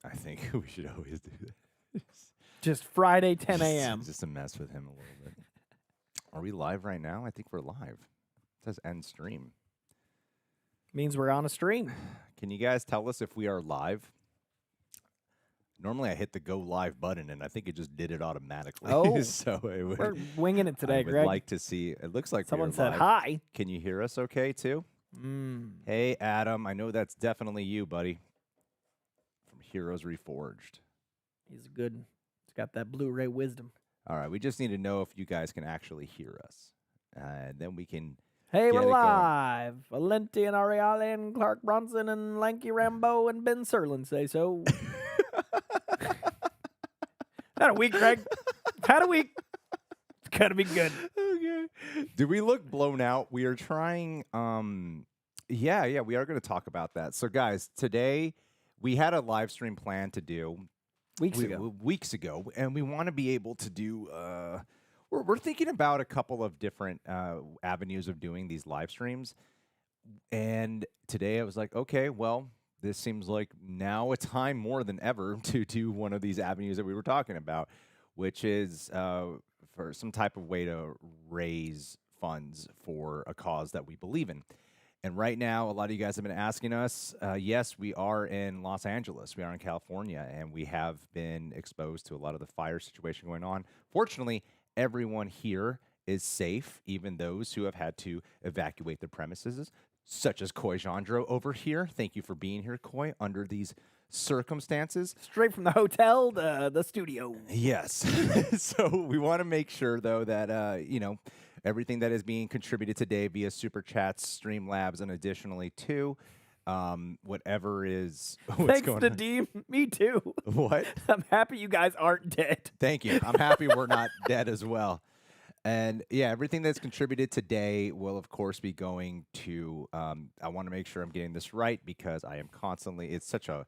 I think we should always do that. Just Friday, 10 a.m. Just to mess with him a little bit. Are we live right now? I think we're live. It says end stream. Means we're on a stream. Can you guys tell us if we are live? Normally I hit the go live button, and I think it just did it automatically. Oh, so we're winging it today, I would Greg. like to see. It looks like Someone we are said live. hi. Can you hear us okay, too? Hey, Adam. I know that's definitely you, buddy. From Heroes Reforged. He's good. He's got that Blu-ray wisdom. All right. We just need to know if you guys can actually hear us. And then we can... Hey, Get we're it going. live. Valenti and Ariale and Clark Bronson and Lanky Rambo and Ben Serlin say so. Had a week, Greg. Had a week. It's gotta be good. Okay. Do we look blown out? We are trying. Yeah, we are going to talk about that. So, guys, today we had a live stream plan to do Weeks ago. and we want to be able to do. We're thinking about a couple of different avenues of doing these live streams, and today I was like, okay, well, this seems like now a time more than ever to do one of these avenues that we were talking about, which is for some type of way to raise funds for a cause that we believe in. And right now, a lot of you guys have been asking us, yes, we are in Los Angeles. We are in California, and we have been exposed to a lot of the fire situation going on. Fortunately, everyone here is safe, even those who have had to evacuate their premises, such as Coy Jandro over here. Thank you for being here, Coy, under these circumstances. Straight from the hotel to the studio. Yes. So we want to make sure, though, that, everything that is being contributed today via Super Chats, Streamlabs, and additionally, too, whatever is what's Thanks going to on. Deem. Me too. What? I'm happy you guys aren't dead. Thank you. I'm happy we're not dead as well. And yeah, everything that's contributed today will, of course, be going to. I want to make sure I'm getting this right because I am constantly. It's such a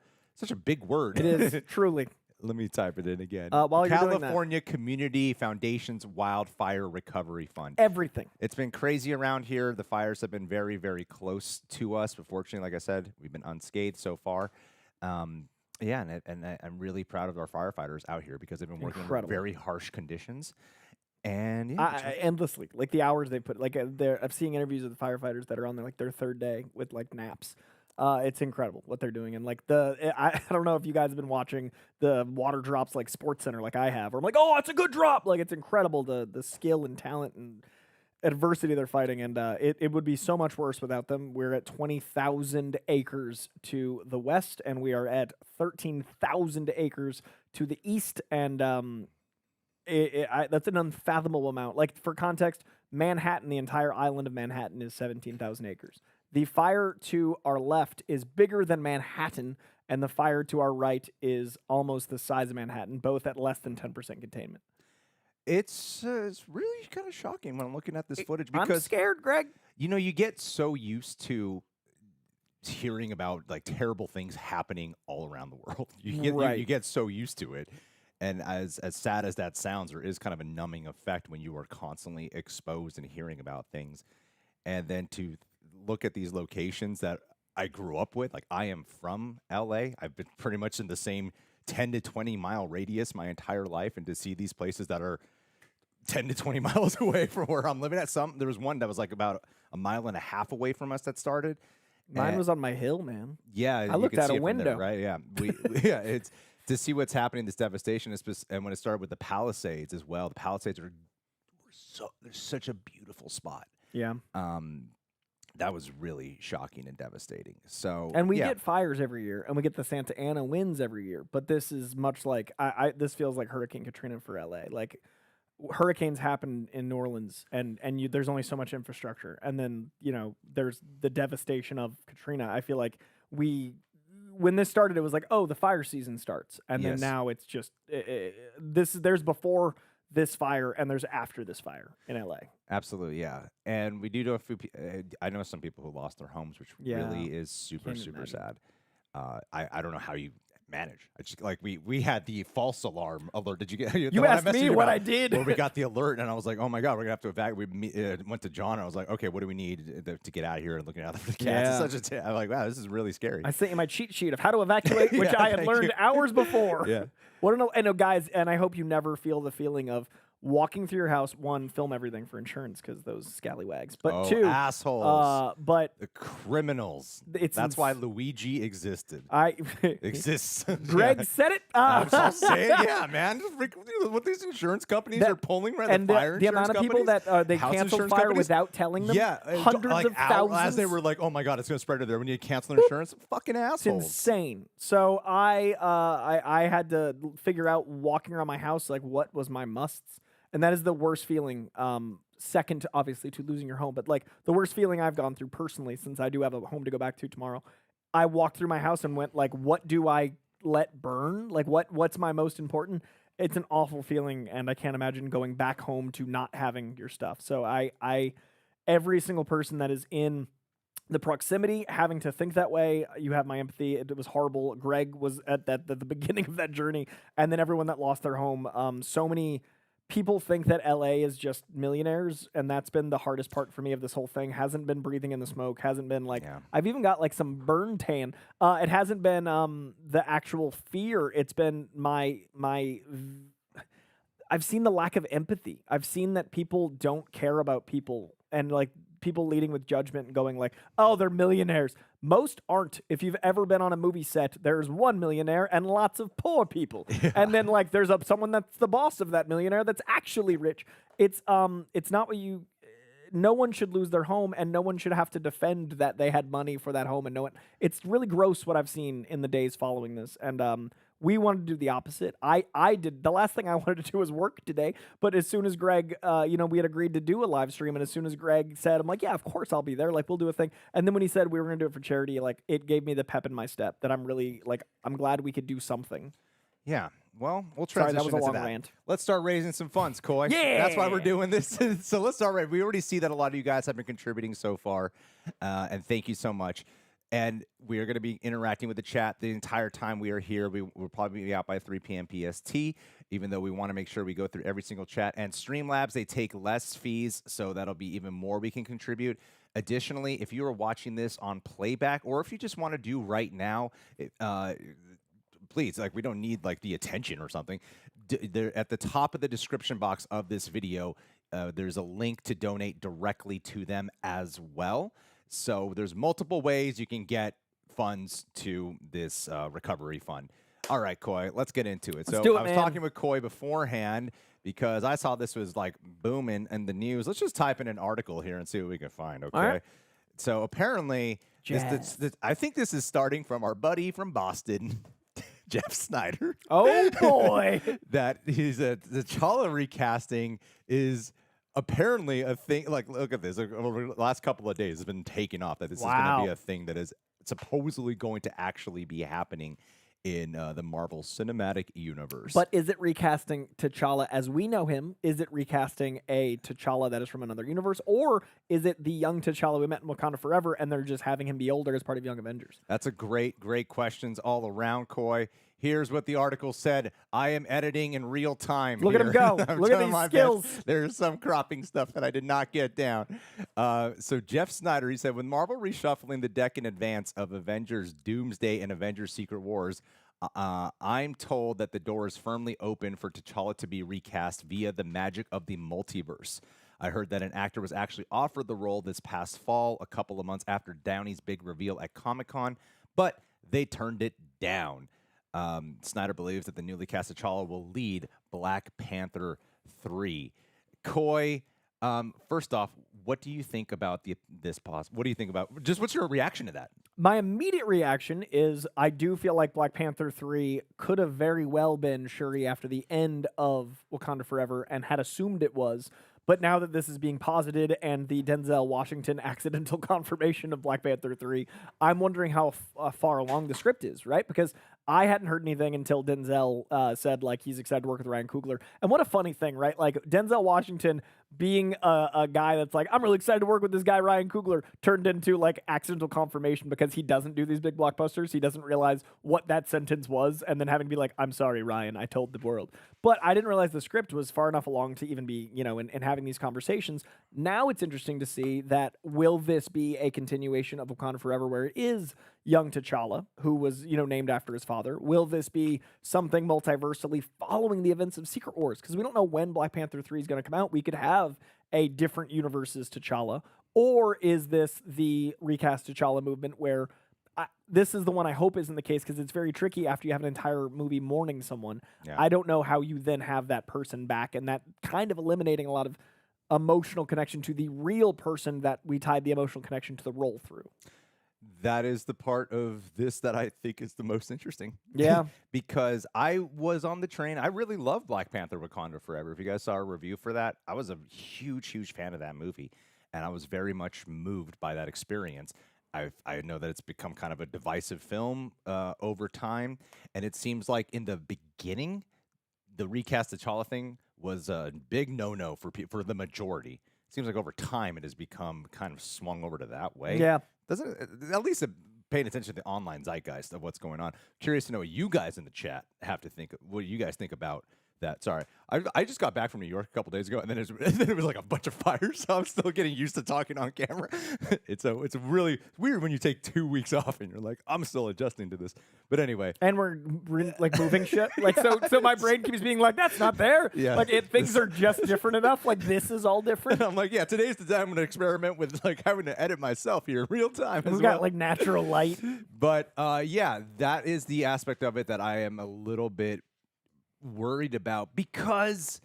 big word. It is, truly. Let me type it in again. While you're doing that. California Community Foundation's Wildfire Recovery Fund. Everything. It's been crazy around here. The fires have been very, very close to us, but fortunately, like I said, we've been unscathed so far. Yeah, and I'm really proud of our firefighters out here because they've been working in very harsh conditions. And yeah, endlessly, like the hours they put. Like I'm seeing interviews with the firefighters that are on their third day with like naps. It's incredible what they're doing, and like I don't know if you guys have been watching the water drops like Sports Center like I have, where I'm like, oh, it's a good drop. Like it's incredible the skill and talent and adversity they're fighting, and it would be so much worse without them. We're at 20,000 acres to the west, and we are at 13,000 acres to the east, and that's an unfathomable amount. Like for context, Manhattan, the entire island of Manhattan, is 17,000 acres. The fire to our left is bigger than Manhattan, and the fire to our right is almost the size of Manhattan, both at less than 10% containment. it's really kind of shocking when I'm looking at this footage because I'm scared, Greg. you get so used to hearing about like terrible things happening all around the world. You get so used to it. And as sad as that sounds, there is kind of a numbing effect when you are constantly exposed and hearing about things. And then to look at these locations that I grew up with, like I am from LA. I've been pretty much in the same 10 to 20 mile radius my entire life. And to see these places that are 10 to 20 miles away from where I'm living at. There was one that was like about a mile and a half away from us that started. Mine was on my hill, man. Yeah. I looked out a window. There, right? Yeah. Yeah. It's to see what's happening, this devastation, and when it started with the Palisades as well. The Palisades they're such a beautiful spot. Yeah. That was really shocking and devastating. So, and we get fires every year, and we get the Santa Ana winds every year. But this is much like this feels like Hurricane Katrina for LA. Like hurricanes happen in New Orleans, and there's only so much infrastructure, and then there's the devastation of Katrina. I feel like when this started, it was like, oh, the fire season starts, and then now it's just there's before this fire and there's after this fire in LA. Absolutely, yeah. And we do know a few I know some people who lost their homes, which really is super, super sad. I don't know how you manage. I just like we had the false alarm alert. Did you get? You asked me what I did. Where we got the alert, and I was like, oh my god, we're gonna have to evacuate. We went to John, and I was like, okay, what do we need to get out of here? And looking out for the cats. It's such I'm like, wow, this is really scary. I sent you my cheat sheet of how to evacuate, which I had learned hours before. Yeah. And guys, and I hope you never feel the feeling of walking through your house. One, film everything for insurance because those scallywags. But two, assholes. But the criminals. That's why Luigi existed. Exists. Greg said it. I'm just saying, yeah, man. What these insurance companies are pulling, right? And the amount of people that they house canceled fire without telling them. Yeah, hundreds of thousands. As they were like, oh my god, it's going to spread to there. We need to cancel insurance. Fucking assholes. It's insane. So I had to figure out walking around my house like what was my musts. And that is the worst feeling, second, to, obviously, to losing your home. But, like, the worst feeling I've gone through personally, since I do have a home to go back to tomorrow, I walked through my house and went, like, what do I let burn? Like, what's my most important? It's an awful feeling, and I can't imagine going back home to not having your stuff. So every single person that is in the proximity, having to think that way, you have my empathy. It was horrible. Greg was at the beginning of that journey. And then everyone that lost their home, so many people think that LA is just millionaires, and that's been the hardest part for me of this whole thing. Hasn't been breathing in the smoke, hasn't been like, I've even got like some burn tan. It hasn't been the actual fear. It's been I've seen the lack of empathy. I've seen that people don't care about people, and like people leading with judgment and going like, oh, they're millionaires. Most aren't. If you've ever been on a movie set, there's one millionaire and lots of poor people. Yeah. And then like there's someone that's the boss of that millionaire that's actually rich. It's not what you no one should lose their home, and no one should have to defend that they had money for that home, and no one. It's really gross what I've seen in the days following this. And we wanted to do the opposite. I did. The last thing I wanted to do was work today. But as soon as Greg, we had agreed to do a live stream, and as soon as Greg said, I'm like, yeah, of course I'll be there. Like, we'll do a thing. And then when he said we were going to do it for charity, like, it gave me the pep in my step that I'm really, like, I'm glad we could do something. Yeah. Well, we'll transition Sorry, that was a long that. rant. Let's start raising some funds, Coy. Yeah! That's why we're doing this. So let's start. We already see that a lot of you guys have been contributing so far, and thank you so much. And we are going to be interacting with the chat the entire time we are here. We'll probably be out by 3 p.m. PST, even though we want to make sure we go through every single chat. And Streamlabs, they take less fees, so that'll be even more we can contribute. Additionally, if you are watching this on playback, or if you just want to do right now, please, like, we don't need like the attention or something. There at the top of the description box of this video, there's a link to donate directly to them as well. So there's multiple ways you can get funds to this recovery fund. All right, Coy, let's get into it. I was talking with Coy beforehand because I saw this was like booming in the news. Let's just type in an article here and see what we can find, okay? Right. So apparently, I think this is starting from our buddy from Boston, Jeff Snyder. Oh, boy. That the T'Challa recasting is apparently a thing. Like, look at this. Over the last couple of days, it's been taken off that this is going to be a thing that is supposedly going to actually be happening in the Marvel Cinematic Universe. But is it recasting T'Challa as we know him? Is it recasting a T'Challa that is from another universe? Or is it the young T'Challa we met in Wakanda Forever, and they're just having him be older as part of Young Avengers? That's a great questions all around, Coy. Here's what the article said. I am editing in real time. Look at him go. Look at these skills. There's some cropping stuff that I did not get down. So Jeff Snyder, he said, with Marvel reshuffling the deck in advance of Avengers Doomsday and Avengers Secret Wars, I'm told that the door is firmly open for T'Challa to be recast via the magic of the multiverse. I heard that an actor was actually offered the role this past fall, a couple of months after Downey's big reveal at Comic-Con, but they turned it down. Snyder believes that the newly cast T'Challa will lead Black Panther 3. Coy, first off, what do you think about this pause? What do you think about just what's your reaction to that? My immediate reaction is I do feel like Black Panther 3 could have very well been Shuri after the end of Wakanda Forever and had assumed it was. But now that this is being posited and the Denzel Washington accidental confirmation of Black Panther 3, I'm wondering how far along the script is, right? Because I hadn't heard anything until Denzel said like he's excited to work with Ryan Coogler. And what a funny thing, right? Like Denzel Washington being a guy that's like, I'm really excited to work with this guy Ryan Coogler, turned into like accidental confirmation because he doesn't do these big blockbusters. He doesn't realize what that sentence was, and then having to be like, I'm sorry, Ryan, I told the world. But I didn't realize the script was far enough along to even be, in having these conversations. Now it's interesting to see that will this be a continuation of Wakanda Forever where it is young T'Challa, who was, named after his father? Will this be something multiversally following the events of Secret Wars? Because we don't know when Black Panther 3 is going to come out. We could have a different universes T'Challa. Or is this the recast T'Challa movement where this is the one I hope isn't the case, because it's very tricky after you have an entire movie mourning someone. Yeah. I don't know how you then have that person back, and that kind of eliminating a lot of emotional connection to the real person that we tied the emotional connection to the role through. That is the part of this that I think is the most interesting. Yeah. Because I was on the train. I really love Black Panther Wakanda Forever. If you guys saw a review for that, I was a huge fan of that movie. And I was very much moved by that experience. I know that it's become kind of a divisive film over time. And it seems like in the beginning, the recast T'Challa thing was a big no-no for the majority. It seems like over time it has become kind of swung over to that way. Yeah. Doesn't at least paying attention to the online zeitgeist of what's going on. Curious to know what you guys in the chat have to think. What do you guys think about that? Sorry, I just got back from New York a couple days ago, and then it was like a bunch of fires. So I'm still getting used to talking on camera. It's really weird when you take 2 weeks off and you're like, I'm still adjusting to this. But anyway, and we're like moving shit. Like so my brain keeps being like, that's not there. Yeah. Like things are just different enough. Like this is all different. I'm like, yeah, today's the time I'm gonna experiment with like having to edit myself here in real time. We've got like natural light. But yeah, that is the aspect of it that I am a little bit worried about, because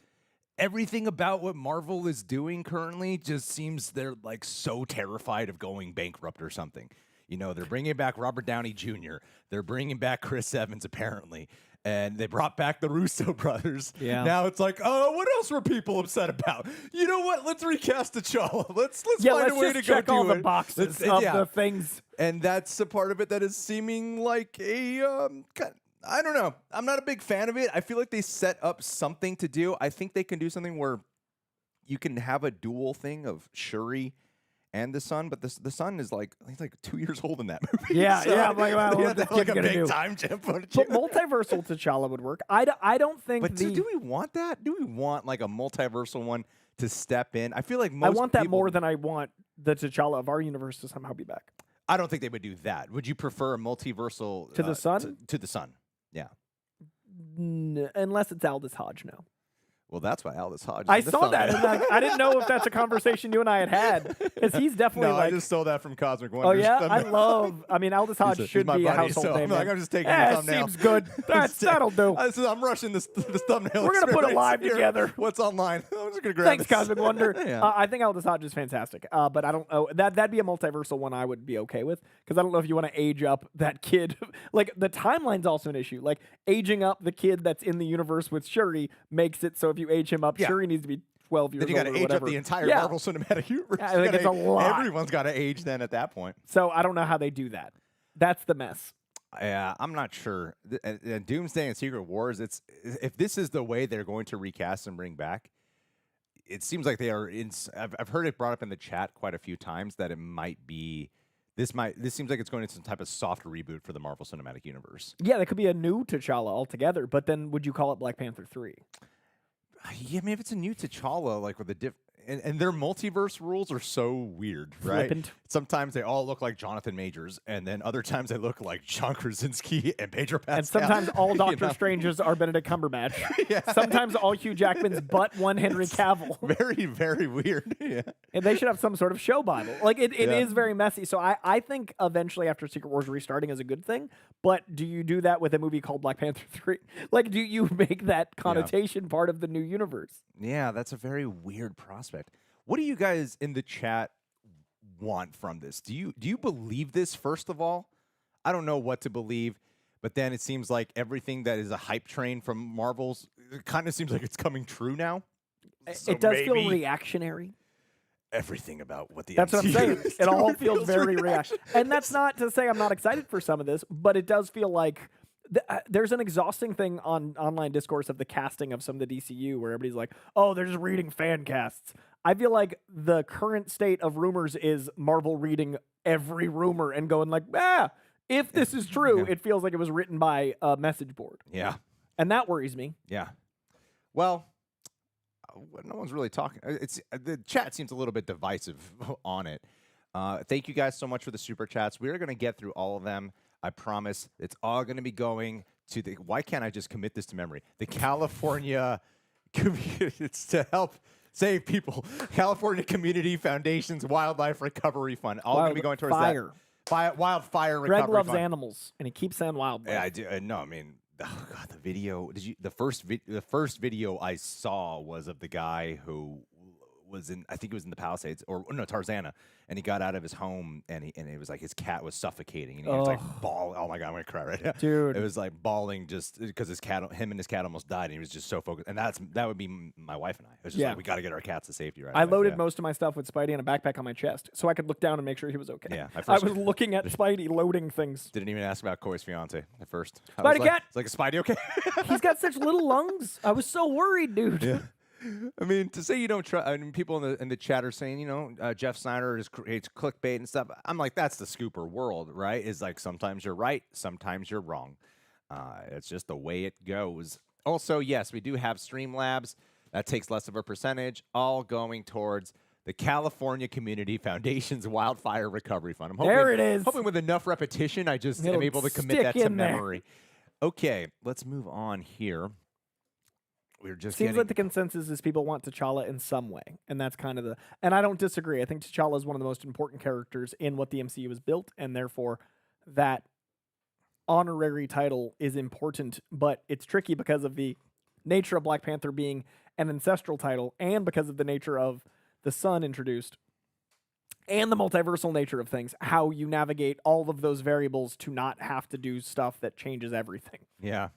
everything about what Marvel is doing currently just seems they're like so terrified of going bankrupt or something. They're bringing back Robert Downey Jr. They're bringing back Chris Evans apparently, and they brought back the Russo brothers. Yeah. Now it's like, oh, what else were people upset about? You know what? Let's recast T'Challa. Let's find a way to check go all do the it. boxes of the things. And that's the part of it that is seeming like a I don't know. I'm not a big fan of it. I feel like they set up something to do. I think they can do something where you can have a dual thing of Shuri and the Sun, but the Sun is he's like 2 years old in that movie. Yeah, so yeah. I'm like, wow, they have like a big time jump. But multiversal T'Challa would work. I don't think. But do we want that? Do we want like a multiversal one to step in? I feel like most I want that people, more than I want the T'Challa of our universe to somehow be back. I don't think they would do that. Would you prefer a multiversal To the Sun? To the Sun. Yeah. Unless it's Aldous Hodge, no. Well, that's why Aldous Hodge. I saw that. And I didn't know if that's a conversation you and I had, because he's definitely No, like. I just stole that from Cosmic Oh Wonders. yeah, Aldous Hodge should be a household so name. I'm just taking the Yeah, thumbnail. seems good. That'll do. I'm rushing this thumbnail. We're gonna put it experience live here. together. What's online? I'm just gonna grab Thanks, this. Cosmic Wonder. Yeah. I think Aldous Hodge is fantastic, but I don't know. That'd be a multiversal one I would be okay with, because I don't know if you want to age up that kid. Like the timeline's also an issue. Like aging up the kid that's in the universe with Shuri makes it so if you age him up, Yeah. Shuri needs to be 12 years old. Then you got to age whatever. up the entire Yeah. Marvel Cinematic Universe. I think it's a lot. Everyone's got to age then at that point. So I don't know how they do that. That's the mess. Yeah, I'm not sure. Doomsday and Secret Wars, if this is the way they're going to recast and bring back, it seems like they are in. I've heard it brought up in the chat quite a few times that it might be. This seems like it's going into some type of soft reboot for the Marvel Cinematic Universe. Yeah, that could be a new T'Challa altogether. But then would you call it Black Panther 3? Yeah, I mean, if it's a new T'Challa, like with the and their multiverse rules are so weird, right? Flippant. Sometimes they all look like Jonathan Majors, and then other times they look like John Krasinski and Pedro Pascal. And sometimes all You Doctor know? Stranges are Benedict Cumberbatch. Yeah. Sometimes all Hugh Jackmans but one Henry Cavill. Very, very weird. Yeah. And they should have some sort of show Bible. Like it Yeah. is very messy. So I think eventually after Secret Wars restarting is a good thing. But do you do that with a movie called Black Panther 3? Like, do you make that connotation part of the new universe? Yeah, that's a very weird prospect. What do you guys in the chat want from this? Do you believe this, first of all? I don't know what to believe, but then it seems like everything that is a hype train from Marvel's, it kind of seems like it's coming true now. So It does feel maybe reactionary. everything about what the That's what I'm MCU saying. is It all doing feels very reactionary. And that's not to say I'm not excited for some of this, but it does feel like there's an exhausting thing on online discourse of the casting of some of the DCU where everybody's like, oh, they're just reading fan casts. I feel like the current state of rumors is Marvel reading every rumor and going like, if this is true, it feels like it was written by a message board. Yeah. And that worries me. Yeah. Well, no one's really talking. The chat seems a little bit divisive on it. Thank you guys so much for the super chats. We are going to get through all of them. I promise. It's all going to be going to the. Why can't I just commit this to memory? The California. It's to help save people. California Community Foundation's Wildlife Recovery Fund. All going to be going towards that. Wildfire Recovery Greg loves Fund. animals, and he keeps saying wildlife. Yeah, I do. No, I mean. Oh God, the video. The first video I saw was of the guy who was in. I think it was in the Palisades or no Tarzana, and he got out of his home and it was like his cat was suffocating and he was like bawling. Oh my God, I'm gonna cry right now, dude. It was like bawling just because him and his cat almost died, and he was just so focused. And that would be my wife and I. It was just like we got to get our cats to safety right now. I loaded most of my stuff with Spidey in a backpack on my chest, so I could look down and make sure he was okay. Yeah, I was looking at Spidey loading things. Didn't even ask about Coy's fiance at first. Spidey cat. It's like, is Spidey okay? He's got such little lungs. I was so worried, dude. Yeah. I mean, to say you don't try. I mean, people in the chat are saying, Jeff Snyder creates clickbait and stuff. I'm like, that's the scooper world, right? Is like sometimes you're right, sometimes you're wrong. It's just the way it goes. Also, yes, we do have Streamlabs. That takes less of a percentage, all going towards the California Community Foundation's Wildfire Recovery Fund. I'm hoping, there it is. Hoping with enough repetition, I just am able to commit that to memory. Okay, let's move on here. We're just seems like the consensus is people want T'Challa in some way, and that's kind of the. And I don't disagree. I think T'Challa is one of the most important characters in what the MCU has built, and therefore that honorary title is important. But it's tricky because of the nature of Black Panther being an ancestral title, and because of the nature of the Sun introduced, and the multiversal nature of things. How you navigate all of those variables to not have to do stuff that changes everything. Yeah,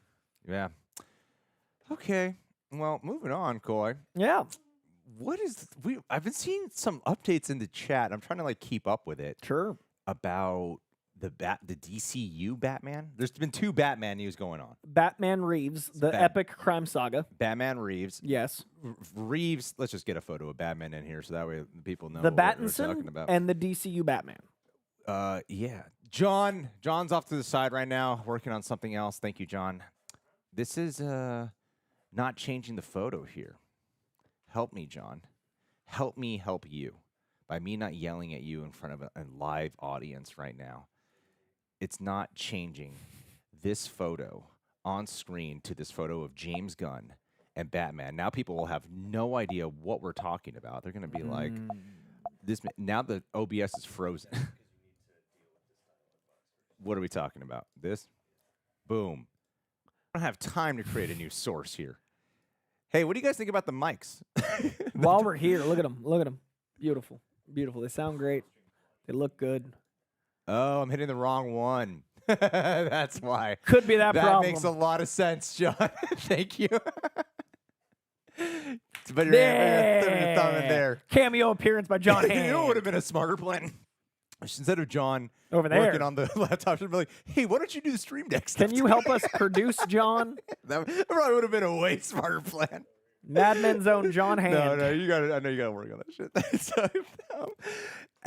yeah. Okay. Well, moving on, Coy. Yeah. I've been seeing some updates in the chat. I'm trying to keep up with it. Sure. About the DCU Batman. There's been 2 Batman news going on. Batman Reeves, the epic crime saga. Batman Reeves. Yes. Reeves. Let's just get a photo of Batman in here so that way people know the what we're talking about. And the DCU Batman. Yeah. John's off to the side right now, working on something else. Thank you, John. This is not changing the photo here. Help me, John. Help me help you by me not yelling at you in front of a live audience right now. It's not changing this photo on screen to this photo of James Gunn and Batman. Now people will have no idea what we're talking about. They're going to be like, "This." Now the OBS is frozen. What are we talking about? This? Boom. I don't have time to create a new source here. Hey, what do you guys think about the mics? While we're here, look at them. Look at them. Beautiful. Beautiful. They sound great. They look good. Oh, I'm hitting the wrong one. That's why. Could be that problem. That makes a lot of sense, John. Thank you. But your thumb in there. Cameo appearance by John Hamm. You know what would have been a smarter plan? Instead of John over there working on the laptop, should be like, hey, why don't you do the Stream Deck stuff? Can you help us produce, John? That probably would have been a way smarter plan. Mad Men's own John Hamm. No, I know you got to work on that shit. So,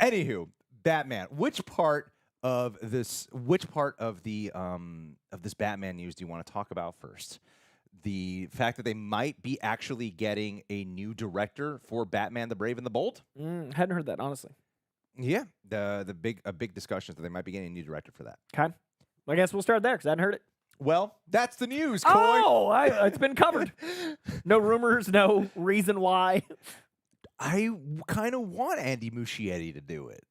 anywho, Batman. Which part of this Batman news do you want to talk about first? The fact that they might be actually getting a new director for Batman: The Brave and the Bold. Hadn't heard that, honestly. Yeah, a big discussion that they might be getting a new director for that. Okay, well, I guess we'll start there because I hadn't heard it. Well, that's the news, Coy. Oh, it's been covered. No rumors, no reason why. I kind of want Andy Muschietti to do it.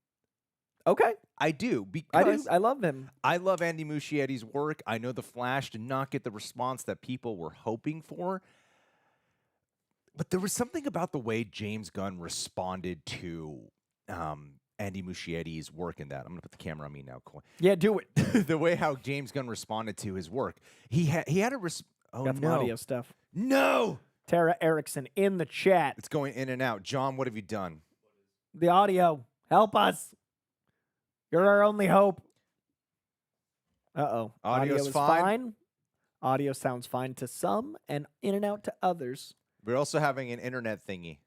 Okay. I do, because I love him. I love Andy Muschietti's work. I know The Flash did not get the response that people were hoping for. But there was something about the way James Gunn responded to Andy Muschietti's work in that. I'm going to put the camera on me now, Coy. Yeah, do it. The way how James Gunn responded to his work. He had a got some audio stuff. No! Tara Erickson in the chat. It's going in and out. John, what have you done? The audio. Help us. You're our only hope. Uh-oh. Audio's fine? Audio sounds fine to some and in and out to others. We're also having an internet thingy.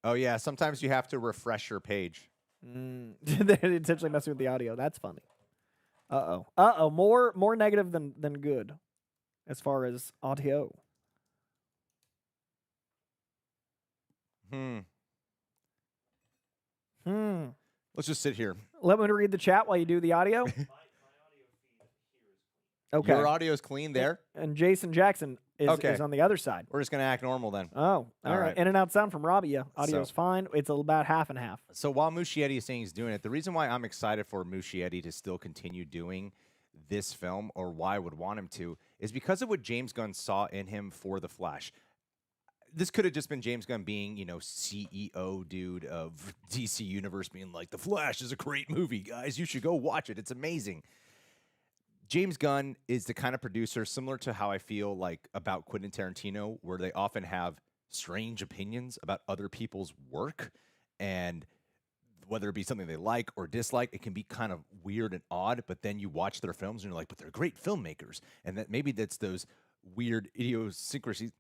Oh yeah, sometimes you have to refresh your page. They're intentionally messing with the audio. That's funny. Uh-oh. More negative than good as far as audio. Let's just sit here. Let me read the chat while you do the audio. Okay. Your audio is clean there. And Jason Jackson is on the other side. We're just gonna act normal then. Oh, all right. In and out sound from Robbie. Yeah, audio's fine. It's about half and half. So while Muschietti is saying he's doing it, the reason why I'm excited for Muschietti to still continue doing this film, or why I would want him to, is because of what James Gunn saw in him for The Flash. This could have just been James Gunn being, CEO dude of DC Universe, being like, The Flash is a great movie, guys. You should go watch it. It's amazing. James Gunn is the kind of producer similar to how I feel like about Quentin Tarantino, where they often have strange opinions about other people's work, and whether it be something they like or dislike, it can be kind of weird and odd, but then you watch their films and you're like, but they're great filmmakers. And that maybe that's those weird idiosyncrasies,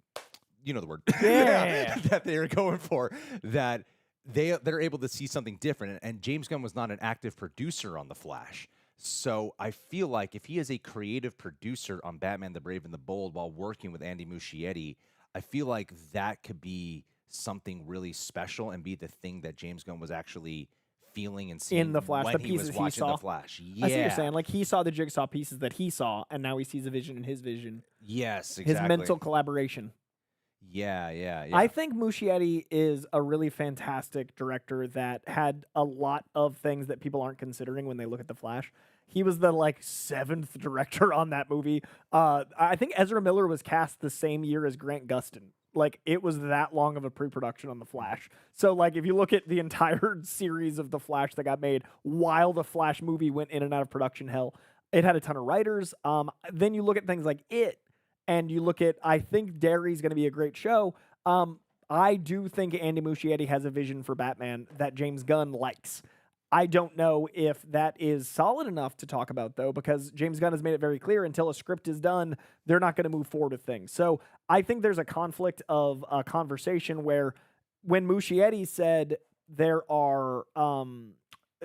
you know the word, that they're going for, that they're able to see something different. And James Gunn was not an active producer on The Flash. So I feel like if he is a creative producer on Batman the Brave and the Bold while working with Andy Muschietti, I feel like that could be something really special and be the thing that James Gunn was actually feeling and seeing in The Flash, when the he pieces was watching he saw. The Flash. Yeah. I see what you're saying. Like, he saw the jigsaw pieces that he saw, and now he sees a vision in his vision. Yes, exactly. His mental collaboration. Yeah. I think Muschietti is a really fantastic director that had a lot of things that people aren't considering when they look at The Flash. He was the, 7th director on that movie. I think Ezra Miller was cast the same year as Grant Gustin. Like, it was that long of a pre-production on The Flash. So, if you look at the entire series of The Flash that got made while the Flash movie went in and out of production hell, it had a ton of writers. Then you look at things like It, and you look at, I think Derry's going to be a great show. I do think Andy Muschietti has a vision for Batman that James Gunn likes. I don't know if that is solid enough to talk about, though, because James Gunn has made it very clear until a script is done, they're not going to move forward with things. So I think there's a conflict of a conversation where when Muschietti said there are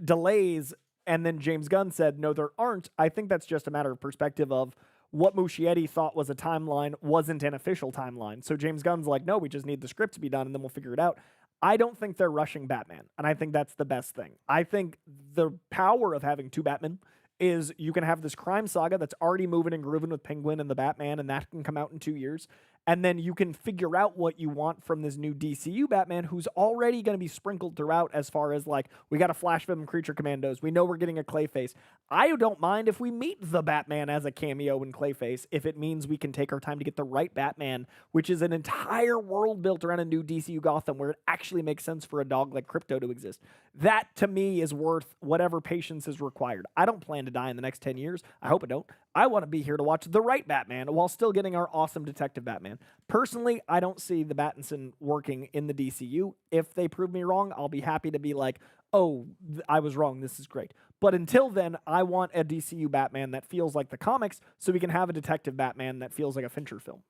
delays and then James Gunn said, no, there aren't, I think that's just a matter of perspective of what Muschietti thought was a timeline wasn't an official timeline. So James Gunn's like, no, we just need the script to be done and then we'll figure it out. I don't think they're rushing Batman, and I think that's the best thing. I think the power of having two Batmen is you can have this crime saga that's already moving and grooving with Penguin and the Batman, and that can come out in 2 years. And then you can figure out what you want from this new DCU Batman, who's already going to be sprinkled throughout as far as, we got a Flash film Creature Commandos. We know we're getting a Clayface. I don't mind if we meet the Batman as a cameo in Clayface, if it means we can take our time to get the right Batman, which is an entire world built around a new DCU Gotham where it actually makes sense for a dog like Crypto to exist. That, to me, is worth whatever patience is required. I don't plan to die in the next 10 years. I hope I don't. I want to be here to watch the right Batman while still getting our awesome Detective Batman. Personally, I don't see the Battinson working in the DCU. If they prove me wrong, I'll be happy to be like, oh, I was wrong. This is great. But until then, I want a DCU Batman that feels like the comics so we can have a Detective Batman that feels like a Fincher film.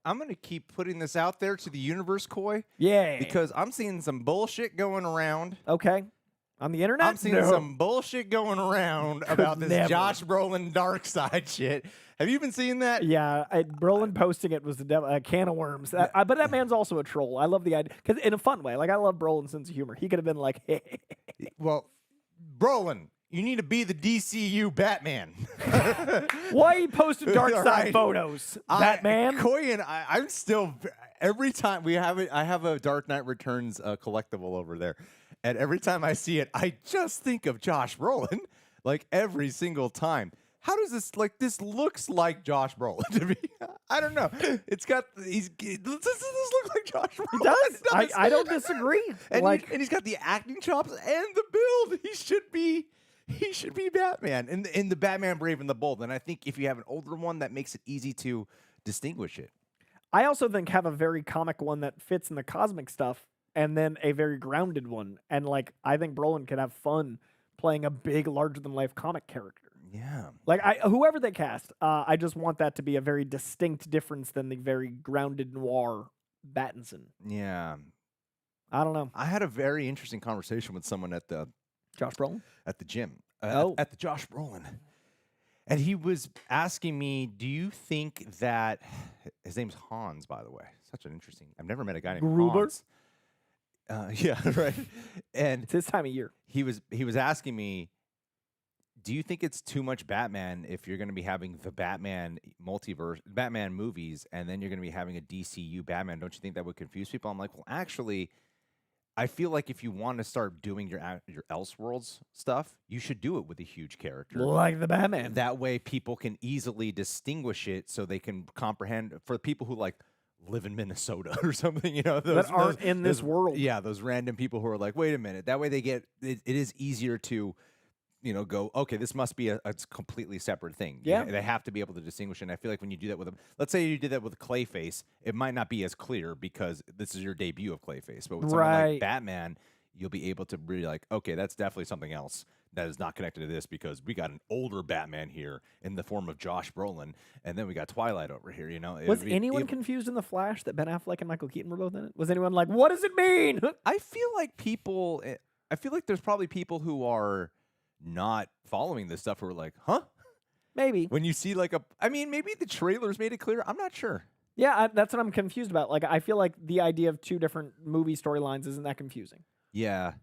I'm going to keep putting this out there to the universe, Coy. Yeah. Because I'm seeing some bullshit going around. Okay. On the internet? I'm seeing some bullshit going around about this Josh Brolin dark side shit. Have you been seeing that? Yeah, Brolin posting it was a can of worms. But that man's also a troll. I love the idea. Because in a fun way. I love Brolin's sense of humor. He could have been like, hey. Well, Brolin, you need to be the DCU Batman. Why he posted dark side photos? Batman? Coy and I'm still, every time I have a Dark Knight Returns collectible over there. And every time I see it, I just think of Josh Brolin, every single time. How does this, this looks like Josh Brolin to me. I don't know. Does this look like Josh Brolin? It does. I don't disagree. And he's got the acting chops and the build. He should be Batman. In the Batman Brave and the Bold. And I think if you have an older one, that makes it easy to distinguish it. I also think have a very comic one that fits in the cosmic stuff. And then a very grounded one. And, I think Brolin could have fun playing a big, larger-than-life comic character. Yeah. Like whoever they cast, I just want that to be a very distinct difference than the very grounded noir Battinson. Yeah. I don't know. I had a very interesting conversation with someone at the Josh Brolin? gym. Oh. At the Josh Brolin. And he was asking me, do you think that his name's Hans, by the way. Such an interesting. I've never met a guy named Gruber? Hans. Yeah, right. And It's his time of year. he was asking me, do you think it's too much Batman if you're going to be having the Batman multiverse, Batman movies, and then you're going to be having a DCU Batman? Don't you think that would confuse people? I'm like, well, actually, I feel like if you want to start doing your Elseworlds stuff, you should do it with a huge character. Like the Batman. That way, people can easily distinguish it, so they can comprehend. For people who like live in Minnesota or something, you know, that aren't in this world. Yeah, those random people who are like, wait a minute. That way, they get it is easier to, you know, go, okay, this must be a completely separate thing. Yeah. They have to be able to distinguish. And I feel like when you do that with let's say you did that with Clayface, it might not be as clear because this is your debut of Clayface. But with someone like Batman, you'll be able to really like, okay, that's definitely something else that is not connected to this because we got an older Batman here in the form of Josh Brolin, and then we got Twilight over here, you know. Was anyone confused in The Flash that Ben Affleck and Michael Keaton were both in it? Was anyone like, what does it mean? I feel like there's probably people who are not following this stuff who are like, huh? Maybe. When you see like maybe the trailers made it clear. I'm not sure. Yeah, that's what I'm confused about. Like, I feel like the idea of two different movie storylines isn't that confusing. Yeah.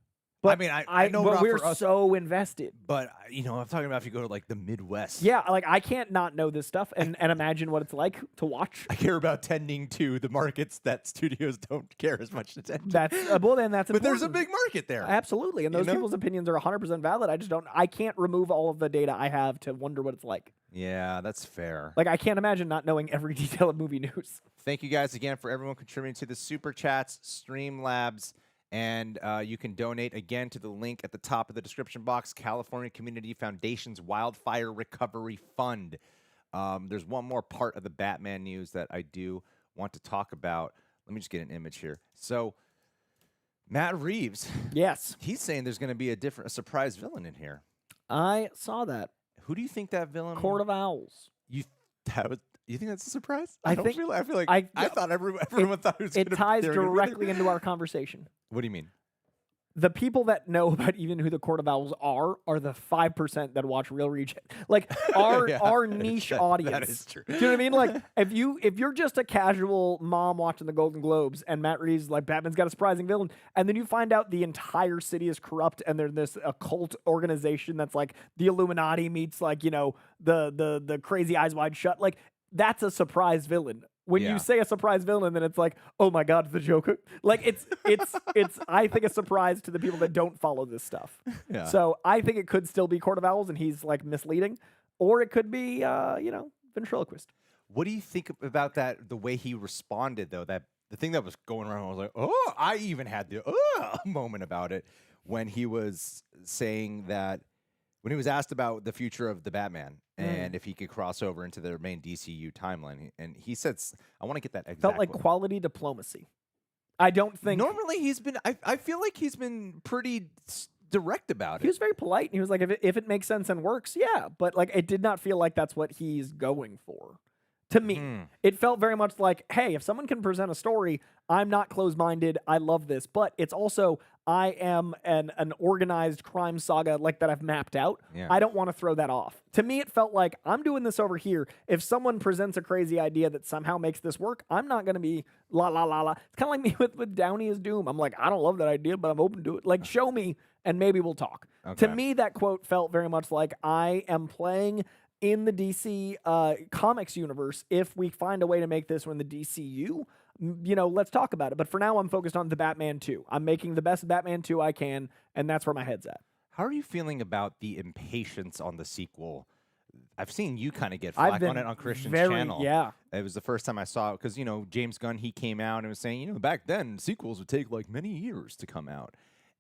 But I know but we're for us, so invested. but you know, I'm talking about if you go to like the Midwest. Yeah, like I can't not know this stuff and imagine what it's like to watch. I care about tending to the markets that studios don't care as much to tend to. That's well, then that's. But there's a important. big market there. Absolutely, and those people's opinions are 100% valid. I can't remove all of the data I have to wonder what it's like. Yeah, that's fair. Like I can't imagine not knowing every detail of movie news. Thank you guys again for everyone contributing to the Super Chats, Streamlabs. And you can donate again to the link at the top of the description box, California Community Foundation's Wildfire Recovery Fund. There's one more part of the Batman news that I do want to talk about. Let me just get an image here. So, Matt Reeves. Yes. He's saying there's going to be a surprise villain in here. I saw that. Who do you think that villain? Court of Owls. You think that's a surprise? I feel like I thought everyone thought it was. It ties directly into our conversation. What do you mean? The people that know about even who the Court of Owls are the 5% that watch Real Reject. Like our niche audience. That is true. Do you know what I mean? Like if you're just a casual mom watching the Golden Globes and Matt Reeves is like Batman's got a surprising villain, and then you find out the entire city is corrupt and there's this occult organization that's like the Illuminati meets like, you know, the crazy Eyes Wide Shut, like that's a surprise villain. When you say a surprise villain, then it's like, oh my God, it's the Joker. Like it's I think a surprise to the people that don't follow this stuff. Yeah. So I think it could still be Court of Owls and he's like misleading, or it could be ventriloquist. What do you think about that? The way he responded, though, that the thing that was going around, I was like, oh, I even had the moment about it when he was saying that. When he was asked about the future of the Batman and if he could cross over into their main DCU timeline, and he said, I want to get that exact Felt like quote. quality diplomacy. I don't think... Normally he's been... I feel like he's been pretty direct about it. He was very polite, and he was like, if it makes sense and works, yeah. But like, it did not feel like that's what he's going for. To me, it felt very much like, hey, if someone can present a story, I'm not closed-minded. I love this. But it's also, I am an organized crime saga like that I've mapped out. Yeah. I don't want to throw that off. To me, it felt like I'm doing this over here. If someone presents a crazy idea that somehow makes this work, I'm not going to be la, la, la, la. It's kind of like me with Downey as Doom. I'm like, I don't love that idea, but I'm open to it. Like, show me, and maybe we'll talk. Okay. To me, that quote felt very much like I am playing in the DC comics universe. If we find a way to make this one the DCU, let's talk about it. But for now, I'm focused on the Batman 2. I'm making the best Batman 2 I can, and that's where my head's at. How are you feeling about the impatience on the sequel? I've seen you kind of get flack on it on Christian's channel. Yeah. It was the first time I saw it because, James Gunn, he came out and was saying, back then sequels would take like many years to come out.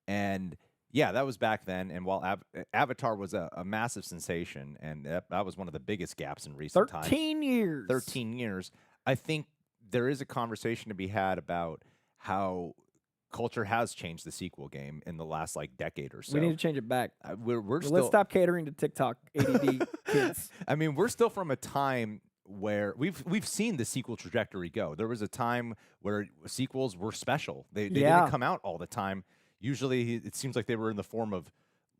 And yeah, that was back then. And while Avatar was a massive sensation, and that was one of the biggest gaps in recent times. 13 years. 13 years. I think there is a conversation to be had about how culture has changed the sequel game in the last like decade or so. We need to change it back. We're Let's still. stop catering to TikTok ADD kids. I mean, we're still from a time where we've seen the sequel trajectory go. There was a time where sequels were special. They didn't come out all the time. Usually, it seems like they were in the form of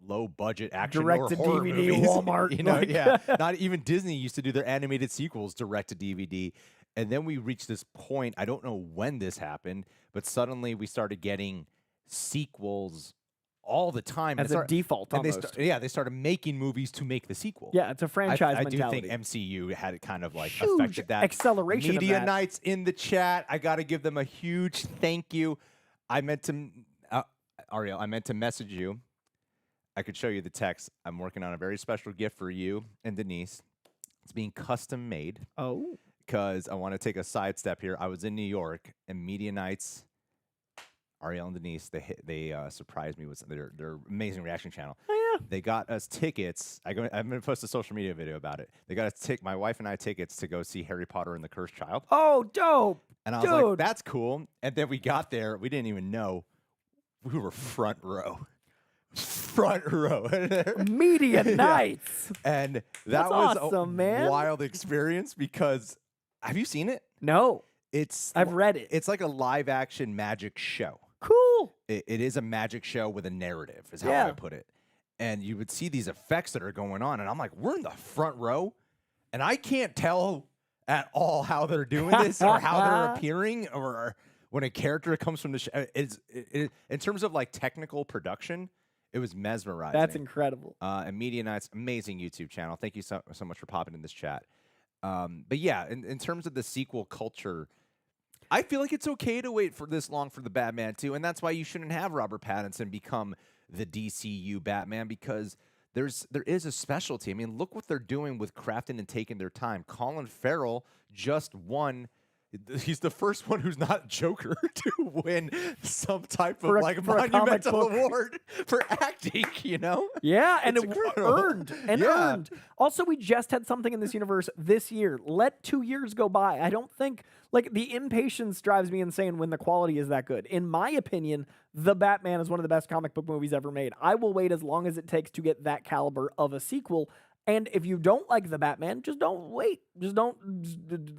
low budget action Direct or to horror DVD, movies. Walmart, You know, like- yeah. Not even Disney used to do their animated sequels direct to DVD. And then we reached this point. I don't know when this happened, but suddenly we started getting sequels all the time. As a default, and almost. they started making movies to make the sequel. Yeah, it's a franchise I do mentality. think MCU had it kind of like Huge affected that. acceleration of Media that. Nights in the chat. I got to give them a huge thank you. I meant to, Ariel, I meant to message you. I could show you the text. I'm working on a very special gift for you and Denise. It's being custom made Oh. because I want to take a sidestep here. I was in New York and Media Nights, Ariel and Denise, they surprised me with their amazing reaction channel. Oh, yeah. They got us tickets. I'm going to post a social media video about it. They got us my wife and I tickets to go see Harry Potter and the Cursed Child. Oh, dope. And I was like, Dude. that's cool. And then we got there. We didn't even know. We were front row. Front row. Media Nights. And that That's was awesome, a man. wild experience because have you seen it? No, It's I've read it. It's like a live action magic show. Cool. It is a magic show with a narrative, is how I Yeah. would put it. And you would see these effects that are going on, and I'm like, we're in the front row, and I can't tell at all how they're doing this or how they're appearing or when a character comes from the show. In terms of like technical production, it was mesmerizing. That's incredible. And Media Night's amazing YouTube channel. Thank you so much for popping in this chat. But yeah, in terms of the sequel culture, I feel like it's okay to wait for this long for the Batman 2, and that's why you shouldn't have Robert Pattinson become the DCU Batman because there is a specialty. I mean, look what they're doing with crafting and taking their time. Colin Farrell just won. He's the first one who's not Joker to win some type of For a monumental comic book. award for acting, you know? Yeah, and It's it incredible. earned and Yeah. earned. Also, we just had something in this universe this year. Let 2 years go by. I don't think like the impatience drives me insane when the quality is that good. In my opinion, The Batman is one of the best comic book movies ever made. I will wait as long as it takes to get that caliber of a sequel. And if you don't like The Batman, just don't wait. Just don't.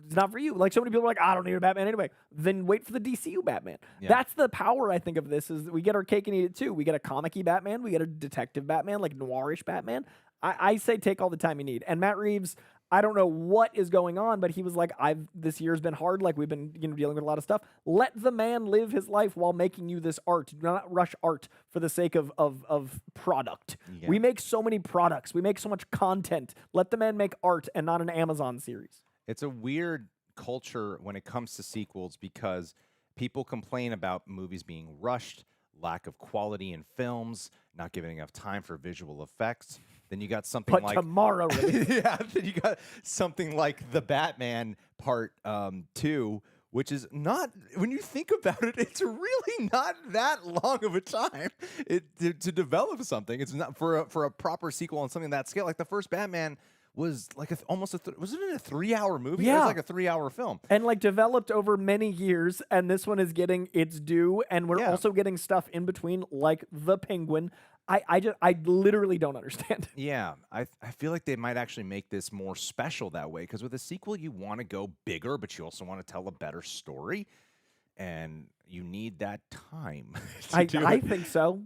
It's not for you. Like so many people are like, I don't need a Batman anyway. Then wait for the DCU Batman. Yeah. That's the power I think of this is we get our cake and eat it too. We get a comic-y Batman. We get a detective Batman, like noirish Batman. I say take all the time you need. And Matt Reeves, I don't know what is going on, but he was like, this year's been hard. Like we've been dealing with a lot of stuff. Let the man live his life while making you this art. Do not rush art for the sake of product. Yeah. We make so many products. We make so much content. Let the man make art and not an Amazon series. It's a weird culture when it comes to sequels because people complain about movies being rushed, lack of quality in films, not giving enough time for visual effects. Then you got something But like tomorrow, really. yeah, then you got something like The Batman Part 2, which is not, when you think about it, it's really not that long of a time to develop something. It's not for a proper sequel on something that scale. Like the first Batman was like wasn't it a 3-hour movie? It Yeah. was like a 3-hour film. And like developed over many years, and this one is getting its due, and we're Yeah. also getting stuff in between, like the Penguin. I literally don't understand. Yeah, I feel like they might actually make this more special that way because with a sequel you want to go bigger, but you also want to tell a better story, and you need that time. to do I it. think so.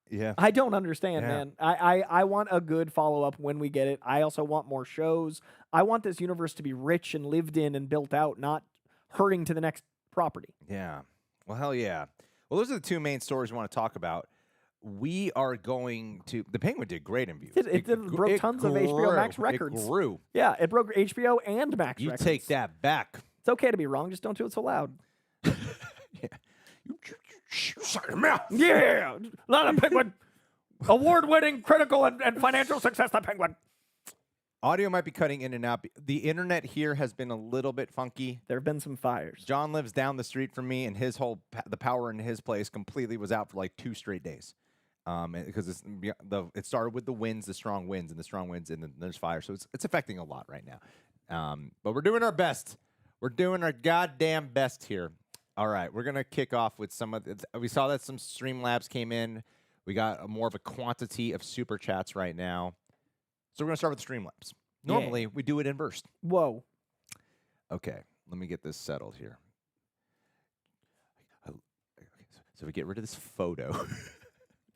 Yeah. I don't understand, Yeah. man. I want a good follow up when we get it. I also want more shows. I want this universe to be rich and lived in and built out, not hurting to the next property. Yeah. Well, hell yeah. Well, those are the two main stories we want to talk about. We are going to. The Penguin did great in views. It broke tons of HBO Max records. It grew. Yeah, it broke HBO and Max You records. take that back. It's okay to be wrong, just don't do it so loud. Yeah. You shut your mouth. Yeah, not a Penguin. Award-winning critical and financial success, the Penguin. Audio might be cutting in and out. The internet here has been a little bit funky. There have been some fires. John lives down the street from me, and his whole the power in his place completely was out for like 2 straight days. Because it started with the winds, the strong winds, and then there's fire. So it's affecting a lot right now. But we're doing our best. We're doing our goddamn best here. All right, we're gonna kick off with some of the. We saw that some Streamlabs came in. We got more of a quantity of super chats right now, so we're gonna start with the Streamlabs. Normally, we do it in burst. Whoa. Okay, let me get this settled here. So we get rid of this photo.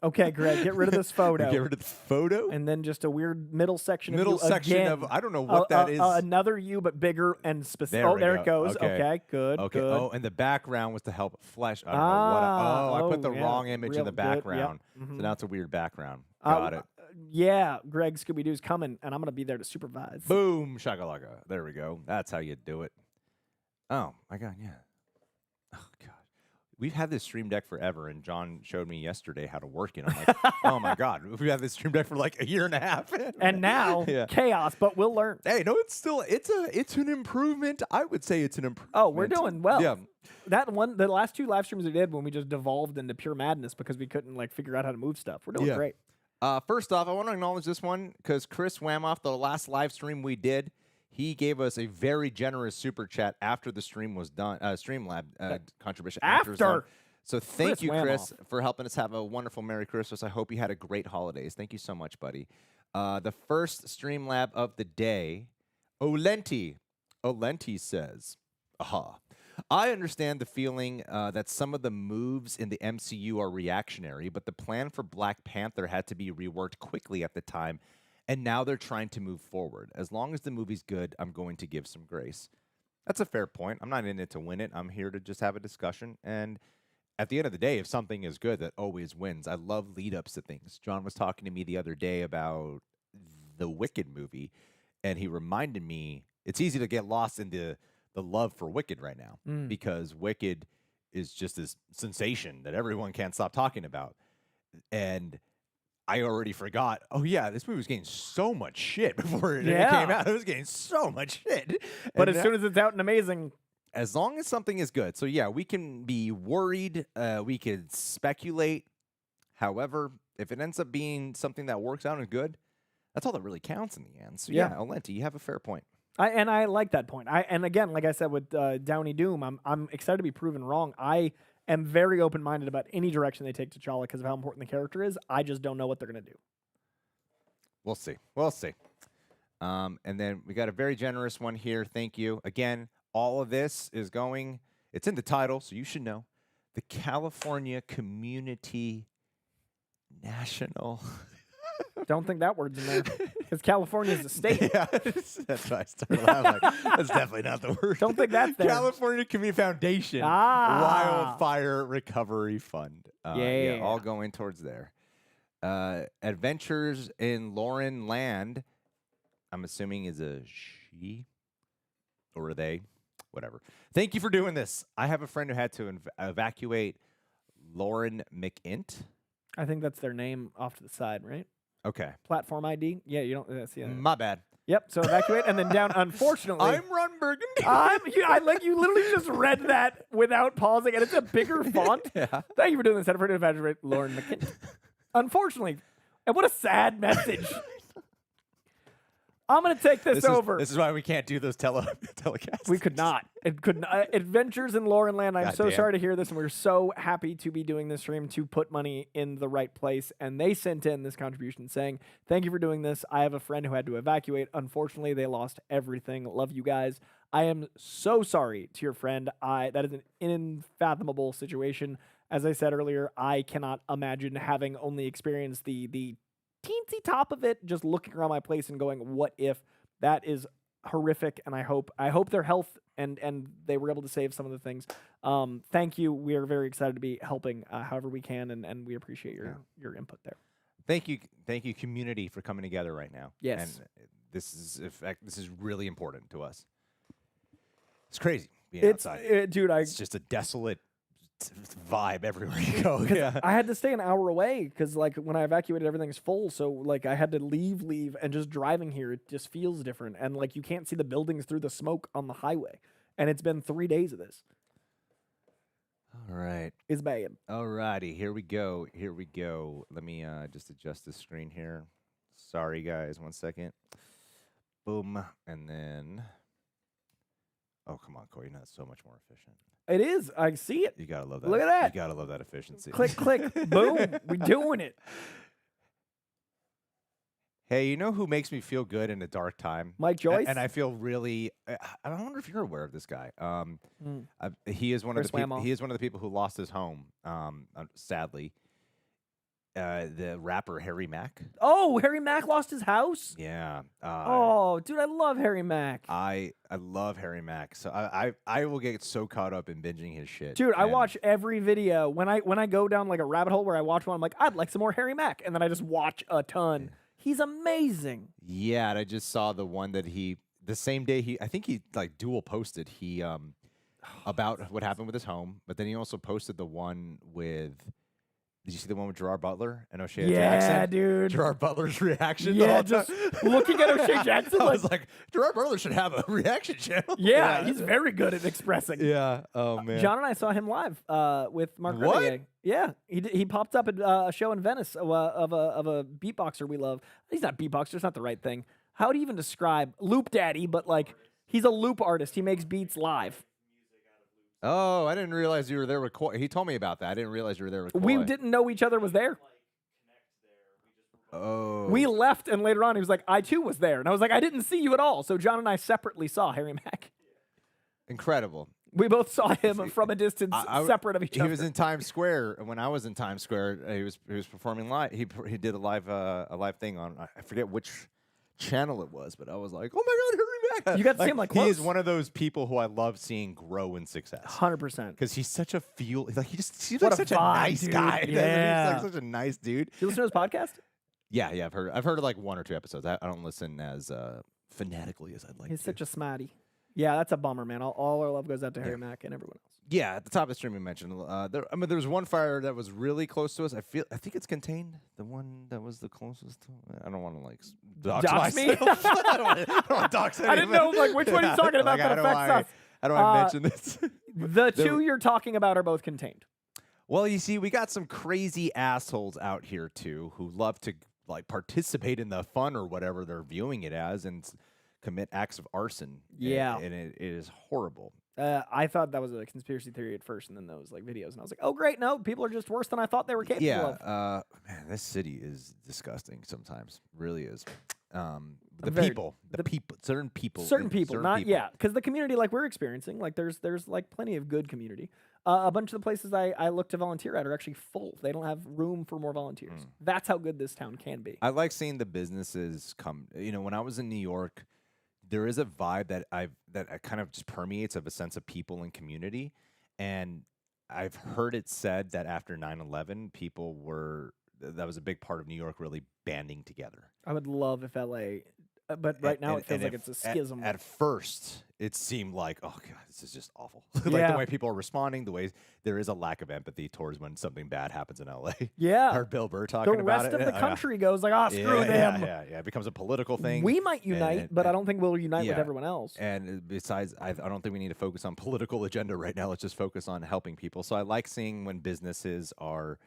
Okay, Greg, get rid of this photo. Get rid of the photo. And then just a weird middle section Middle of you section again. of I don't know what that is. Another you, but bigger and specific. Oh, there it goes. Okay, good. Okay. Good. Oh, and the background was to help flesh. I don't know what. I put the wrong image in the background. Yep. So now it's a weird background. Got it. Yeah, Greg Scooby Doo's coming, and I'm gonna be there to supervise. Boom, shakalaka. There we go. That's how you do it. Oh my God, yeah. Oh God. We've had this Stream Deck forever, and John showed me yesterday how to work it. I'm like, oh my God, we've had this Stream Deck for like a year and a half. And now, chaos, but we'll learn. Hey, no, it's an improvement. I would say it's an improvement. Oh, we're doing well. Yeah. The last 2 live streams we did when we just devolved into pure madness because we couldn't like figure out how to move stuff. We're doing great. First off, I want to acknowledge this one because Chris Wamoff, the last live stream we did, he gave us a very generous super chat after the stream was done. Streamlab contribution after. It was done. So thank you, Chris, for helping us have a wonderful Merry Christmas. I hope you had a great holidays. Thank you so much, buddy. The first Streamlab of the day, Olenti says, aha. I understand the feeling that some of the moves in the MCU are reactionary, but the plan for Black Panther had to be reworked quickly at the time, and now they're trying to move forward. As long as the movie's good, I'm going to give some grace. That's a fair point. I'm not in it to win it. I'm here to just have a discussion. And at the end of the day, if something is good, that always wins. I love lead-ups to things. John was talking to me the other day about the Wicked movie, and he reminded me it's easy to get lost in the love for Wicked right now because Wicked is just this sensation that everyone can't stop talking about. And I already forgot, oh yeah, this movie was getting so much shit before it came out. It was getting so much shit. But as soon as it's out and amazing. As long as something is good. So yeah, we can be worried. We could speculate. However, if it ends up being something that works out and good, that's all that really counts in the end. So yeah, Olenti, you have a fair point. I like that point. And again, like I said with Downey Doom, I'm excited to be proven wrong. I am very open-minded about any direction they take T'Challa because of how important the character is. I just don't know what they're going to do. We'll see. And then we got a very generous one here. Thank you. Again, all of this is going, it's in the title, so you should know. The California Community National. Don't think that word's in there. Because California is a state. Yeah, that's why I started laughing. Like, that's definitely not the word. Don't think that's there. California Community Foundation Wildfire Recovery Fund. Yeah, all going towards there. Adventures in Lauren Land, I'm assuming is a she or a they, whatever. Thank you for doing this. I have a friend who had to evacuate Lauren McInt. I think that's their name off to the side, right? Okay. Platform ID? Yeah, you don't see that. My bad. Yep, so evacuate and then down, unfortunately. I'm Ron Burgundy. You literally just read that without pausing, and it's a bigger font. Yeah. Thank you for doing this. Had a friend to evacuate Lauren McKinney. Unfortunately, and what a sad message. I'm going to take this over. This is why we can't do those telecasts. We could not. It could not. Adventures in Lauren Land. I'm so sorry to hear this, and we're so happy to be doing this stream to put money in the right place. And they sent in this contribution saying, thank you for doing this. I have a friend who had to evacuate. Unfortunately, they lost everything. Love you guys. I am so sorry to your friend. That is an unfathomable situation. As I said earlier, I cannot imagine having only experienced the teensy top of it, just looking around my place and going, what if? That is horrific, and I hope their health and they were able to save some of the things. Thank you. We are very excited to be helping however we can, and we appreciate your input there. Thank you, community, for coming together right now. Yes. And this is really important to us. It's crazy being outside. It's just a desolate vibe everywhere you go. Yeah. I had to stay an hour away because like when I evacuated, everything's full. So like I had to leave, and just driving here, it just feels different. And like you can't see the buildings through the smoke on the highway. And it's been 3 days of this. All right. It's bad. All righty. Here we go. Let me just adjust the screen here. Sorry, guys. 1 second. Boom. And then... Oh, come on, Corey. That's so much more efficient. It is. I see it. You gotta love that. Look at that. You gotta love that efficiency. Click, click, boom. We doing it. Hey, you know who makes me feel good in a dark time? Mike Joyce? And I feel really. I wonder if you're aware of this guy. He is one of Chris the people. Whammo. He is one of the people who lost his home. Sadly, the rapper Harry Mack. Oh, Harry Mack lost his house? Yeah. Oh, dude, I love Harry Mack. I love Harry Mack. So I will get so caught up in binging his shit. Dude, I and- watch every video. When I go down like a rabbit hole where I watch one, I'm like, I'd like some more Harry Mack. And then I just watch a ton. He's amazing. Yeah, and I just saw the one that the same day I think he like dual posted about what happened with his home, but then he also posted the one with. Did you see the one with Gerard Butler and O'Shea Jackson? Yeah, dude. Gerard Butler's reaction. Yeah, the whole just time. looking at O'Shea Jackson. I was like, Gerard Butler should have a reaction channel. Yeah, he's very good at expressing. Yeah. Oh man. John and I saw him live with Mark What? Renier. Yeah, he popped up at a show in Venice of a beatboxer we love. He's not beatboxer; it's not the right thing. How do you even describe Loop Daddy? But like, he's a loop artist. He makes beats live. Oh, I didn't realize you were there with Coy. He told me about that. I didn't realize you were there with Coy. We didn't know each other was there. Oh. We left, and later on, he was like, "I too was there," and I was like, "I didn't see you at all." So John and I separately saw Harry Mack. Incredible. We both saw him from a distance, separate of each other. He was in Times Square, and when I was in Times Square, he was performing live. He did a live thing on I forget which channel it was, but I was like, oh my God, Harry Mack! You got to see him like he is close. one of those people who I love seeing grow in success 100%. because he's such a he just seems What like a such a vibe, nice dude. guy. doesn't he? Yeah. He's like such a nice dude. Did you listen to his podcast? Yeah, I've heard like 1 or 2 episodes. I don't listen as fanatically as I'd like. He's to. such a smarty. Yeah, that's a bummer, man. All our love goes out to Harry Mack and everyone else. Yeah, at the top of the stream we mentioned. There was one fire that was really close to us. I think it's contained. The one that was the closest. I don't want to like Dox me? myself. I don't want to dox I didn't know like which one you're talking about that affects us. How do I mention this? The two you're talking about are both contained. Well, you see, we got some crazy assholes out here too who love to like participate in the fun or whatever they're viewing it as and commit acts of arson. Yeah. and it is horrible. I thought that was a conspiracy theory at first, and then those like videos, and I was like, "Oh, great! No, people are just worse than I thought they were capable of." Man, this city is disgusting sometimes. Really is. Very- Certain people, because the community like we're experiencing, like there's like plenty of good community. A bunch of the places I look to volunteer at are actually full. They don't have room for more volunteers. That's how good this town can be. I like seeing the businesses come. You know, when I was in New York, there is a vibe that kind of just permeates of a sense of people and community. And I've heard it said that after 9/11, that was a big part of New York really banding together. I would love if LA, but right now it feels like it's a schism. At first, it seemed like, oh God, this is just awful. Like Yeah. the way people are responding, the way there is a lack of empathy towards when something bad happens in LA. Yeah. Heard Bill Burr talking The about rest it. of the country goes like, screw them. Yeah. It becomes a political thing. We might unite, but I don't think we'll unite with yeah. everyone else. And besides, I don't think we need to focus on political agenda right now. Let's just focus on helping people. So I like seeing when businesses are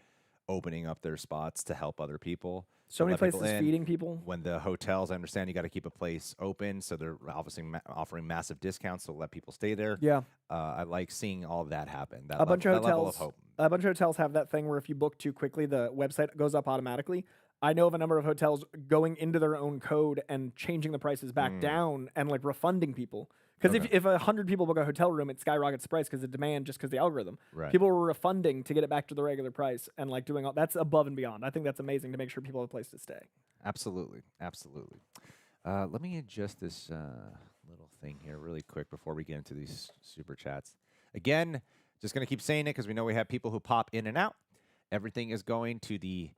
opening up their spots to help other people. So many let people places in. feeding people. When the hotels, I understand you got to keep a place open, so they're obviously offering massive discounts to let people stay there. Yeah. I like seeing all of that happen. That A bunch of level of hotels. hope. A bunch of hotels have that thing where if you book too quickly, the website goes up automatically. I know of a number of hotels going into their own code and changing the prices back down and like refunding people. Because if 100 people book a hotel room, it skyrockets the price because of demand, just because the algorithm. Right. People were refunding to get it back to the regular price and like doing all that's above and beyond. I think that's amazing to make sure people have a place to stay. Absolutely. Let me adjust this little thing here really quick before we get into these super chats. Again, just going to keep saying it because we know we have people who pop in and out. Everything is going to the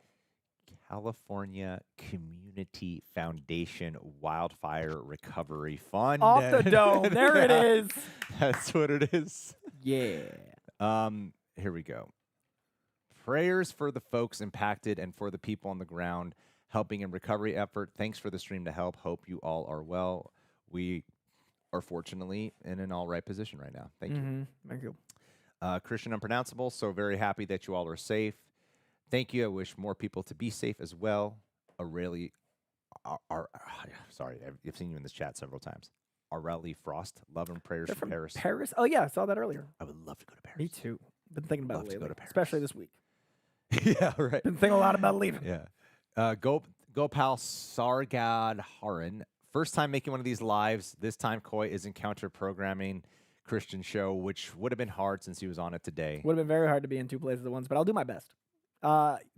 California Community Foundation Wildfire Recovery Fund. Off the dome. There it is. That's what it is. Yeah. Here we go. Prayers for the folks impacted and for the people on the ground helping in recovery effort. Thanks for the stream to help. Hope you all are well. We are fortunately in an all right position right now. Thank you. Thank you. Christian Unpronounceable, so very happy that you all are safe. Thank you. I wish more people to be safe as well. Sorry, I've seen you in this chat several times. Areli Frost. Love and prayers They're from from Paris. Paris? Oh, yeah, I saw that earlier. I would love to go to Paris. Me too. Been thinking about Love it to go lately, to Paris. especially this week. Yeah, right. Been thinking a lot about leaving. Yeah. Gopal Sargad Haran. First time making one of these lives. This time Koi isn't counter programming Christian show, which would have been hard since he was on it today. Would have been very hard to be in two places at once, but I'll do my best.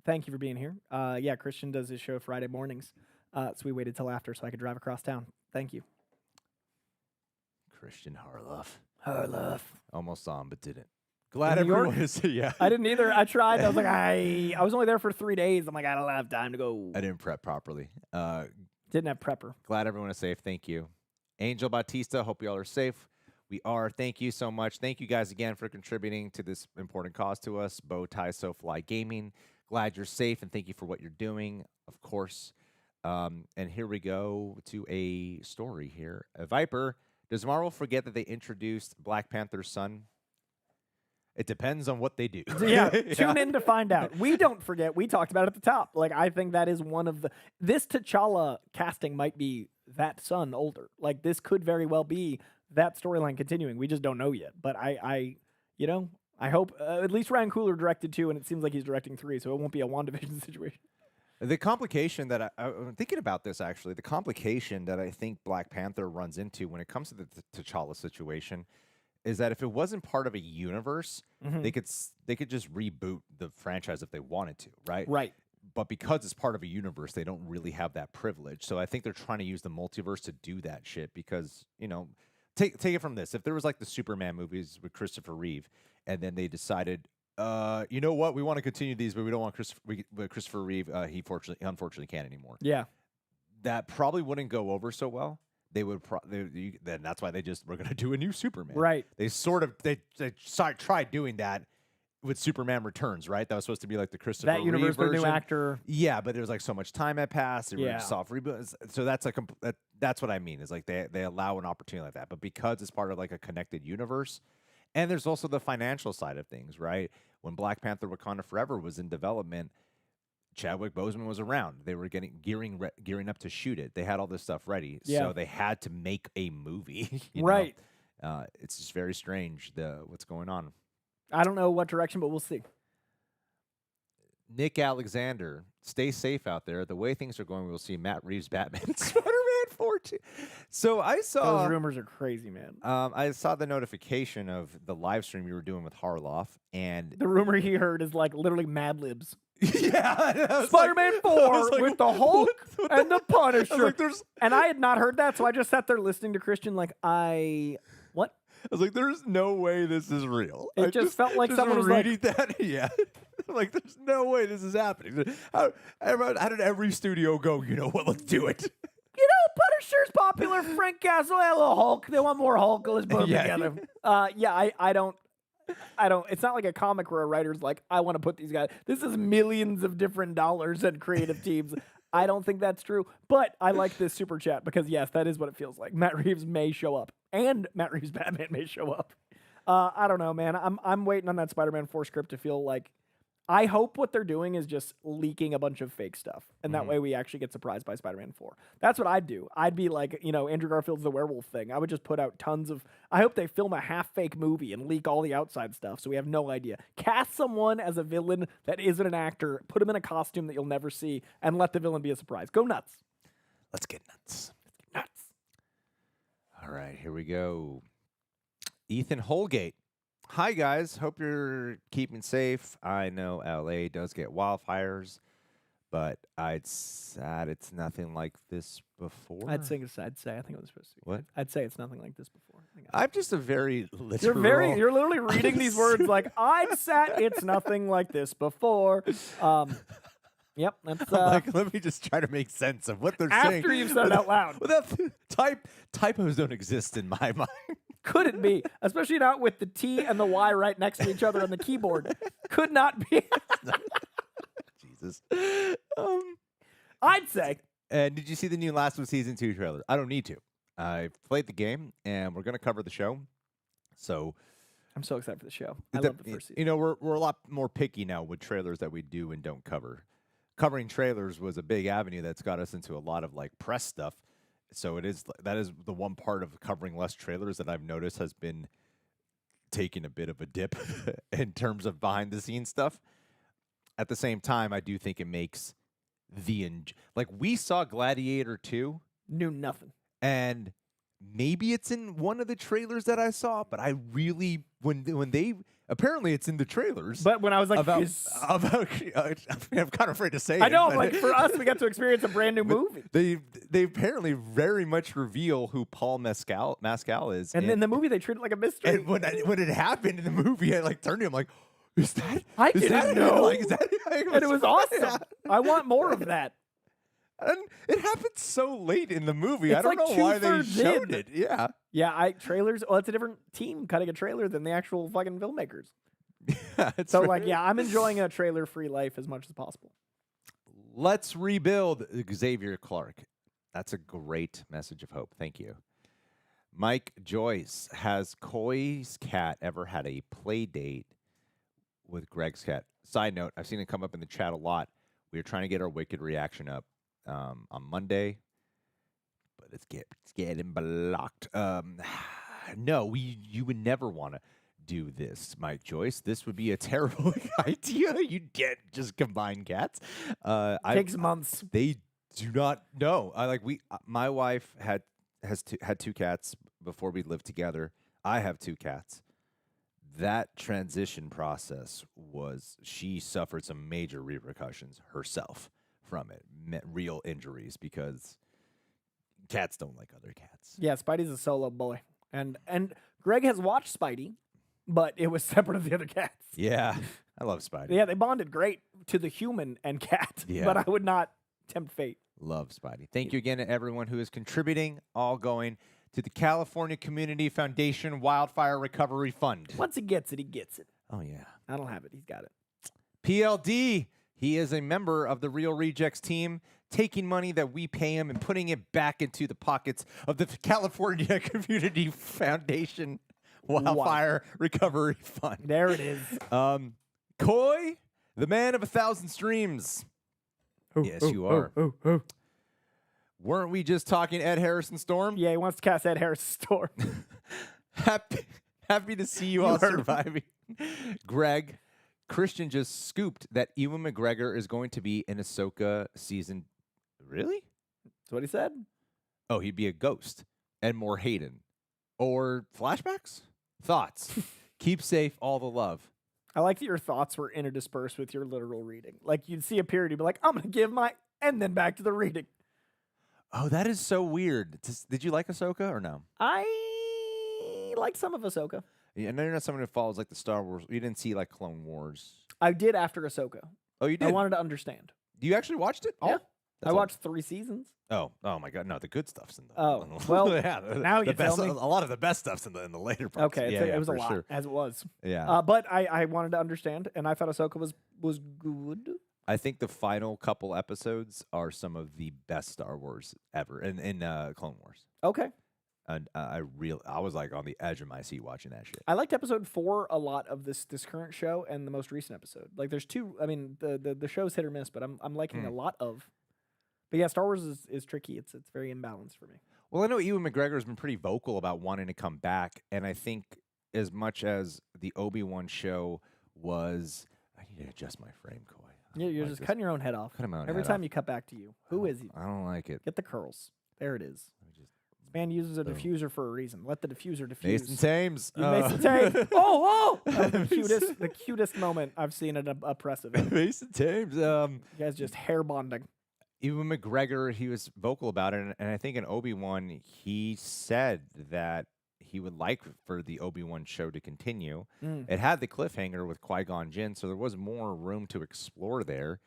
Thank you for being here. Yeah, Christian does his show Friday mornings, so we waited till after so I could drive across town. Thank you. Christian Harloff. Harloff. Almost saw him, but didn't. Glad In New York? everyone is. Yeah. I didn't either. I tried. I was like, I was only there for 3 days. I'm like, I don't have time to go. I didn't prep properly. Didn't have prepper. Glad everyone is safe. Thank you. Angel Bautista, hope you all are safe. We are. Thank you so much. Thank you guys again for contributing to this important cause to us. Bow Tie So Fly Gaming. Glad you're safe and thank you for what you're doing, of course. And here we go to a story here. Viper, does Marvel forget that they introduced Black Panther's son? It depends on what they do. Yeah, tune in to find out. We don't forget. We talked about it at the top. Like, I think that is one of the... This T'Challa casting might be that son older. Like, this could very well be that storyline continuing. We just don't know yet. But I hope... at least Ryan Coogler directed 2, and it seems like he's directing 3, so it won't be a WandaVision situation. The complication that I'm thinking about this, actually, the complication that I think Black Panther runs into when it comes to the T'Challa situation is that if it wasn't part of a universe, they could just reboot the franchise if they wanted to, right? Right. But because it's part of a universe, they don't really have that privilege. So I think they're trying to use the multiverse to do that shit because, take it from this. If there was like the Superman movies with Christopher Reeve and then they decided, you know what, we want to continue these, but we don't want Christopher Reeve. He unfortunately can't anymore. Yeah. That probably wouldn't go over so well. They would then that's why we're going to do a new Superman. Right. They tried doing that with Superman Returns, right? That was supposed to be like the Christopher That universe, Reeve their version. new actor. Yeah, but there was like so much time had passed. They were Yeah. soft reboots. So that's what I mean is like they allow an opportunity like that. But because it's part of like a connected universe, and there's also the financial side of things, right? When Black Panther: Wakanda Forever was in development, Chadwick Boseman was around. They were gearing up to shoot it. They had all this stuff ready, so they had to make a movie. Right. It's just very strange what's going on. I don't know what direction, but we'll see. Nick Alexander, stay safe out there. The way things are going, we'll see Matt Reeves Batman Spider-Man 4 too. So I saw those rumors are crazy, man. I saw the notification of the live stream you were doing with Harloff, and The rumor he heard is like literally Mad Libs. yeah, Spider-Man 4 with the Hulk what and the Punisher. I And I had not heard that, so I just sat there listening to Christian like, what? was like, there's no way this is real. It I just felt like someone was like- reading that. Yeah. Like, there's no way this is happening. How did every studio go, you know what, let's do it? Punisher's popular. Frank Castle, hello, Hulk. They want more Hulk. Let's put them together. I don't. It's not like a comic where a writer's like, I want to put these guys. This is millions of different dollars and creative teams. I don't think that's true. But I like this super chat because, yes, that is what it feels like. Matt Reeves may show up. And Matt Reeves Batman may show up. I don't know, man. I'm waiting on that Spider-Man 4 script to feel like... I hope what they're doing is just leaking a bunch of fake stuff. And that way we actually get surprised by Spider-Man 4. That's what I'd do. I'd be like, Andrew Garfield's the werewolf thing. I would just put out tons of... I hope they film a half-fake movie and leak all the outside stuff so we have no idea. Cast someone as a villain that isn't an actor, put him in a costume that you'll never see, and let the villain be a surprise. Go nuts. Let's get nuts. Nuts. All right, here we go. Ethan Holgate. Hi, guys. Hope you're keeping safe. I know LA does get wildfires, but I'd say it's nothing like this before. I'd say I think it was supposed to be. What? I'd say it's nothing like this before. I'm just a very literal. You're literally reading these words like, I'd sat, it's nothing like this before. Yep, that's like, let me just try to make sense of what they're saying. after you've said it out loud. Typos don't exist in my mind. Could it be? Especially not with the T and the Y right next to each other on the keyboard. Could not be. Jesus. I'd say. And did you see the new Last of Us Season 2 trailer? I don't need to. I played the game, and we're going to cover the show. So I'm so excited for the show. I love the first season. We're a lot more picky now with trailers that we do and don't cover. Covering trailers was a big avenue that's got us into a lot of like press stuff. So that is the one part of covering less trailers that I've noticed has been taking a bit of a dip in terms of behind the scenes stuff. At the same time, I do think it makes like we saw Gladiator 2 Knew nothing. and maybe it's in one of the trailers that I saw, but I really when they apparently it's in the trailers. But when I was like, about I'm kind of afraid to say it. I know, but like for us, we got to experience a brand new movie. They apparently very much reveal who Paul Mescal is, And in the movie, they treat it like a mystery. and when it happened in the movie, I like turned to him like, is that? I is didn't that know. Like, is that? And it was awesome. I want more of that. And it happened so late in the movie. It's I don't like know why they 2/3 showed in. it. Yeah. Yeah, trailers. Well, it's a different team cutting a trailer than the actual fucking filmmakers. It's So, really- like, yeah, I'm enjoying a trailer-free life as much as possible. Let's rebuild Xavier Clark. That's a great message of hope. Thank you. Mike Joyce, has Coy's cat ever had a play date with Greg's cat? Side note, I've seen it come up in the chat a lot. We were trying to get our Wicked reaction up on Monday, but it's getting blocked. No, you would never want to do this, Mike Joyce. This would be a terrible idea. You can't just combine cats. Takes months. They do not know. My wife had two cats before we lived together. I have two cats. That transition process she suffered some major repercussions herself from it, real injuries, because cats don't like other cats. Yeah, Spidey's a solo boy. And Greg has watched Spidey, but it was separate of the other cats. Yeah, I love Spidey. Yeah, they bonded great to the human and cat, Yeah. but I would not tempt fate. Love Spidey. Thank you again to everyone who is contributing, all going to the California Community Foundation Wildfire Recovery Fund. Once he gets it, he gets it. Oh, yeah. I don't have it. He's got it. PLD, he is a member of the Real Rejects team, taking money that we pay him and putting it back into the pockets of the California Community Foundation Wildfire Recovery Fund. There it is. Coy, the man of 1,000 streams. Yes, you are. Weren't we just talking Ed Harrison Storm? Yeah, he wants to cast Ed Harris Storm. Happy to see you all surviving. Greg, Christian just scooped that Ewan McGregor is going to be in Ahsoka season. Really? That's what he said. Oh, he'd be a ghost. And more Hayden. Or flashbacks? Thoughts? Keep safe, all the love. I like that your thoughts were interdispersed with your literal reading. Like, you'd see a period, you'd be like, I'm going to give my... And then back to the reading. Oh, that is so weird. Did you like Ahsoka or no? I like some of Ahsoka. Yeah, I know you're not someone who follows like the Star Wars. You didn't see like Clone Wars. I did after Ahsoka. Oh, you did? I wanted to understand. You actually watched it? Yeah. That's I watched 3 seasons. Oh my God! No, the good stuff's in the. Oh, well, yeah, now you best, tell me. A lot of the best stuff's in the later parts. Okay, yeah, it was a for lot, sure. as it was. Yeah, But I wanted to understand, and I thought Ahsoka was good. I think the final couple episodes are some of the best Star Wars ever, in Clone Wars. Okay. And I was like on the edge of my seat watching that shit. I liked episode 4 a lot of this current show and the most recent episode. Like, there's 2. I mean, the show's hit or miss, but I'm liking a lot of. But yeah, Star Wars is tricky. It's very imbalanced for me. Well, I know Ewan McGregor has been pretty vocal about wanting to come back, and I think as much as the Obi-Wan show was, I need to adjust my frame, Coy. Yeah, you're just cutting your own head off. Cutting my own Every head time off. you cut back to you. Who is he? I don't like it. Get the curls. There it is. Let me just- This man uses a Boom. diffuser for a reason. Let the diffuser diffuse. Mason Thames. Mason Thames. Oh! That was the cutest moment I've seen in a press event. Mason Thames. You guys just hair bonding. Ewan McGregor, he was vocal about it, and I think in Obi-Wan, he said that he would like for the Obi-Wan show to continue. It had the cliffhanger with Qui-Gon Jinn, so there was more room to explore there.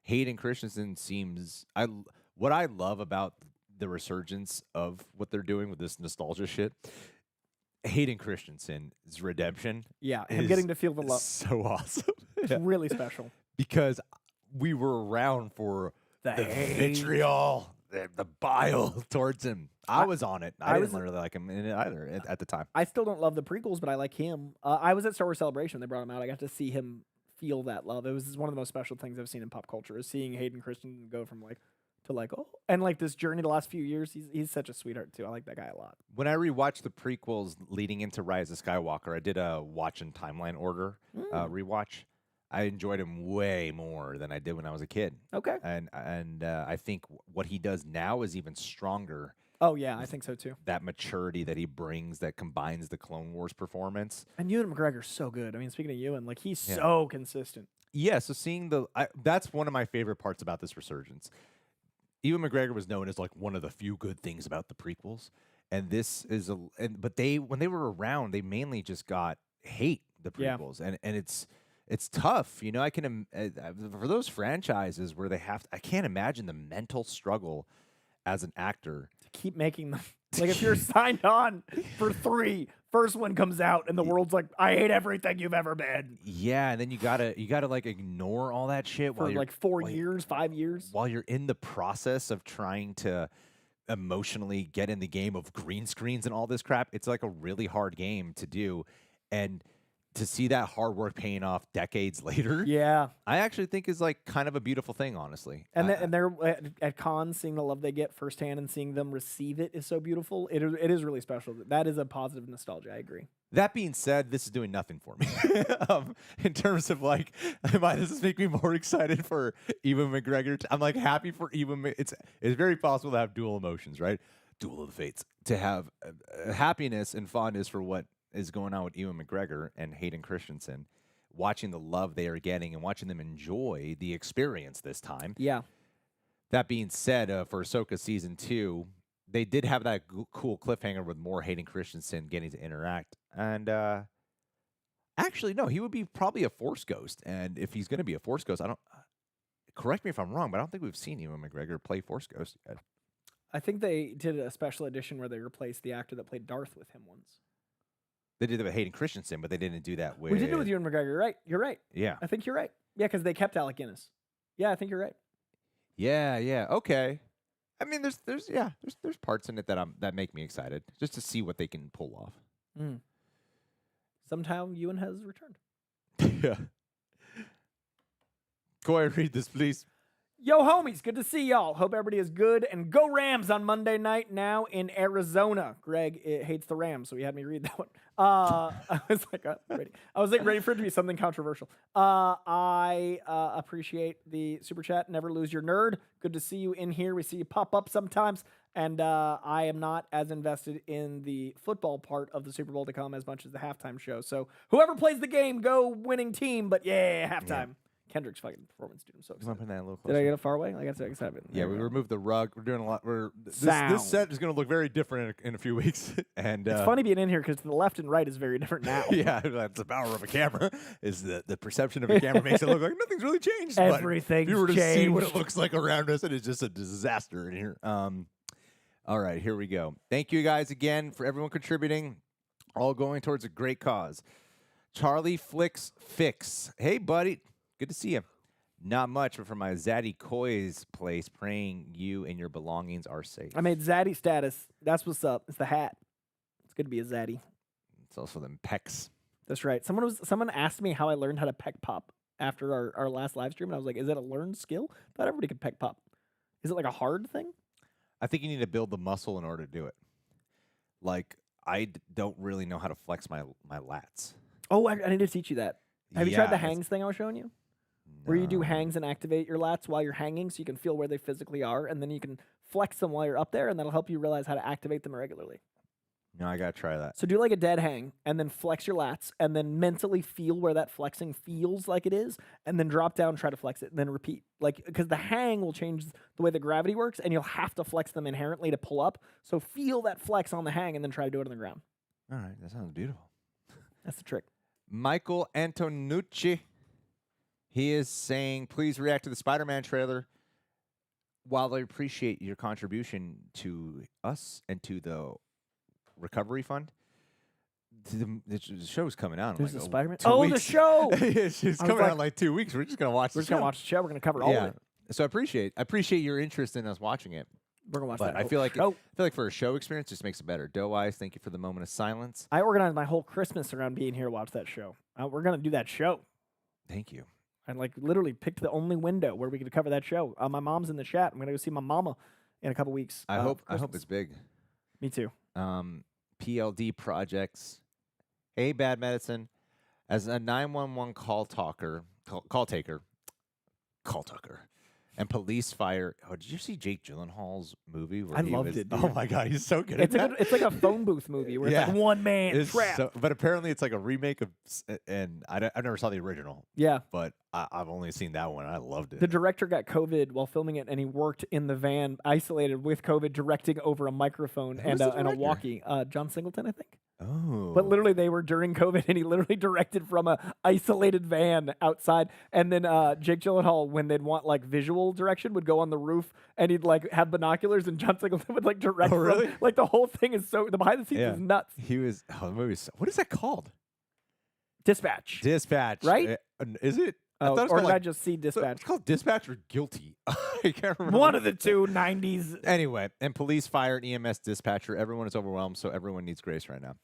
Hayden Christensen seems... What I love about the resurgence of what they're doing with this nostalgia shit, Hayden Christensen's redemption Yeah, him is getting to feel the love. so awesome. It's really special. Because we were around for the hate. vitriol, the bile towards him. I was on it. I didn't was- really like him in it either at the time. I still don't love the prequels, but I like him. I was at Star Wars Celebration. They brought him out. I got to see him feel that love. It was one of the most special things I've seen in pop culture is seeing Hayden Christensen go from like to like, oh, and like this journey the last few years. He's such a sweetheart too. I like that guy a lot. When I rewatched the prequels leading into Rise of Skywalker, I did a watch in timeline order rewatch. I enjoyed him way more than I did when I was a kid. Okay. And I think what he does now is even stronger. Oh yeah, I think so too. That maturity that he brings that combines the Clone Wars performance. And Ewan McGregor's so good. I mean, speaking of Ewan, like he's so consistent. Yeah, so seeing that's one of my favorite parts about this resurgence. Ewan McGregor was known as like one of the few good things about the prequels, and this is but when they were around, they mainly just got hate the prequels, and it's tough, you know. I can for those franchises where I can't imagine the mental struggle as an actor to keep making them. Like if you're signed on for 3, first one comes out and the world's like, I hate everything you've ever been. Yeah, and then you gotta like ignore all that shit for like 4 years, 5 years. While you're in the process of trying to emotionally get in the game of green screens and all this crap. It's like a really hard game to do. And to see that hard work paying off decades later, I actually think is like kind of a beautiful thing, honestly. And they're at cons, seeing the love they get firsthand and seeing them receive it is so beautiful. It is really special. That is a positive nostalgia. I agree. That being said, this is doing nothing for me in terms of like, does this make me more excited for Ewan McGregor? I'm like happy for Ewan. It's very possible to have dual emotions, right? Duel of the fates. To have happiness and fondness for what is going on with Ewan McGregor and Hayden Christensen, watching the love they are getting and watching them enjoy the experience this time. Yeah. That being said, for Ahsoka Season 2, they did have that cool cliffhanger with more Hayden Christensen getting to interact. And actually, no, he would be probably a Force ghost. And if he's going to be a Force ghost, correct me if I'm wrong, but I don't think we've seen Ewan McGregor play Force ghost yet. I think they did a special edition where they replaced the actor that played Darth with him once. They did it with Hayden Christensen, but they didn't do that with... We did it with Ewan McGregor, right? You're right. Yeah. I think you're right. Yeah, because they kept Alec Guinness. Yeah, I think you're right. Yeah. Okay. I mean, there's parts in it that make me excited just to see what they can pull off. Mm. Somehow Ewan has returned. Yeah. Go ahead and read this, please. Yo, homies, good to see y'all. Hope everybody is good. And go Rams on Monday night now in Arizona. Greg hates the Rams, so he had me read that one. I was like, ready. I was like ready for it to be something controversial. I appreciate the super chat. Never lose your nerd. Good to see you in here. We see you pop up sometimes. And I am not as invested in the football part of the Super Bowl to come as much as the halftime show. So whoever plays the game, go winning team. But yeah, halftime. Yeah. Kendrick's fucking performance, dude. I'm so excited. That a little closer. Did I get it far away? I got to excited. Yeah, we removed the rug. We're doing a lot. This set is going to look very different in a few weeks. And it's funny being in here because the left and right is very different now. Yeah, that's the power of a camera. Is the perception of a camera makes it look like nothing's really changed. Everything's changed. If you were to changed. see what it looks like around us, it is just a disaster in here. All right, here we go. Thank you guys again for everyone contributing. All going towards a great cause. Charlie Flicks Fix. Hey, buddy. Good to see you. Not much, but from my Zaddy Koi's place, praying you and your belongings are safe. I made Zaddy status. That's what's up. It's the hat. It's good to be a Zaddy. It's also them pecs. That's right. Someone asked me how I learned how to peck pop after our last live stream, and I was like, is it a learned skill? I thought everybody could peck pop. Is it like a hard thing? I think you need to build the muscle in order to do it. Like, I don't really know how to flex my lats. Oh, I need to teach you that. Have you tried the hangs thing I was showing you? No. Where you do hangs and activate your lats while you're hanging so you can feel where they physically are, and then you can flex them while you're up there, and that'll help you realize how to activate them regularly. No, I got to try that. So do like a dead hang, and then flex your lats, and then mentally feel where that flexing feels like it is, and then drop down, try to flex it, and then repeat. Like, because the hang will change the way the gravity works, and you'll have to flex them inherently to pull up. So feel that flex on the hang, and then try to do it on the ground. All right, that sounds beautiful. That's the trick. Michael Antonucci. He is saying, please react to the Spider-Man trailer. While I appreciate your contribution to us and to the recovery fund, the show's coming out. There's like, a Spider-Man. Oh, the show! Yeah, she's coming out in like 2 weeks. We're just going to watch the show. We're just going to watch the show. We're going to cover all of it. So I appreciate your interest in us watching it. We're going to watch but that. I feel like for a show experience, it just makes it better. Doe Eyes, thank you for the moment of silence. I organized my whole Christmas around being here to watch that show. We're going to do that show. Thank you. And like literally picked the only window where we could cover that show. My mom's in the chat. I'm gonna go see my mama in a couple weeks. I hope it's big. Me too. PLD projects. Hey, Bad Medicine. As a 911 call taker, and police fire. Oh, did you see Jake Gyllenhaal's movie? Where I loved it. Dude. Oh my god, he's so good. It's like a phone booth movie where it's like one man trapped. But apparently, it's like a remake of, and I never saw the original. Yeah, but I've only seen that one. I loved it. The director got COVID while filming it, and he worked in the van, isolated with COVID, directing over a microphone and a walkie. John Singleton, I think. Oh. But literally, they were during COVID, and he literally directed from a isolated van outside. And then Jake Gyllenhaal, when they'd want like visual direction, would go on the roof, and he'd like have binoculars, and John Singleton would like direct. Oh, really? Like the whole thing is so the behind the scenes is nuts. He was. Oh, the movie's. What is that called? Dispatch. Right? Is it? Oh, or did I just see Dispatch? It's called Dispatch or Guilty. I can't remember. One of the two, 90s. Anyway, and police, fire, and EMS dispatcher. Everyone is overwhelmed, so everyone needs grace right now.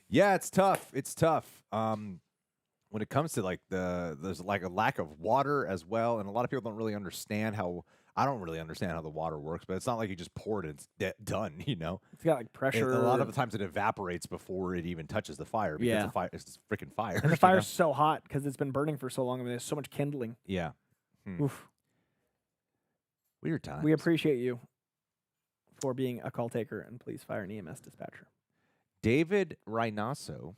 Yeah, it's tough. It's tough. When it comes to like there's like a lack of water as well, and a lot of people don't really understand how. I don't really understand how the water works, but it's not like you just pour it and it's done. You know, it's got like pressure. A lot of the times it evaporates before it even touches the fire because it's freaking fire. And the fire's so hot because it's been burning for so long. I mean, there's so much kindling. Yeah. Oof. Weird times. We appreciate you for being a call taker and police, fire, and EMS dispatcher. David Reynoso?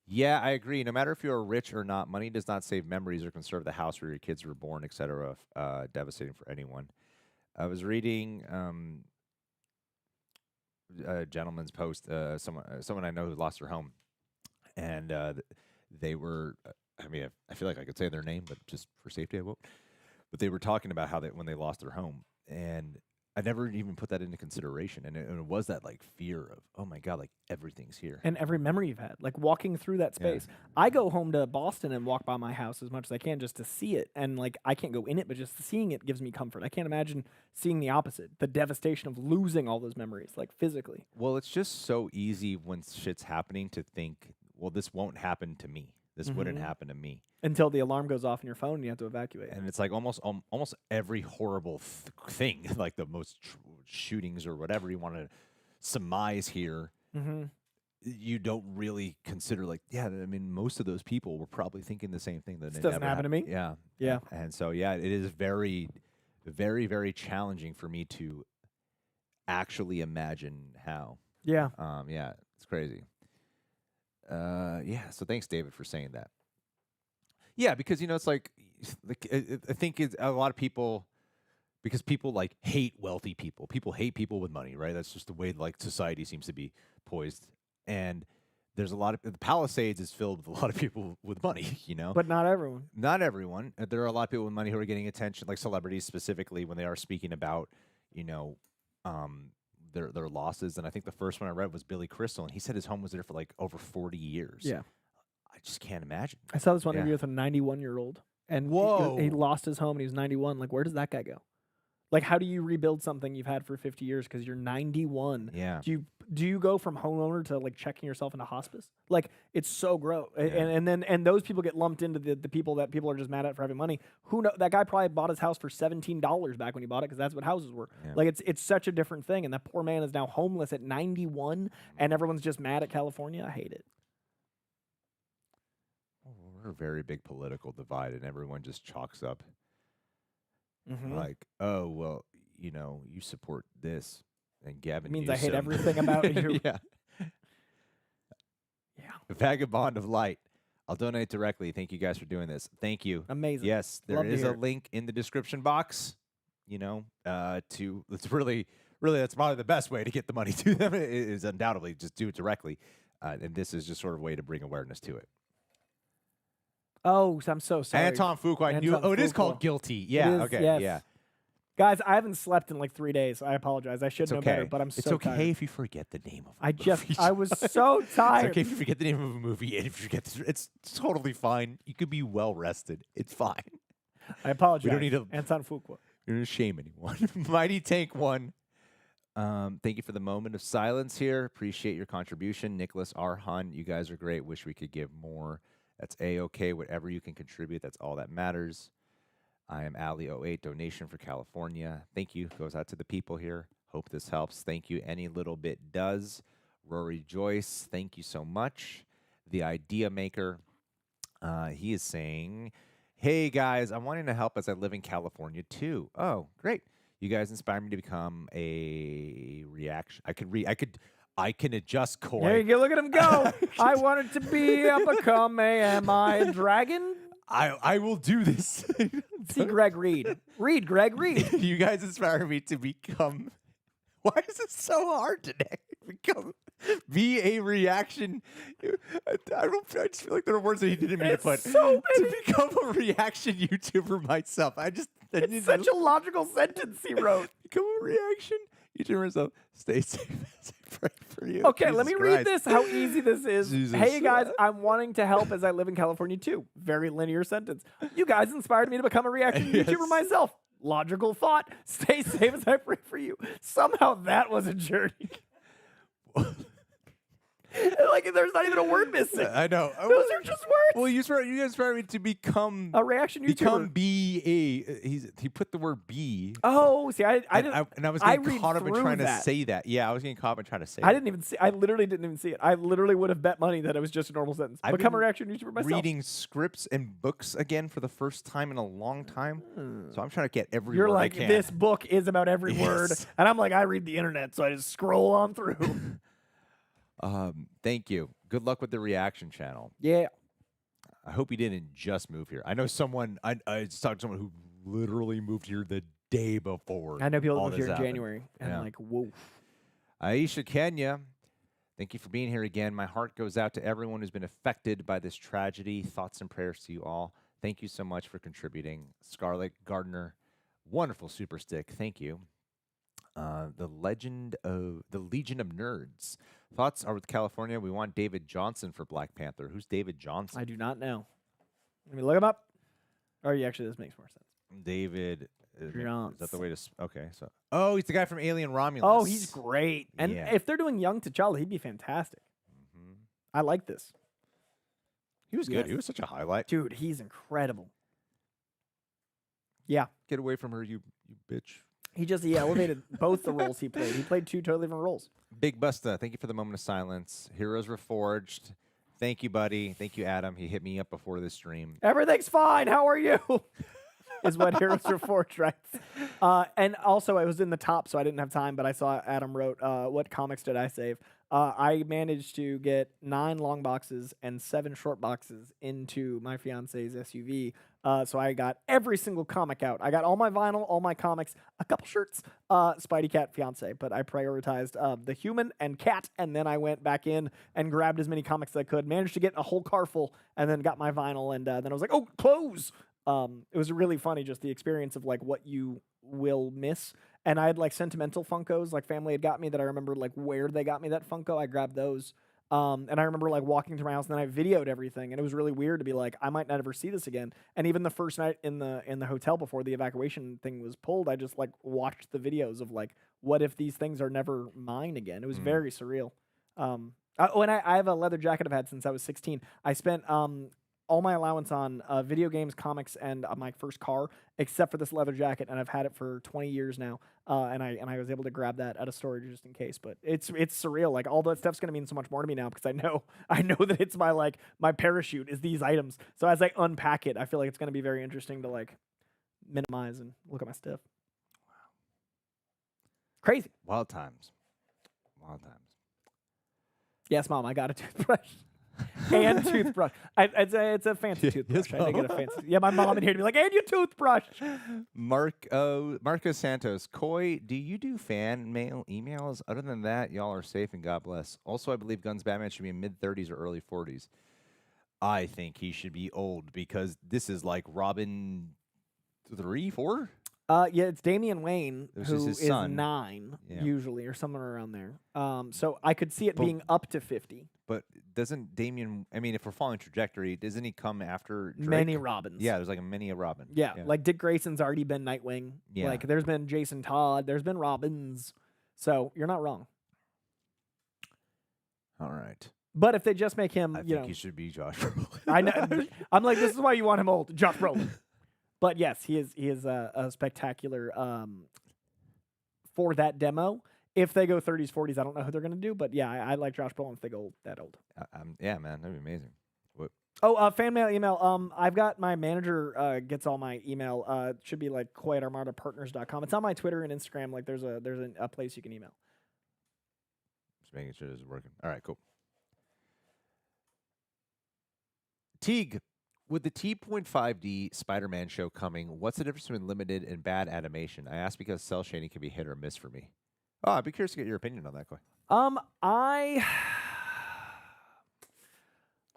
Yeah, I agree. No matter if you're rich or not, money does not save memories or conserve the house where your kids were born, etc. Devastating for anyone. I was reading a gentleman's post, someone I know who lost their home, and they were, I mean, I feel like I could say their name, but just for safety I won't. But they were talking about how when they lost their home, and I never even put that into consideration, and it was that like fear of, oh my god, like everything's here, and every memory you've had, like walking through that space. I go home to Boston and walk by my house as much as I can just to see it, and like I can't go in it, but just seeing it gives me comfort. I can't imagine seeing the opposite, the devastation of losing all those memories, like physically. Well, it's just so easy when shit's happening to think, well, this won't happen to me. This wouldn't happen to me. Until the alarm goes off in your phone and you have to evacuate. And it's like almost every horrible thing, like the most shootings or whatever you want to surmise here, you don't really consider like, I mean, most of those people were probably thinking the same thing. That it doesn't happen to me. Yeah. Yeah. And so, it is very, very, very challenging for me to actually imagine how. Yeah. It's crazy. So thanks, David, for saying that. Yeah, because it's like I think it's a lot of people, because people like hate wealthy people. People hate people with money, right? That's just the way like society seems to be poised. And there's a lot of the Palisades is filled with a lot of people with money, But not everyone. Not everyone. There are a lot of people with money who are getting attention, like celebrities specifically, when they are speaking about, their losses. And I think the first one I read was Billy Crystal, and he said his home was there for like over 40 years. Yeah. I just can't imagine. I saw this one interview with a 91-year-old, and he lost his home, and he was 91. Like, where does that guy go? Like, how do you rebuild something you've had for 50 years because you're 91? Yeah. Do you go from homeowner to like checking yourself into hospice? Like, it's so gross. Yeah. And those people get lumped into the people that people are just mad at for having money. Who know? That guy probably bought his house for $17 back when he bought it because that's what houses were. Yeah. Like, it's such a different thing. And that poor man is now homeless at 91, and everyone's just mad at California. I hate it. We're a very big political divide, and everyone just chalks up like, oh, well, you support this, and Gavin means Newsom. I hate everything about you. Yeah. Vagabond of Light. I'll donate directly. Thank you guys for doing this. Thank you. Amazing. Yes, there is a link in the description box. It's really that's probably the best way to get the money to them. It is undoubtedly just do it directly, and this is just sort of a way to bring awareness to it. Oh, I'm so sorry. Anton Fuqua. It is called Guilty. Yeah. Okay. Yes. Yeah. Guys, I haven't slept in like 3 days. I apologize. I should know better, but I'm so tired. It's okay if you forget the name of a movie. I was so tired. It's okay if you forget the name of a movie, and if you forget it's totally fine. You could be well rested. It's fine. I apologize. We don't need to Anton Fuqua. We don't shame anyone. Mighty Tank 1. Thank you for the moment of silence here. Appreciate your contribution. Nicholas Arhan, you guys are great. Wish we could give more That's A-OK. Whatever you can contribute, that's all that matters. I am Ali08, donation for California. Thank you. Goes out to the people here. Hope this helps. Thank you. Any little bit does. Rory Joyce, thank you so much. The Idea Maker, he is saying, hey guys, I'm wanting to help as I live in California too. Oh, great. You guys inspire me to become a reaction. I can adjust Koi. There you go. Look at him go. I wanted to become am I a dragon? I will do this. See Greg read. Read, Greg, read. You guys inspire me to become. Why is it so hard today? Be a reaction. I just feel like there are words that he didn't mean to put. So many. To become a reaction YouTuber myself. It's such a logical sentence he wrote. Become a reaction YouTuber myself. Stay safe as I pray for you. Okay, Jesus let me Christ. read this. How easy this is. Jesus. Hey guys, I'm wanting to help as I live in California too. Very linear sentence. You guys inspired me to become a reaction Yes. YouTuber myself. Logical thought. Stay safe as I pray for you. Somehow that was a journey. Like there's not even a word missing. I know. Those are just words. Well, you guys inspire me to become A reaction YouTuber. He put the word be. Oh, see, I didn't. And I was I getting read caught up in through trying that. to say that. Yeah, I was getting caught up in trying to say I didn't even see. I literally didn't even see it. I literally would have bet money that it was just a normal sentence. I've Become a been reaction YouTuber myself. reading scripts and books again for the first time in a long time. So I'm trying to get every You're word like, I can. this book is about every word, Yes. and I'm like, I read the internet, so I just scroll on through. Thank you. Good luck with the reaction channel. Yeah. I hope you didn't just move here. I know someone. I talked to someone who literally moved here the day before. I know people all that moved here this in happened. January, and Yeah. like, whoa. Aisha Kenya, thank you for being here again. My heart goes out to everyone who's been affected by this tragedy. Thoughts and prayers to you all. Thank you so much for contributing. Scarlett Gardner, wonderful super stick. Thank you. The Legion of Nerds. Thoughts are with California. We want David Johnson for Black Panther. Who's David Johnson? I do not know. Let me look him up. Or actually, this makes more sense. David. Is that the Johnson. way to? Okay, so he's the guy from Alien Romulus. Oh, he's great. And Yeah. if they're doing young T'Challa, he'd be fantastic. Mhm. I like this. He was good. Yes. He was such a highlight. Dude, he's incredible. Yeah. Get away from her, you bitch. He elevated both the roles he played. He played two totally different roles. Big Busta, thank you for the moment of silence. Heroes Reforged. Thank you, buddy. Thank you, Adam. He hit me up before the stream. Everything's fine. How are you? Is what Heroes Reforged writes. And also, I was in the top, so I didn't have time, but I saw Adam wrote, what comics did I save? I managed to get 9 long boxes and 7 short boxes into my fiance's SUV. So I got every single comic out. I got all my vinyl, all my comics, a couple shirts, Spidey Cat fiance. But I prioritized the human and cat, and then I went back in and grabbed as many comics as I could. Managed to get a whole car full, and then got my vinyl, and then I was like, oh, clothes! It was really funny, just the experience of like what you will miss. And I had like sentimental Funkos, like family had got me that I remember like where they got me that Funko. I grabbed those. And I remember like walking to my house and then I videoed everything. And it was really weird to be like, I might not ever see this again. And even the first night in the hotel before the evacuation thing was pulled, I just like watched the videos of like, what if these things are never mine again? It was very surreal. And I have a leather jacket I've had since I was 16. I spent all my allowance on video games, comics, and my first car, except for this leather jacket, and I've had it for 20 years now. And I was able to grab that out of storage just in case. But it's surreal. Like all that stuff's gonna mean so much more to me now because I know that it's my parachute is these items. So as I unpack it, I feel like it's gonna be very interesting to like minimize and look at my stuff. Wow, crazy. Wild times. Wild times. Yes, Mom, I got a toothbrush. And toothbrush. It's a fancy toothbrush. Yes, I did get a Mom. fancy. Yeah, my mom in here to be like, and your toothbrush. Marco Santos. Coy, do you do fan mail emails? Other than that, y'all are safe and God bless. Also, I believe Guns Batman should be in mid-30s or early 40s. I think he should be old because this is like Robin 3, 4? Yeah, it's Damian Wayne, This who is his is son. 9, Yeah. usually, or somewhere around there. So I could see it But- being up to 50. But doesn't Damian, I mean, if we're following trajectory, doesn't he come after Drake? Many Robins. Yeah, there's like a mini of Robin. Yeah, like Dick Grayson's already been Nightwing. Yeah. Like there's been Jason Todd. There's been Robins. So you're not wrong. All right. But if they just make him, I you think know, he should be Josh Brolin. I know. I'm like, this is why you want him old, Josh Brolin. But yes, he is a spectacular for that demo. If they go 30s, 40s, I don't know who they're gonna do, but yeah, I like Josh Brolin if they go that old. Yeah, man, that'd be amazing. What? Oh, fan mail, email. I've got my manager gets all my email. It should be like quietarmadapartners.com. It's on my Twitter and Instagram. Like there's a place you can email. Just making sure this is working. All right, cool. Teague, with the T.5D Spider-Man show coming, what's the difference between limited and bad animation? I ask because cell shading can be hit or miss for me. Oh, I'd be curious to get your opinion on that, Coy.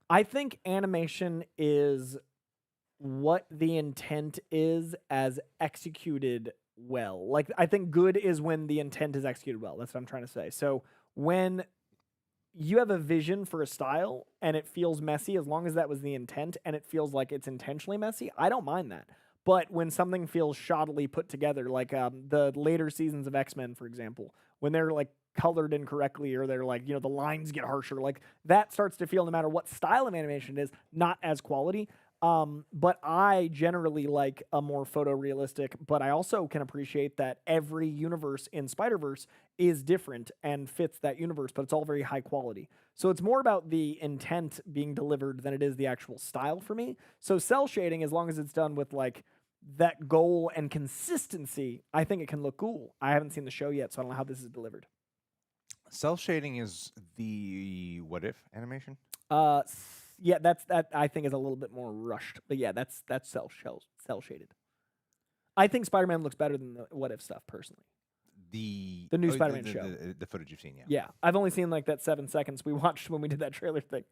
I think animation is what the intent is as executed well. Like I think good is when the intent is executed well. That's what I'm trying to say. So when you have a vision for a style and it feels messy, as long as that was the intent and it feels like it's intentionally messy, I don't mind that. But when something feels shoddily put together, like the later seasons of X-Men, for example, when they're like colored incorrectly or they're like, you know, the lines get harsher, like that starts to feel, no matter what style of animation it is, not as quality. But I generally like a more photorealistic, but I also can appreciate that every universe in Spider-Verse is different and fits that universe, but it's all very high quality. So it's more about the intent being delivered than it is the actual style for me. So cell shading, as long as it's done with like that goal and consistency, I think it can look cool. I haven't seen the show yet, so I don't know how this is delivered. Cell shading is the What If animation? Yeah, that I think is a little bit more rushed. But yeah, that's cell shaded. I think Spider-Man looks better than the What If stuff personally. The new Spider-Man show. The footage you've seen, yeah. Yeah, I've only seen like that 7 seconds we watched when we did that trailer thing.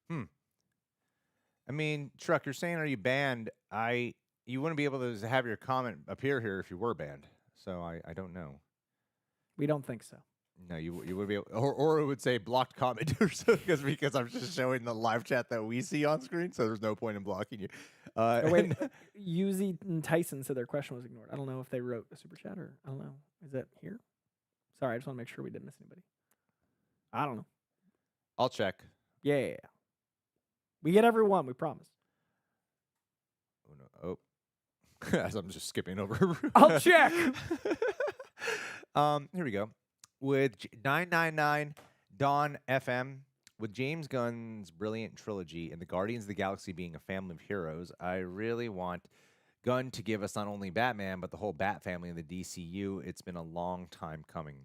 I mean, Truck, you're saying, are you banned? You wouldn't be able to have your comment appear here if you were banned. So I don't know. We don't think so. No, you would be able, or it would say blocked comment or so because I'm just showing the live chat that we see on screen, so there's no point in blocking you. Wait, Uzi and Tyson said their question was ignored. I don't know if they wrote a super chat or I don't know. Is that here? Sorry, I just want to make sure we didn't miss anybody. I don't know. I'll check. Yeah. We get everyone, we promise. Oh no! Oh, as I'm just skipping over. I'll check. Here we go. With 999 Dawn FM, with James Gunn's brilliant trilogy and the Guardians of the Galaxy being a family of heroes, I really want Gunn to give us not only Batman, but the whole Bat family in the DCU. It's been a long time coming.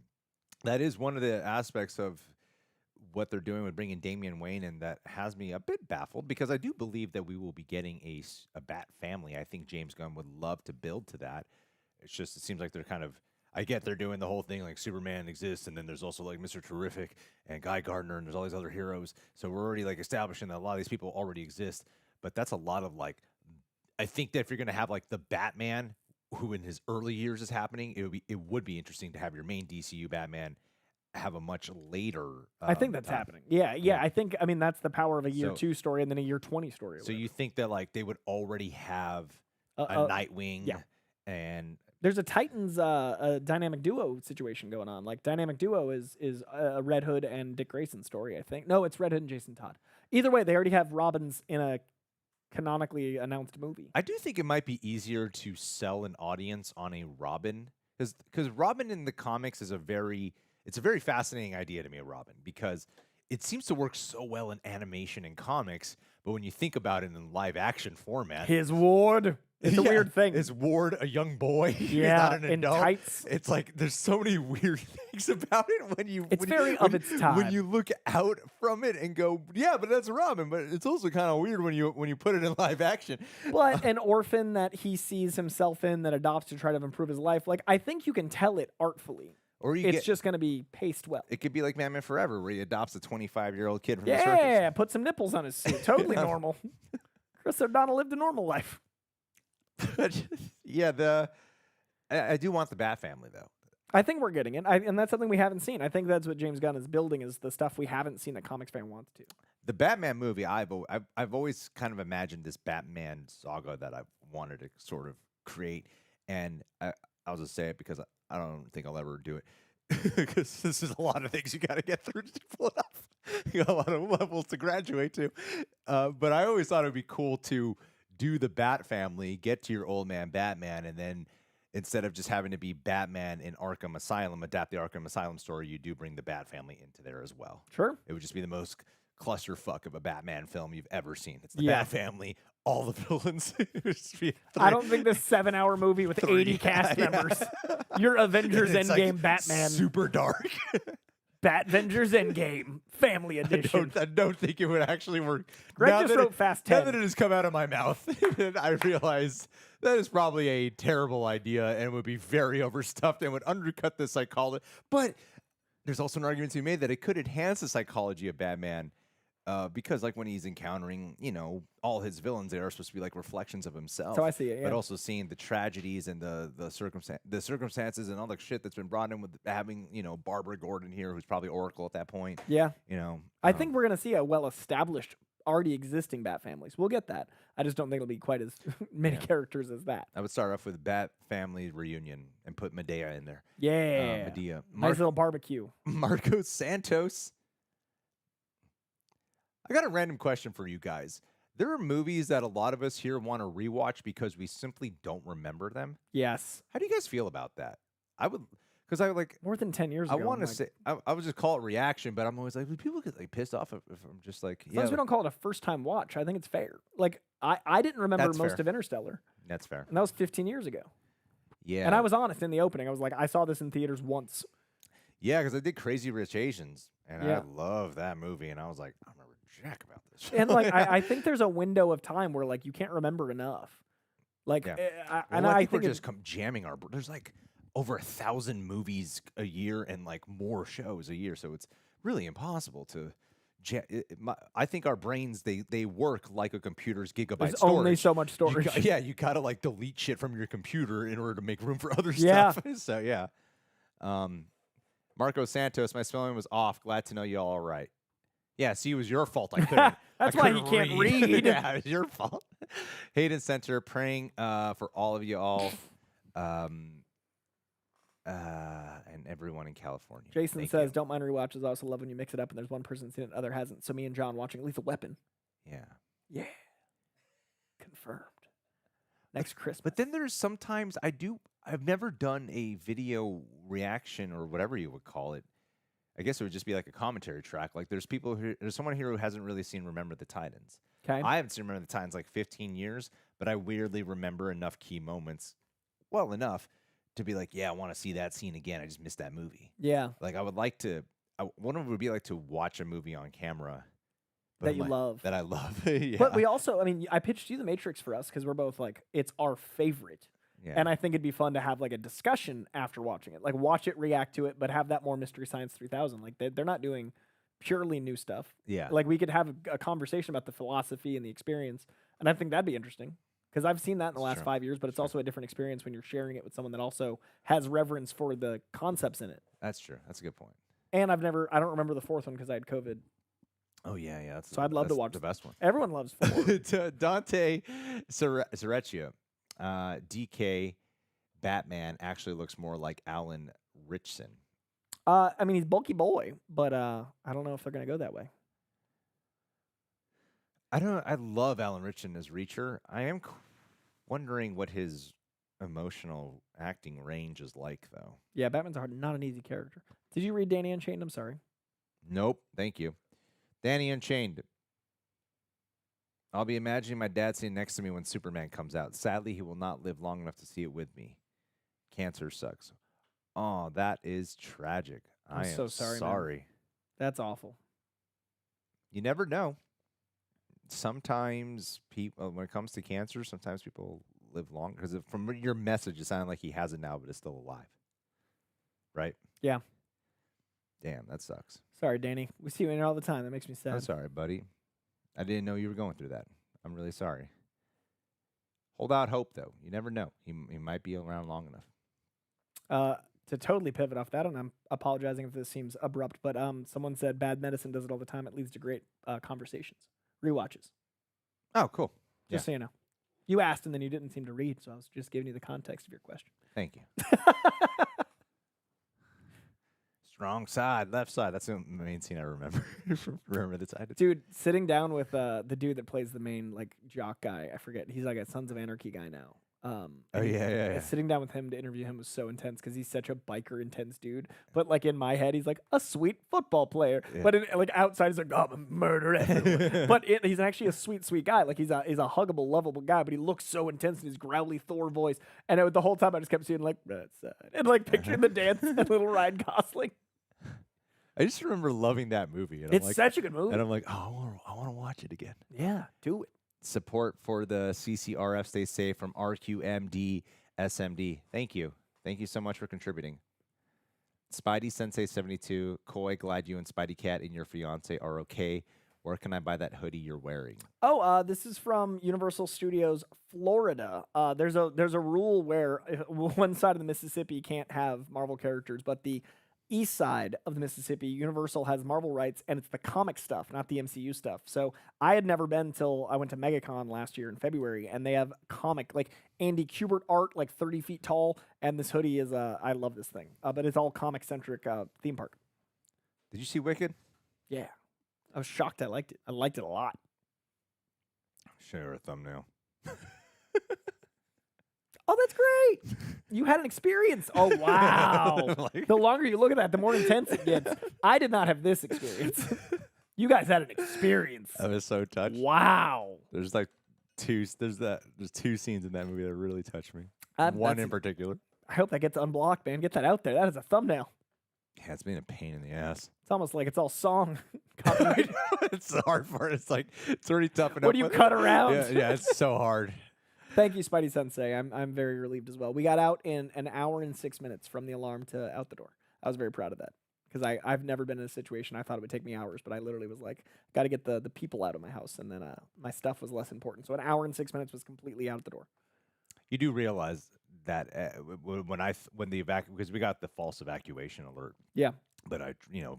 That is one of the aspects of what they're doing with bringing Damian Wayne in that has me a bit baffled, because I do believe that we will be getting a Bat family. I think James Gunn would love to build to that. It's just, it seems like they're kind of, I get they're doing the whole thing like Superman exists, and then there's also like Mr. Terrific and Guy Gardner, and there's all these other heroes. So we're already like establishing that a lot of these people already exist. But that's a lot of like, I think that if you're going to have like the Batman who in his early years is happening, it would be interesting to have your main DCU Batman have a much later. I think that's happening. Yeah. I think, I mean, that's the power of a year 2 story and then a year 20 story. So you think that like they would already have a Nightwing and there's a Titans a dynamic duo situation going on. Like dynamic duo is a Red Hood and Dick Grayson story, I think. No, it's Red Hood and Jason Todd. Either way, they already have Robins in a canonically announced movie. I do think it might be easier to sell an audience on a Robin, because Robin in the comics is a very fascinating idea to me, Robin, because it seems to work so well in animation and comics, but when you think about it in live action format, his ward. It's a weird thing. Is Ward a young boy? Yeah, not an in adult. tights. It's like there's so many weird things about it when you. It's very of its time. When you look out from it and go, yeah, but that's Robin. But it's also kind of weird when you put it in live action. But an orphan that he sees himself in that adopts to try to improve his life. Like I think you can tell it artfully. Or it's just going to be paced well. It could be like Batman Forever, where he adopts a 25-year-old kid from the circus. Yeah, put some nipples on his suit. Totally normal. Chris O'Donnell lived a normal life. Yeah, I do want the Bat family, though. I think we're getting it, and that's something we haven't seen. I think that's what James Gunn is building, is the stuff we haven't seen that comics fan wants to. The Batman movie, I've always kind of imagined this Batman saga that I've wanted to sort of create, and I'll just say it because I don't think I'll ever do it, because this is a lot of things you got to get through to pull it off. You got a lot of levels to graduate to. But I always thought it'd be cool to do the Bat family, get to your old man Batman, and then instead of just having to be Batman in Arkham Asylum, adapt the Arkham Asylum story, you do bring the Bat family into there as well. Sure. It would just be the most clusterfuck of a Batman film you've ever seen. It's the Bat family, all the villains. I don't think this 7-hour movie with 80 cast members. Your Avengers Endgame Batman. Super dark. Batvengers Endgame Family Edition. I don't think it would actually work. Greg just wrote Fast 10. Now that it has come out of my mouth, I realize that is probably a terrible idea and would be very overstuffed and would undercut the psychology. But there's also an argument to be made that it could enhance the psychology of Batman. Because like when he's encountering, all his villains, they are supposed to be like reflections of himself. So I see it, But also seeing the tragedies and the circumstances and all the shit that's been brought in with having, Barbara Gordon here, who's probably Oracle at that point. Yeah. I think we're gonna see a well-established, already existing Bat families. We'll get that. I just don't think it'll be quite as many characters as that. I would start off with Bat Family Reunion and put Medea in there. Yeah. Medea. Nice little barbecue. Marcos Santos. I got a random question for you guys. There are movies that a lot of us here want to rewatch because we simply don't remember them. Yes. How do you guys feel about that? I would, because I like more than 10 years ago. I want to say I would just call it reaction, but I'm always like, people get like pissed off if I'm just like, as long as we don't call it a first time watch, I think it's fair. Like I didn't remember most of Interstellar. That's fair. And that was 15 years ago. Yeah. And I was honest in the opening. I was like, I saw this in theaters once. Yeah, because I did Crazy Rich Asians, and I love that movie, and I was like, I remember jack about this. And like I think there's a window of time where like you can't remember enough. Like, I think we're just jamming our. There's like over 1,000 movies a year and like more shows a year, so it's really impossible to. I think our brains they work like a computer's gigabyte there's storage. Only so much storage. You gotta like delete shit from your computer in order to make room for other stuff. So yeah. Marco Santos, my spelling was off. Glad to know you all right. Yeah, see, it was your fault. I couldn't. That's why he can't read. Yeah, it's your fault. Hayden Center, praying for all of you all, and everyone in California. Jason Thank says, you. "Don't mind rewatches. I also love when you mix it up and there's one person seen it, the other hasn't. So me and John watching Lethal Weapon. Yeah, confirmed. Next Christmas. But then there's sometimes I've never done a video reaction or whatever you would call it. I guess it would just be like a commentary track. Like there's someone here who hasn't really seen Remember the Titans. Okay. I haven't seen Remember the Titans like 15 years, but I weirdly remember enough key moments, well enough, to be like, yeah, I want to see that scene again. I just missed that movie. Yeah. Like I would like to. One of them would be like to watch a movie on camera that you love. That I love. Yeah. But we also, I pitched you The Matrix for us because we're both like, it's our favorite. Yeah. And I think it'd be fun to have like a discussion after watching it. Like watch it, react to it, but have that more Mystery Science 3000. Like they're not doing purely new stuff. Yeah. Like we could have a conversation about the philosophy and the experience. And I think that'd be interesting. Because I've seen that in the last 5 years, but it's also a different experience when you're sharing it with someone that also has reverence for the concepts in it. That's true. That's a good point. And I don't remember the fourth one because I had COVID. Oh, yeah. I'd love to watch the best one. Everyone loves 4. Dante Cerrecchia. DK Batman actually looks more like Alan Ritchson. He's bulky boy, but I don't know if they're going to go that way. I love Alan Ritchson as Reacher. I am wondering what his emotional acting range is like, though. Yeah, Batman's not an easy character. Did you read Danny Unchained? I'm sorry. Nope. Thank you. Danny Unchained. I'll be imagining my dad sitting next to me when Superman comes out. Sadly, he will not live long enough to see it with me. Cancer sucks. Oh, that is tragic. I am so sorry. Man. That's awful. You never know. Sometimes people, when it comes to cancer, sometimes people live long. Because from your message, it sounded like he has it now, but is still alive. Right? Yeah. Damn, that sucks. Sorry, Danny. We see you in here all the time. That makes me sad. I'm sorry, buddy. I didn't know you were going through that. I'm really sorry. Hold out hope, though. You never know. He might be around long enough. To totally pivot off that, and I'm apologizing if this seems abrupt, but someone said bad medicine does it all the time. It leads to great conversations. Rewatches. Oh, cool. Just so you know. You asked, and then you didn't seem to read, so I was just giving you the context of your question. Thank you. Wrong side, left side. That's the main scene I remember. Remember the side. Dude, sitting down with the dude that plays the main like jock guy, I forget. He's like a Sons of Anarchy guy now. Oh and yeah. Sitting down with him to interview him was so intense because he's such a biker intense dude. But like in my head, he's like a sweet football player. Yeah. But like outside, he's like, I'm a murderer. But he's actually a sweet guy. Like he's a huggable, lovable guy. But he looks so intense in his growly Thor voice. And the whole time I just kept seeing like that's and like picturing the dance and little Ryan Gosling. I just remember loving that movie. And It's such a good movie. And I'm like, oh, I want to watch it again. Yeah, do it. Support for the CCRF Stay Safe from RQMD SMD. Thank you. Thank you so much for contributing. Spidey Sensei 72. Koi, glad you and Spidey Cat and your fiance are okay. Where can I buy that hoodie you're wearing? Oh, this is from Universal Studios Florida. There's a rule where one side of the Mississippi can't have Marvel characters, but the east side of the Mississippi, Universal has Marvel rights, and it's the comic stuff, not the MCU stuff. So I had never been till I went to MegaCon last year in February, and they have comic, like Andy Kubert art, like 30 feet tall, and this hoodie is, I love this thing. But it's all comic-centric theme park. Did you see Wicked? Yeah. I was shocked I liked it. I liked it a lot. Share a thumbnail. Oh, that's great. You had an experience. Oh, wow. The longer you look at that, the more intense it gets. I did not have this experience. You guys had an experience. I was so touched. Wow. There's two scenes in that movie that really touched me. One That's- in particular. I hope that gets unblocked, man. Get that out there. That is a thumbnail. Yeah, it's been a pain in the ass. It's almost like it's all song copyright. It's the hard part. It's already tough enough. What do you cut around? Yeah, it's so hard. Thank you, Spidey Sensei. I'm very relieved as well. We got out in an hour and 6 minutes from the alarm to out the door. I was very proud of that because I've never been in a situation. I thought it would take me hours, but I literally was like, got to get the people out of my house, and then my stuff was less important. So an hour and 6 minutes was completely out the door. You do realize that because we got the false evacuation alert. Yeah. But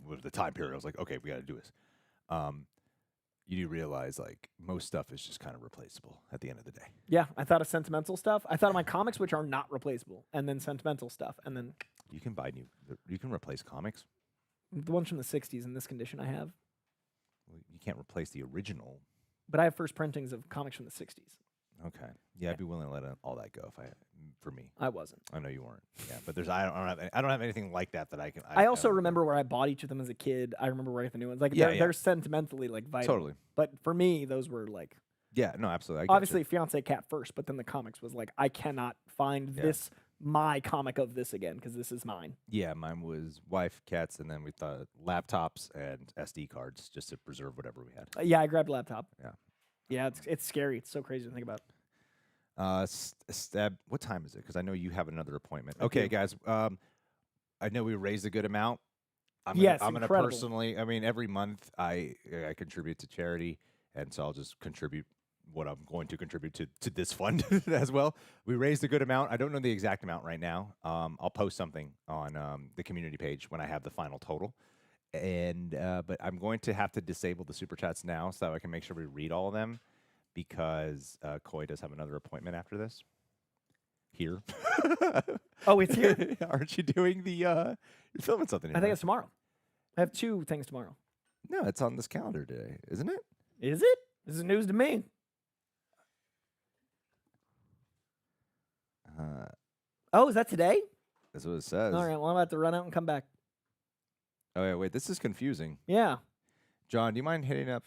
with the time period, I was like, okay, we got to do this. You do realize most stuff is just kind of replaceable at the end of the day. Yeah, I thought of sentimental stuff. I thought of my comics, which are not replaceable, and then sentimental stuff, and then You can buy you can replace comics. the ones from the 60s in this condition I have. You can't replace the original. But I have first printings of comics from the 60s. Okay. Yeah, I'd be willing to let all that go for me. I wasn't. I know you weren't. Yeah, but I don't have anything like that I can. I also remember where I bought each of them as a kid. I remember where I got the new ones. Like they're sentimentally vital. Totally. But for me, those were Yeah, no, absolutely. obviously Fiance Cat first, but then the comics was I cannot find this my comic of this again because this is mine. Yeah, mine was wife, cats, and then we thought laptops and SD cards just to preserve whatever we had. Yeah, I grabbed a laptop. Yeah. Yeah, it's scary. It's so crazy to think about. Stab. What time is it? Because I know you have another appointment. Okay, guys. I know we raised a good amount. I'm gonna incredible. personally. I mean, every month I contribute to charity, and so I'll just contribute what I'm going to contribute to this fund as well. We raised a good amount. I don't know the exact amount right now. I'll post something on the community page when I have the final total. And but I'm going to have to disable the super chats now so that I can make sure we read all of them because Koi does have another appointment after this. Here. Oh, it's here? Aren't you doing the you're filming something? I think it's tomorrow. I have 2 things tomorrow. No, it's on this calendar today, isn't it? Is it? This is news to me. Oh, is that today? That's what it says. All right, well, I'm about to run out and come back. Oh, yeah, wait, this is confusing. Yeah, John, do you mind hitting up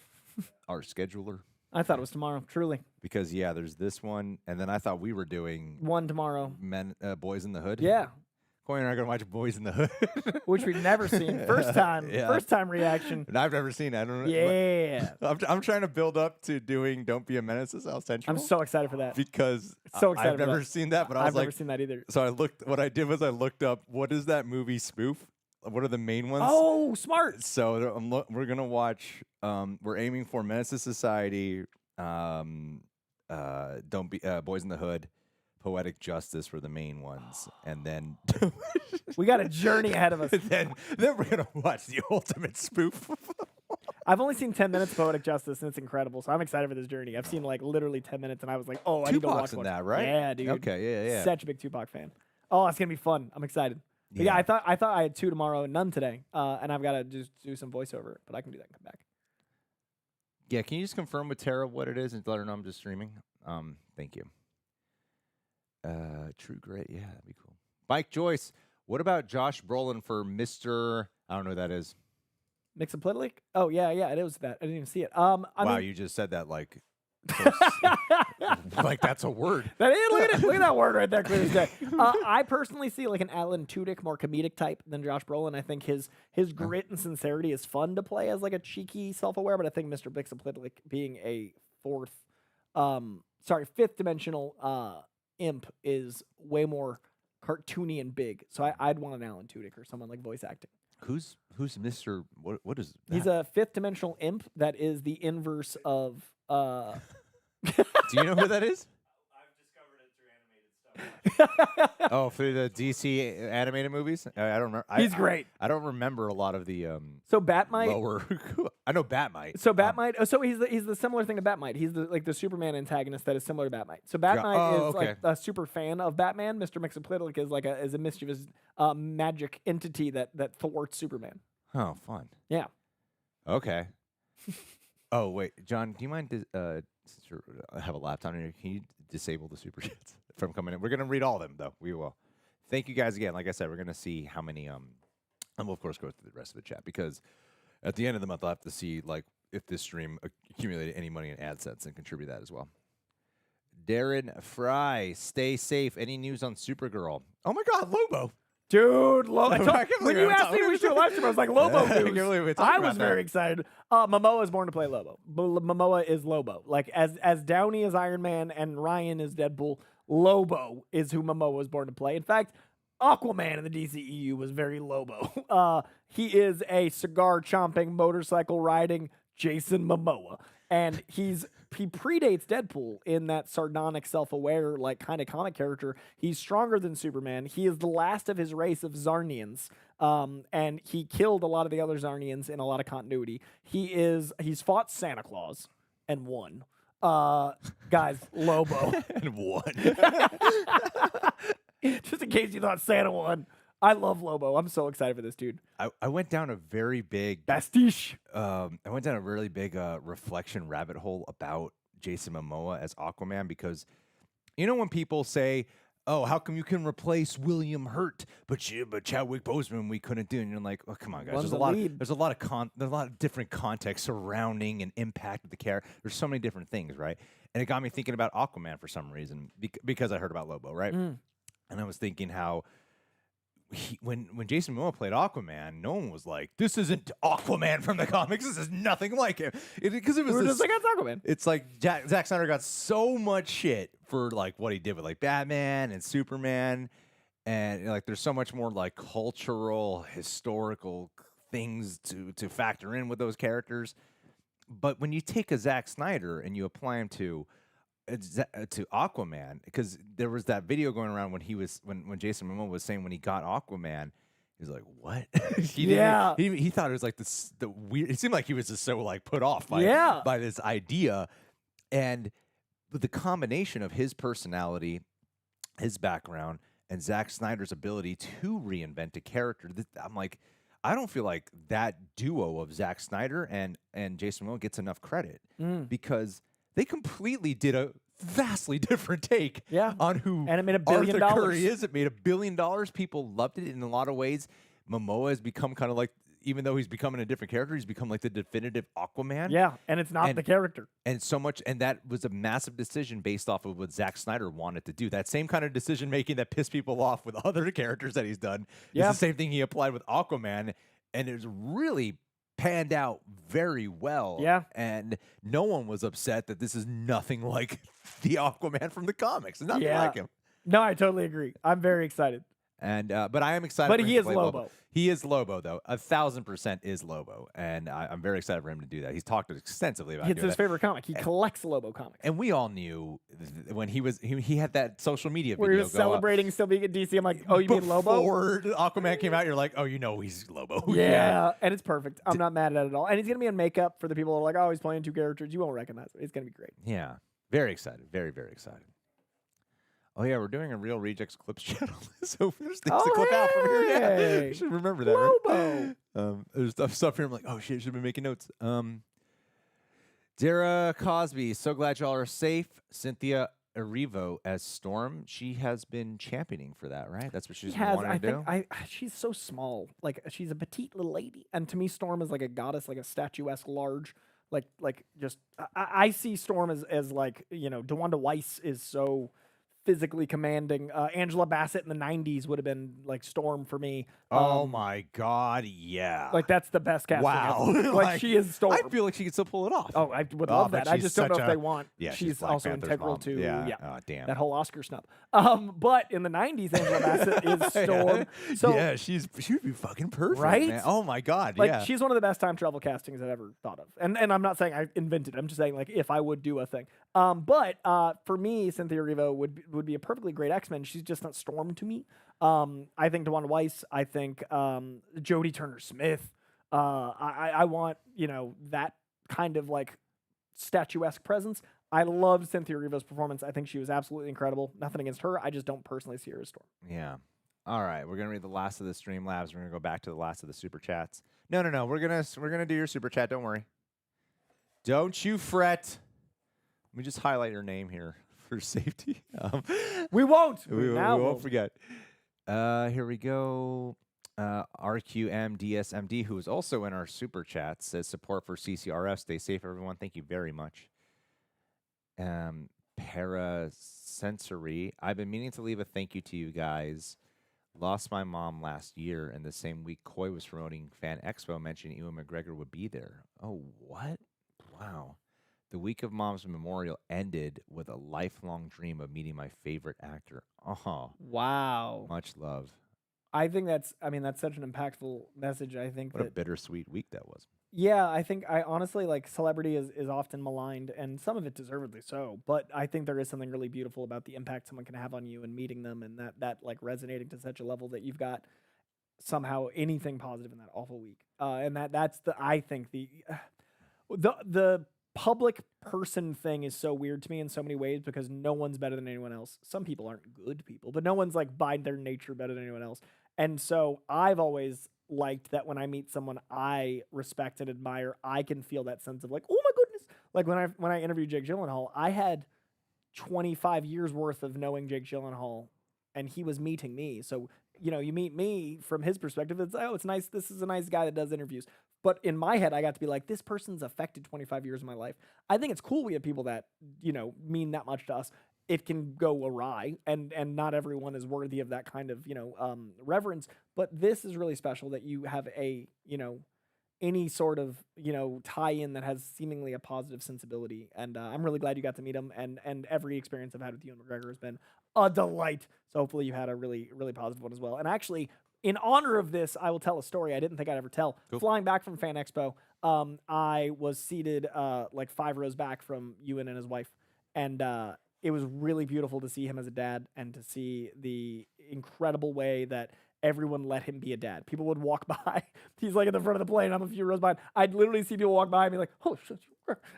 our scheduler? I thought it was tomorrow, truly. Because, yeah, there's this one, and then I thought we were doing One tomorrow. Boys in the Hood. Yeah, Koi and I are going to watch Boys in the Hood. which we've never seen. First time reaction. And I've never seen it. I don't know. Yeah. I'm trying to build up to doing Don't Be a Menace to South Central. I'm so excited for that. Because So excited I've for never that. seen that, but I was I've never seen that either. So what I did was I looked up, what is that movie spoof? What are the main ones? Oh, smart. So we're going to watch, we're aiming for Menace to Society, Don't Be, Boys in the Hood, Poetic Justice for the main ones. And then We got a journey ahead of us. then we're going to watch the ultimate spoof. I've only seen 10 minutes of Poetic Justice, and it's incredible. So I'm excited for this journey. I've seen literally 10 minutes, and I was like, oh, I need to watch Tupac's in one. that, right? Yeah, dude. Okay, yeah. Such a big Tupac fan. Oh, it's going to be fun. I'm excited. But yeah, I thought I had 2 tomorrow and none today, and I've got to just do some voiceover, but I can do that and come back. Yeah, can you just confirm with Tara what it is and let her know I'm just streaming? Thank you. True Grit, yeah, that'd be cool. Mike Joyce, what about Josh Brolin for Mr. I don't know who that is. Mixoplitlic? Oh yeah, it was that. I didn't even see it. Wow, you just said that like like that's a word. Look at that word right there, clear as day. I personally see like an Alan Tudyk, more comedic type than Josh Brolin. I think his grit and sincerity is fun to play as like a cheeky, self-aware, but I think Mr. Mixoplitlic being a fifth dimensional imp is way more cartoony and big. So I'd want an Alan Tudyk or someone like voice acting. Who's Mr. What is that? He's a fifth dimensional imp that is the inverse of Do you know who that is? I've discovered it through animated stuff. Oh, for the DC animated movies? I don't remember. He's great. I don't remember a lot of the So Batmite. lower. I know Batmite. So Batmite. So he's the similar thing to Batmite. He's the Superman antagonist that is similar to Batmite. So Batmite is like a super fan of Batman. Mr. Mixoplitlic is a mischievous magic entity that thwarts Superman. Oh, fun. Yeah. Okay. Oh wait, John, do you mind? Since I have a laptop here, can you disable the super chats from coming in? We're gonna read all of them though. We will. Thank you guys again. Like I said, we're gonna see how many. And we'll of course go through the rest of the chat because at the end of the month I'll have to see like if this stream accumulated any money in AdSense and contribute that as well. Darren Fry, stay safe. Any news on Supergirl? Oh my God, Lobo. Dude, Lobo. I can't When believe you we asked me if we should live stream, I was like, Lobo I can't news. believe we talked I about was very excited. Momoa is born to play Lobo. Momoa is Lobo. Like, as Downey is Iron Man and Ryan is Deadpool, Lobo is who Momoa was born to play. In fact, Aquaman in the DCEU was very Lobo. He is a cigar-chomping, motorcycle-riding Jason Momoa. And he predates Deadpool in that sardonic, self-aware, like kind of comic character. He's stronger than Superman. He is the last of his race of Zarnians, and he killed a lot of the other Zarnians in a lot of continuity. He's fought Santa Claus and won. Guys, Lobo and won. Just in case you thought Santa won. I love Lobo. I'm so excited for this dude. I went down a very big Bastiche. I went down a really big reflection rabbit hole about Jason Momoa as Aquaman because you know when people say, "Oh, how come you can replace William Hurt, but Chadwick Boseman we couldn't do?" And you're like, "Oh, come on, guys. There's a lot of different context surrounding and impact of the character. There's so many different things, right?" And it got me thinking about Aquaman for some reason because I heard about Lobo, right? And I was thinking how. When Jason Momoa played Aquaman, no one was like, "This isn't Aquaman from the comics. This is nothing like him." Because it was just like that's Aquaman. It's like Zack Snyder got so much shit for like what he did with like Batman and Superman, and like there's so much more like cultural, historical things to factor in with those characters. But when you take a Zack Snyder and you apply him to Aquaman, because there was that video going around when Jason Momoa was saying when he got Aquaman, he was like, "What?" he thought it was like the weird. It seemed like he was just so like put off by this idea, and with the combination of his personality, his background, and Zack Snyder's ability to reinvent a character, I'm like, I don't feel like that duo of Zack Snyder and Jason Momoa gets enough credit because. They completely did a vastly different take on who and it made $1 billion. Arthur Curry is. It made $1 billion. People loved it in a lot of ways. Momoa has become kind of like, even though he's becoming a different character, he's become like the definitive Aquaman. Yeah, and it's not the character. And so much, and that was a massive decision based off of what Zack Snyder wanted to do. That same kind of decision making that pissed people off with other characters that he's done is the same thing he applied with Aquaman, and it was really panned out very well. Yeah. And no one was upset that this is nothing like the Aquaman from the comics. It's nothing like him. No, I totally agree. I'm very excited. And but I am excited. But for him he to is play Lobo. He is Lobo, though. 1,000% is Lobo, and I'm very excited for him to do that. He's talked extensively about. It's his favorite comic. He collects Lobo comics. And we all knew when he had that social media where video he was celebrating still being at DC. I'm like, oh, you mean Lobo? Before Aquaman came out, you're like, oh, you know he's Lobo. Yeah, and it's perfect. I'm not mad at it at all. And he's gonna be in makeup for the people who are like, oh, he's playing two characters. You won't recognize him. It's gonna be great. Yeah, very excited. Very, very excited. Oh yeah, we're doing a Real Rejects Clips channel, so there's things to clip out from here. Yeah, hey! you should remember that, right? Lobo. There's stuff here. I'm like, oh shit, should be making notes. Dara Cosby, so glad y'all are safe. Cynthia Erivo as Storm. She has been championing for that, right? That's what she's been wanting to do. She's so small. Like she's a petite little lady, and to me, Storm is like a goddess, like a statuesque large. Like just I see Storm as like DeWanda Weiss is so physically commanding. Angela Bassett in the '90s would have been like Storm for me. Oh my God, yeah. Like that's the best casting. Wow. Ever. Like she is Storm. I feel like she could still pull it off. Oh, I would love that. I just don't know if they want. Yeah, she's Black also Panther's integral mom. to Yeah. Oh, damn. that whole Oscar snub. But in the '90s, Angela Bassett is Storm. So yeah, she would be fucking perfect, right? man. Oh my God, like, yeah. she's one of the best time travel castings I've ever thought of. And I'm not saying I invented it. I'm just saying like if I would do a thing. But for me, Cynthia Erivo would be a perfectly great X-Men. She's just not Storm to me. I think DeWanda Weiss. I think Jodie Turner-Smith. I want that kind of like statuesque presence. I loved Cynthia Erivo's performance. I think she was absolutely incredible. Nothing against her. I just don't personally see her as Storm. Yeah. All right, we're gonna read the last of the Streamlabs. We're gonna go back to the last of the super chats. No. We're gonna do your super chat. Don't worry. Don't you fret. Let me just highlight your name here for safety. We won't. We won't forget. Here we go. RQMDSMD, who is also in our super chat, says support for CCRF. Stay safe, everyone. Thank you very much. Parasensory. I've been meaning to leave a thank you to you guys. Lost my mom last year, and the same week Coy was promoting Fan Expo, mentioning Ewan McGregor would be there. Oh, what? Wow. The week of Mom's memorial ended with a lifelong dream of meeting my favorite actor. Oh, wow. Much love. I think that's such an impactful message. I think what a bittersweet week that was. Yeah, I think I honestly like celebrity is often maligned, and some of it deservedly so. But I think there is something really beautiful about the impact someone can have on you and meeting them, and that like resonating to such a level that you've got somehow anything positive in that awful week. And that's I think the public person thing is so weird to me in so many ways because no one's better than anyone else. Some people aren't good people, but no one's like by their nature better than anyone else. And so I've always liked that when I meet someone I respect and admire, I can feel that sense of like, oh my goodness. Like when I interviewed Jake Gyllenhaal, I had 25 years worth of knowing Jake Gyllenhaal and he was meeting me. So, you meet me from his perspective, it's nice. This is a nice guy that does interviews. But in my head, I got to be like, this person's affected 25 years of my life. I think it's cool we have people that, mean that much to us. It can go awry, and not everyone is worthy of that kind of, reverence. But this is really special that you have a, any sort of, tie-in that has seemingly a positive sensibility. And I'm really glad you got to meet him. And every experience I've had with Ewan McGregor has been a delight. So hopefully you had a really, really positive one as well. And actually, in honor of this, I will tell a story I didn't think I'd ever tell. Cool. Flying back from Fan Expo, I was seated like 5 rows back from Ewan and his wife. And it was really beautiful to see him as a dad and to see the incredible way that everyone let him be a dad. People would walk by. He's like in the front of the plane. I'm a few rows behind. I'd literally see people walk by and be like, oh, shit.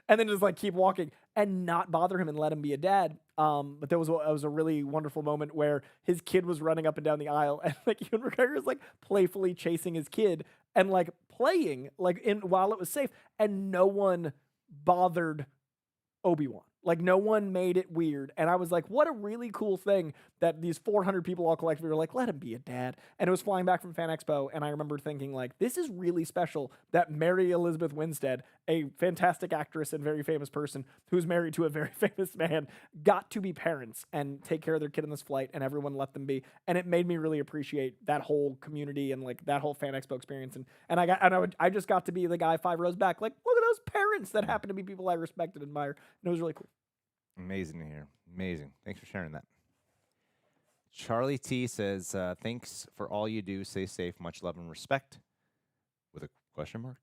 And then just like keep walking and not bother him and let him be a dad. But there was a really wonderful moment where his kid was running up and down the aisle and like Ewan McGregor is like playfully chasing his kid and like playing like while it was safe, and no one bothered Obi-Wan. Like no one made it weird. And I was like, what a really cool thing that these 400 people all collectively were like, let him be a dad. And it was flying back from Fan Expo. And I remember thinking like, this is really special that Mary Elizabeth Winstead, a fantastic actress and very famous person who's married to a very famous man, got to be parents and take care of their kid on this flight, and everyone let them be. And it made me really appreciate that whole community and like that whole Fan Expo experience. And I just got to be the guy 5 rows back. Like, look at those parents that happen to be people I respect and admire. And it was really cool. Amazing to hear. Amazing. Thanks for sharing that. Charlie T says, thanks for all you do. Stay safe. Much love and respect. With a question mark.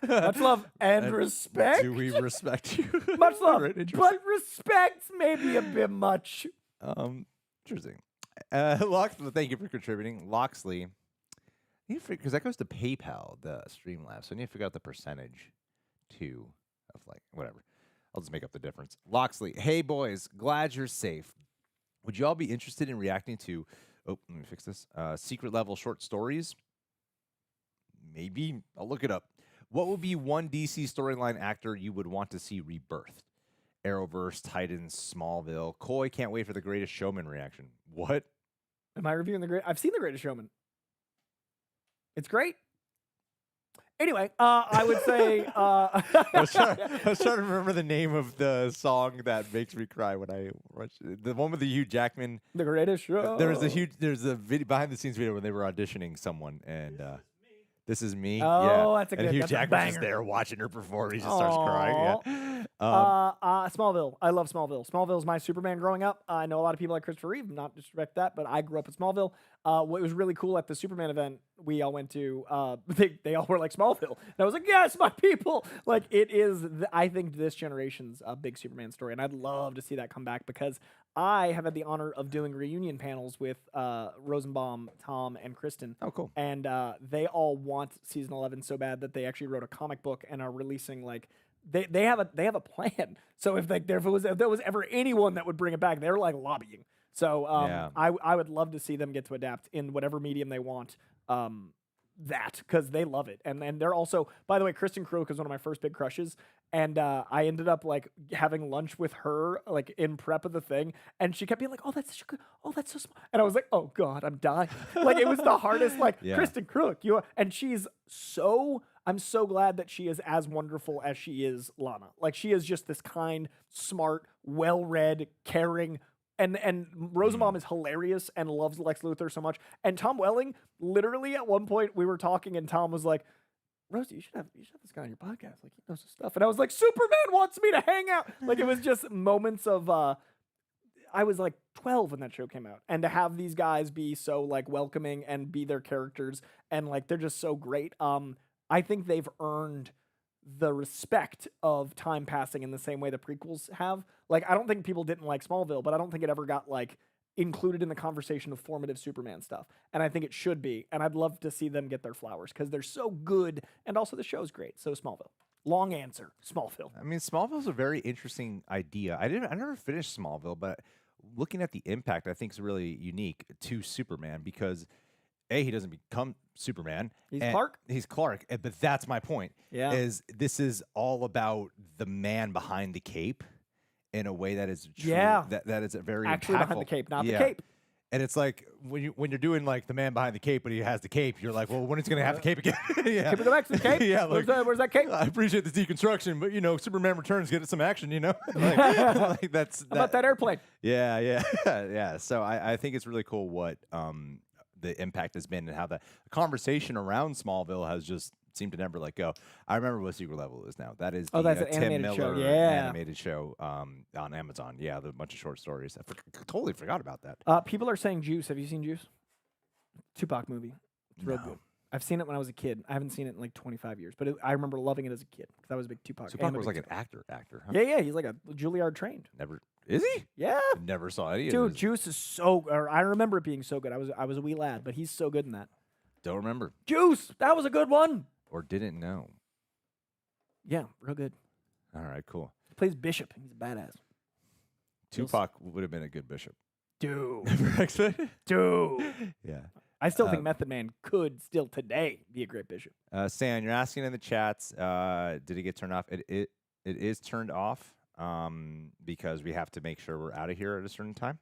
Much love and respect. Do we respect you? Much love. But respect maybe a bit much. Interesting. Loxley, thank you for contributing. Loxley, because that goes to PayPal, the Streamlabs. So I need to figure out the percentage too of like whatever. I'll just make up the difference. Loxley, hey boys, glad you're safe. Would you all be interested in reacting to, oh, let me fix this, secret level short stories? Maybe. I'll look it up. What would be one DC storyline actor you would want to see rebirthed? Arrowverse, Titans, Smallville. Coy can't wait for the Greatest Showman reaction. What? Am I reviewing I've seen The Greatest Showman. It's great. Anyway, I would say I was trying to remember the name of the song that makes me cry when I watch it. The one with the Hugh Jackman. The Greatest Show. There's a video behind the scenes video when they were auditioning someone, and This Is Me. Oh, yeah. that's a good. And Hugh That's a Jackman's just banger. there watching her perform. He just starts crying. Yeah. Smallville. I love Smallville. Smallville's my Superman growing up. I know a lot of people like Christopher Reeve, not disrespect that, but I grew up in Smallville. What was really cool at the Superman event we all went to, they all were like Smallville. And I was like, yes, my people. Like, it is, I think, this generation's big Superman story. And I'd love to see that come back because I have had the honor of doing reunion panels with Rosenbaum, Tom, and Kristen. Oh, cool. And they all want season 11 so bad that they actually wrote a comic book and are releasing like they have a plan. So if there was ever anyone that would bring it back, they're like lobbying. So Yeah. I would love to see them get to adapt in whatever medium they want. That because they love it, and they're also, by the way, Kristen Crook is one of my first big crushes, and I ended up like having lunch with her like in prep of the thing, and she kept being like, "Oh, that's such a good, oh, that's so smart," and I was like, "Oh God, I'm dying!" Like it was the hardest. Like Yeah. Kristen Crook, and she's so. I'm so glad that she is as wonderful as she is Lana. Like she is just this kind, smart, well-read, caring. And Rosenbaum is hilarious and loves Lex Luthor so much. And Tom Welling, literally at one point we were talking and Tom was like, Rosie, you should have this guy on your podcast. Like he knows his stuff. And I was like, Superman wants me to hang out. Like it was just moments of I was like 12 when that show came out. And to have these guys be so like welcoming and be their characters and like they're just so great. I think they've earned the respect of time passing in the same way the prequels have. Like, I don't think people didn't like Smallville, but I don't think it ever got, like, included in the conversation of formative Superman stuff. And I think it should be. And I'd love to see them get their flowers because they're so good. And also the show's great. So Smallville. Long answer. Smallville. I mean, Smallville's a very interesting idea. I never finished Smallville, but looking at the impact, I think is really unique to Superman because he doesn't become Superman. He's Clark. He's Clark. But that's my point. Yeah. Is this is all about the man behind the cape in a way that is true. Yeah. That is a very Actually impactful. behind the cape, not Yeah. the cape. And it's like when you're doing like the man behind the cape, but he has the cape, you're like, well, when is he gonna have the cape again? Yeah. Can we go back to the cape? Yeah, like, where's that cape? I appreciate the deconstruction, but Superman Returns, get some action, like that's How about that airplane? Yeah, yeah. So I think it's really cool what the impact has been and how the conversation around Smallville has just seemed to never let go. I remember what Secret Level is now. That is that's an Tim animated show. Miller Yeah. animated show on Amazon. Yeah, the bunch of short stories. I totally forgot about that. People are saying Juice. Have you seen Juice? Tupac movie. It's real No. good. I've seen it when I was a kid. I haven't seen it in like 25 years, but I remember loving it as a kid because I was a big Tupac. Tupac and a was big like an Tupac. actor, huh? Yeah, he's like a Juilliard trained. Never is he? Yeah, Never saw any of dude, his. Juice is so. Or I remember it being so good. I was a wee lad, but he's so good in that. Don't remember Juice, that was a good one. or didn't know. Yeah, real good. All right, cool. He plays Bishop. He's a badass. Tupac would have been a good bishop. Dude, Never expected. dude. Yeah. I still think Method Man could still today be a great bishop. Sam, you're asking in the chats, did it get turned off? It is turned off because we have to make sure we're out of here at a certain time.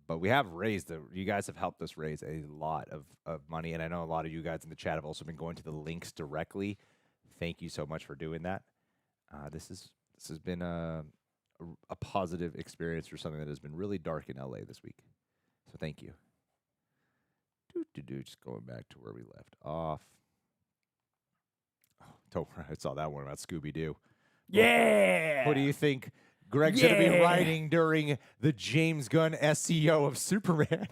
But we have raised you guys have helped us raise a lot of money, and I know a lot of you guys in the chat have also been going to the links directly. Thank you so much for doing that. This has been a positive experience for something that has been really dark in LA this week. So thank you. Just going back to where we left off. Oh, I saw that one about Scooby-Doo. Yeah. What do you think Greg should be writing during the James Gunn SEO of Superman?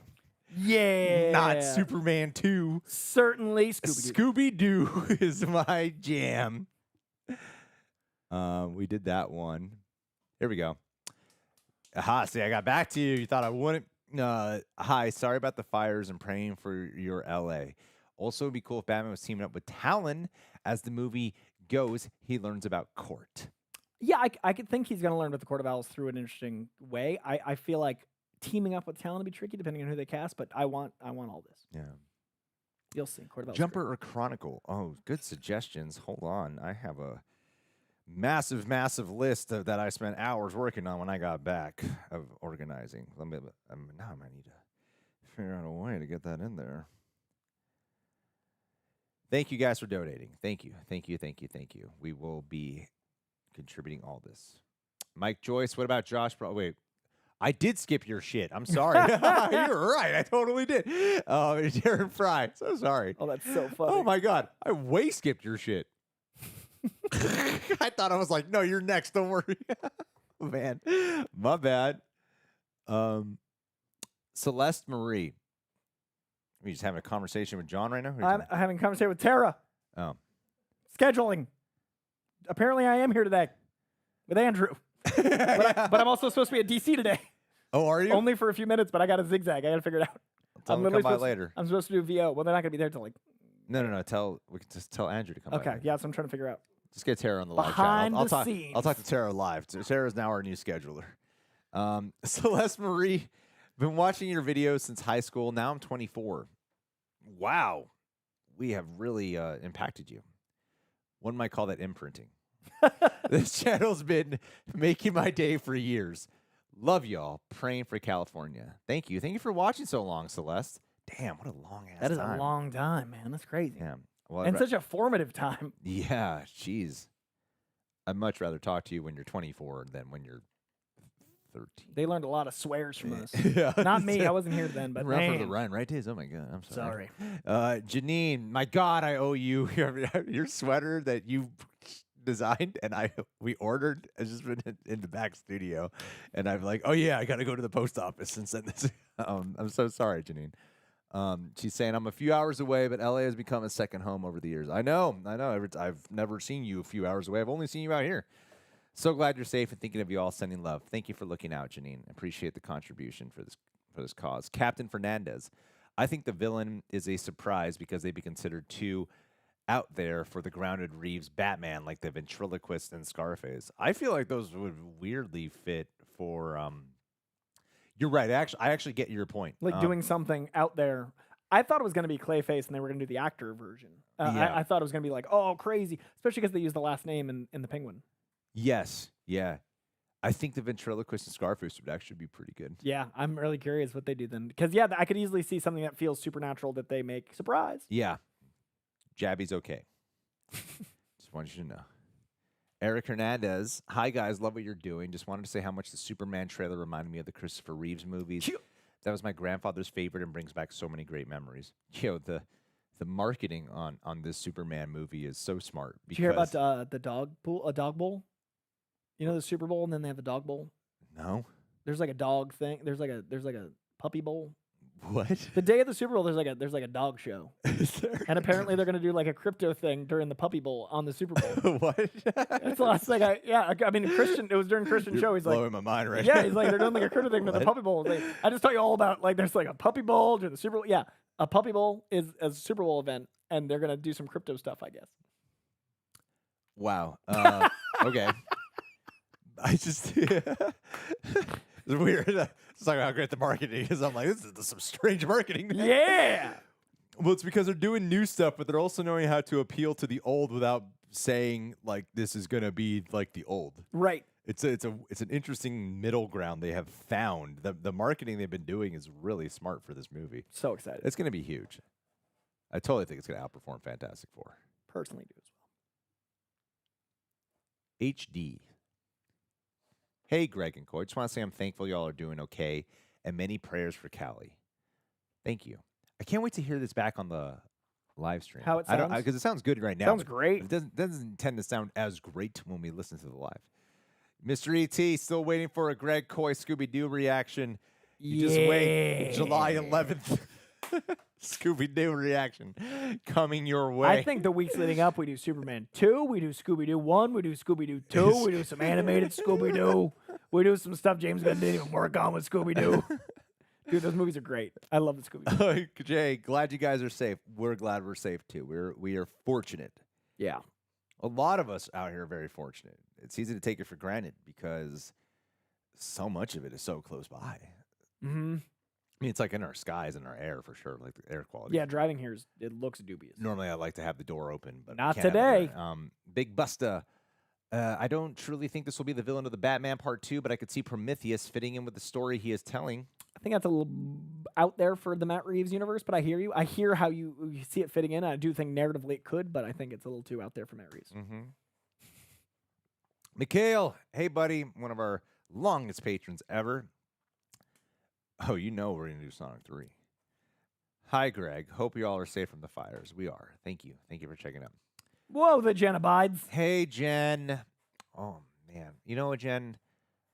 Yeah. Not Superman 2. Certainly Scooby-Doo. Scooby-Doo is my jam. We did that one. Here we go. Aha, see, I got back to you. You thought I wouldn't. Hi, sorry about the fires and praying for your LA. Also, it'd be cool if Batman was teaming up with Talon. As the movie goes, he learns about Court. Yeah, I could think he's going to learn about the Court of Owls through an interesting way. I feel like teaming up with talent to be tricky depending on who they cast. But I want all this. Yeah. You'll see. Court of Owls is Jumper or Chronicle? Oh, good suggestions. Hold on. I have a massive list that I spent hours working on when I got back of organizing. Now I might need to figure out a way to get that in there. Thank you guys for donating. Thank you. We will be contributing all this. Mike Joyce, what about Josh? Wait, I did skip your shit. I'm sorry. You're right. I totally did. Darren Fry. So sorry. Oh, that's so funny. Oh, my God. I way skipped your shit. I thought I was like, no, you're next. Don't worry. Man, my bad. Celeste Marie. Are you just having a conversation with John right now? I'm having a conversation with Tara. Oh. Scheduling. Apparently, I am here today with Andrew. but I'm also supposed to be at DC today. Oh, are you? Only for a few minutes, but I got to zigzag. I got to figure it out. Come by later. I'm supposed to do VO. Well, they're not going to be there till like. No. We can just tell Andrew to come by. Okay, yeah, so I'm trying to figure out. Just get Tara on the live chat. Behind the scenes. I'll talk to Tara live. Tara's now our new scheduler. Celeste Marie, been watching your videos since high school. Now I'm 24. Wow. We have really impacted you. One might call that imprinting. This channel's been making my day for years. Love y'all. Praying for California. Thank you. Thank you for watching so long, Celeste. Damn, what a long ass time. That is a long time, man. That's crazy. Yeah. Well, and such a formative time. Yeah, jeez. I'd much rather talk to you when you're 24 than when you're 13. They learned a lot of swears from us. Yeah. Not me. I wasn't here then, but Run for the Run, right, Days? Oh, my God. I'm sorry. Sorry. Janine, my God, I owe you your sweater that you designed and we ordered. It's just been in the back studio. And I'm like, oh, yeah, I got to go to the post office and send this. I'm so sorry, Janine. She's saying, I'm a few hours away, but LA has become a second home over the years. I know. I've never seen you a few hours away. I've only seen you out here. So glad you're safe and thinking of you all, sending love. Thank you for looking out, Janine. Appreciate the contribution for this cause. Captain Fernandez, I think the villain is a surprise because they'd be considered too out there for the grounded Reeves Batman, like the ventriloquist and Scarface. I feel like those would weirdly fit for You're right. I actually get your point. Like doing something out there. I thought it was going to be Clayface and they were going to do the actor version. Yeah. I thought it was going to be like, oh, crazy. Especially because they used the last name in the Penguin. Yes. Yeah. I think the ventriloquist and Scarface would actually be pretty good. Yeah. I'm really curious what they do then. Because, yeah, I could easily see something that feels supernatural that they make. Surprise. Yeah. Jabby's okay. Just wanted you to know. Eric Hernandez. Hi, guys. Love what you're doing. Just wanted to say how much the Superman trailer reminded me of the Christopher Reeves movies. That was my grandfather's favorite and brings back so many great memories. Yo, the marketing on this Superman movie is so smart. Did you hear about the dog bowl? You know the Super Bowl and then they have the dog bowl? No. There's like a dog thing. There's like a puppy bowl. What? The day of the Super Bowl, there's like a dog show. And apparently they're gonna do like a crypto thing during the Puppy Bowl on the Super Bowl. What? That's the last thing I mean Christian. It was during Christian show. He's blowing like, my mind right yeah, now. he's like they're doing like a crypto thing to the Puppy Bowl. Like, I just tell you all about like there's like a Puppy Bowl during the Super Bowl. Yeah, a Puppy Bowl is a Super Bowl event, and they're gonna do some crypto stuff, I guess. Wow. Okay. I just it's weird. It's like how great the marketing is. I'm like, this is some strange marketing. Yeah. Well, it's because they're doing new stuff, but they're also knowing how to appeal to the old without saying like this is gonna be like the old. Right. It's an interesting middle ground they have found. The marketing they've been doing is really smart for this movie. So excited. It's gonna be huge. I totally think it's gonna outperform Fantastic Four. Personally do as well. HD. Hey, Greg and Coy. Just want to say I'm thankful y'all are doing okay, and many prayers for Callie. Thank you. I can't wait to hear this back on the live stream. How it sounds? Because it sounds good right now. Sounds great. It doesn't tend to sound as great when we listen to the live. Mr. E.T. still waiting for a Greg Coy Scooby-Doo reaction. You just wait. July 11th. Scooby-Doo reaction coming your way. I think the weeks leading up, we do Superman 2, we do Scooby-Doo 1, we do Scooby-Doo 2, we do some animated Scooby-Doo, we do some stuff James Gunn didn't even work on with Scooby-Doo. Dude, those movies are great. I love the Scooby-Doo. Jay, glad you guys are safe. We're glad we're safe, too. We are fortunate. Yeah. A lot of us out here are very fortunate. It's easy to take it for granted because so much of it is so close by. Mm-hmm. I mean, it's like in our skies and our air for sure, like the air quality. Yeah, driving here it looks dubious. Normally, I like to have the door open, but we Not can't have it here. today. Big Busta. I don't truly think this will be the villain of the Batman Part 2, but I could see Prometheus fitting in with the story he is telling. I think that's a little out there for the Matt Reeves universe, but I hear you. I hear how you see it fitting in. I do think narratively it could, but I think it's a little too out there for Matt Reeves. Mm-hmm. Mikhail, hey buddy, one of our longest patrons ever. Oh, you know we're going to do Sonic 3. Hi, Greg. Hope you all are safe from the fires. We are. Thank you. Thank you for checking out. Whoa, the Jen abides. Hey, Jen. Oh, man. You know what, Jen?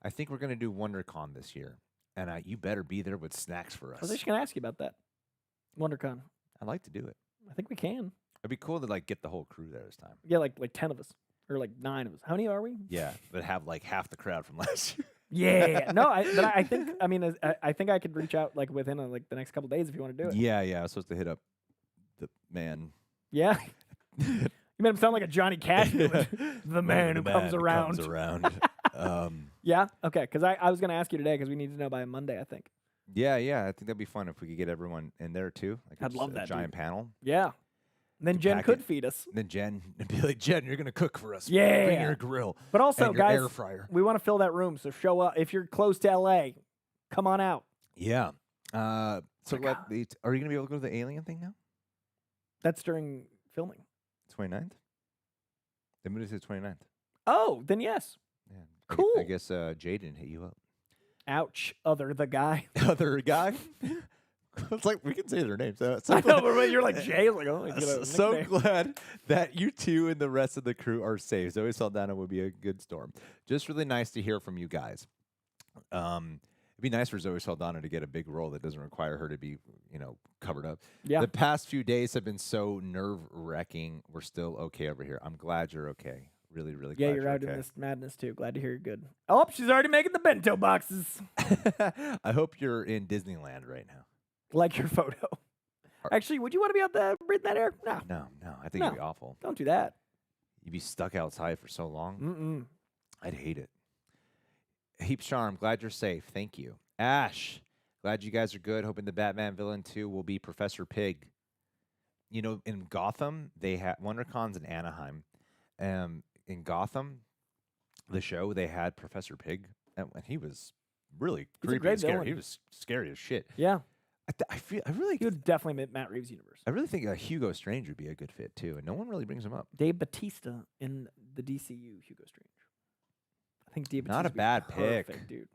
I think we're going to do WonderCon this year, and you better be there with snacks for us. I was just going to ask you about that. WonderCon. I'd like to do it. I think we can. It'd be cool to, like, get the whole crew there this time. Yeah, like 10 of us. Or like 9 of us. How many are we? Yeah, but have, like, half the crowd from last year. Yeah, no, I think I think I could reach out like within like the next couple days if you want to do it. Yeah, I was supposed to hit up the man. Yeah, you made him sound like a Johnny Cash villain. The man who comes around. Yeah, okay. Because I was gonna ask you today because we need to know by Monday. I think. Yeah, I think that'd be fun if we could get everyone in there too. Like I'd love that giant panel. Yeah. And then Jen could feed us. And then Jen would be like, Jen, you're gonna cook for us. Yeah. Bring your grill. But also, and your guys, air fryer. We want to fill that room, so show up. If you're close to LA, come on out. Yeah. Are you gonna be able to go to the Alien thing now? That's during filming. 29th? They moved it to the 29th. Oh, then yes. Yeah. Cool. I guess Jaden hit you up. Ouch. Other the guy. Other guy? It's like we can say their names. So I know, but you're like Jay. Like, oh, so glad that you two and the rest of the crew are safe. Zoe Saldana would be a good storm. Just really nice to hear from you guys. It'd be nice for Zoe Saldana to get a big role that doesn't require her to be, covered up. Yeah. The past few days have been so nerve-wracking. We're still okay over here. I'm glad you're okay. Really, really glad you're out okay. in this madness too. Glad to hear you're good. Oh, she's already making the bento boxes. I hope you're in Disneyland right now. Like your photo. Actually, would you want to be out there breathing that air? No. No. I think it'd be awful. Don't do that. You'd be stuck outside for so long. Mm-mm. I'd hate it. Heap Charm, glad you're safe. Thank you. Ash, glad you guys are good. Hoping the Batman villain 2 will be Professor Pig. In Gotham, they had WonderCon's in Anaheim. In Gotham, the show, they had Professor Pig, and he was really creepy and scary. Villain. He was scary as shit. Yeah. I really he would definitely make Matt Reeves' universe. I really think Hugo Strange would be a good fit too, and no one really brings him up. Dave Bautista in the DCU Hugo Strange. I think Dave Bautista not a bad perfect, pick, dude.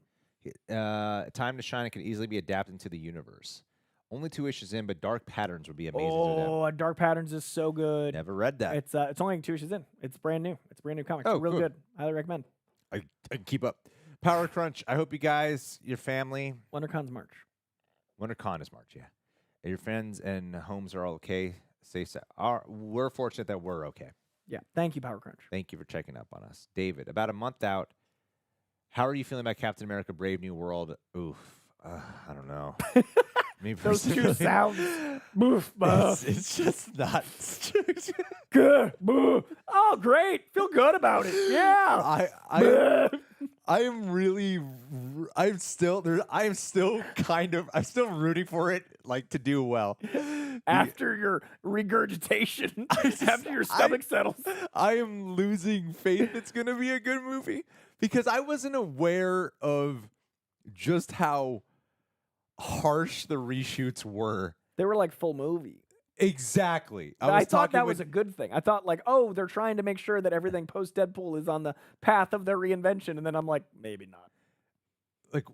Time to Shine can easily be adapted into the universe. Only 2 issues in, but Dark Patterns would be amazing. Oh, Dark Patterns is so good. Never read that. It's only 2 issues in. It's brand new. It's a brand new comic. Oh, real good. Highly recommend. I can keep up. Power Crunch. I hope you guys, your family. WonderCon's March. WonderCon is March, yeah. Your friends and homes are all okay. We're fortunate that we're okay. Yeah. Thank you, Power Crunch. Thank you for checking up on us. David, about a month out, how are you feeling about Captain America Brave New World? Oof. I don't know. Me Those two sounds. It's just not. Good. Oh, great. Feel good about it. Yeah. I'm still rooting for it, like, to do well. After your regurgitation, after your stomach settles. I am losing faith it's going to be a good movie because I wasn't aware of just how harsh the reshoots were. They were like full movie. Exactly. I thought that was a good thing. I thought like, oh, they're trying to make sure that everything post Deadpool is on the path of their reinvention. And then I'm like, maybe not. Like,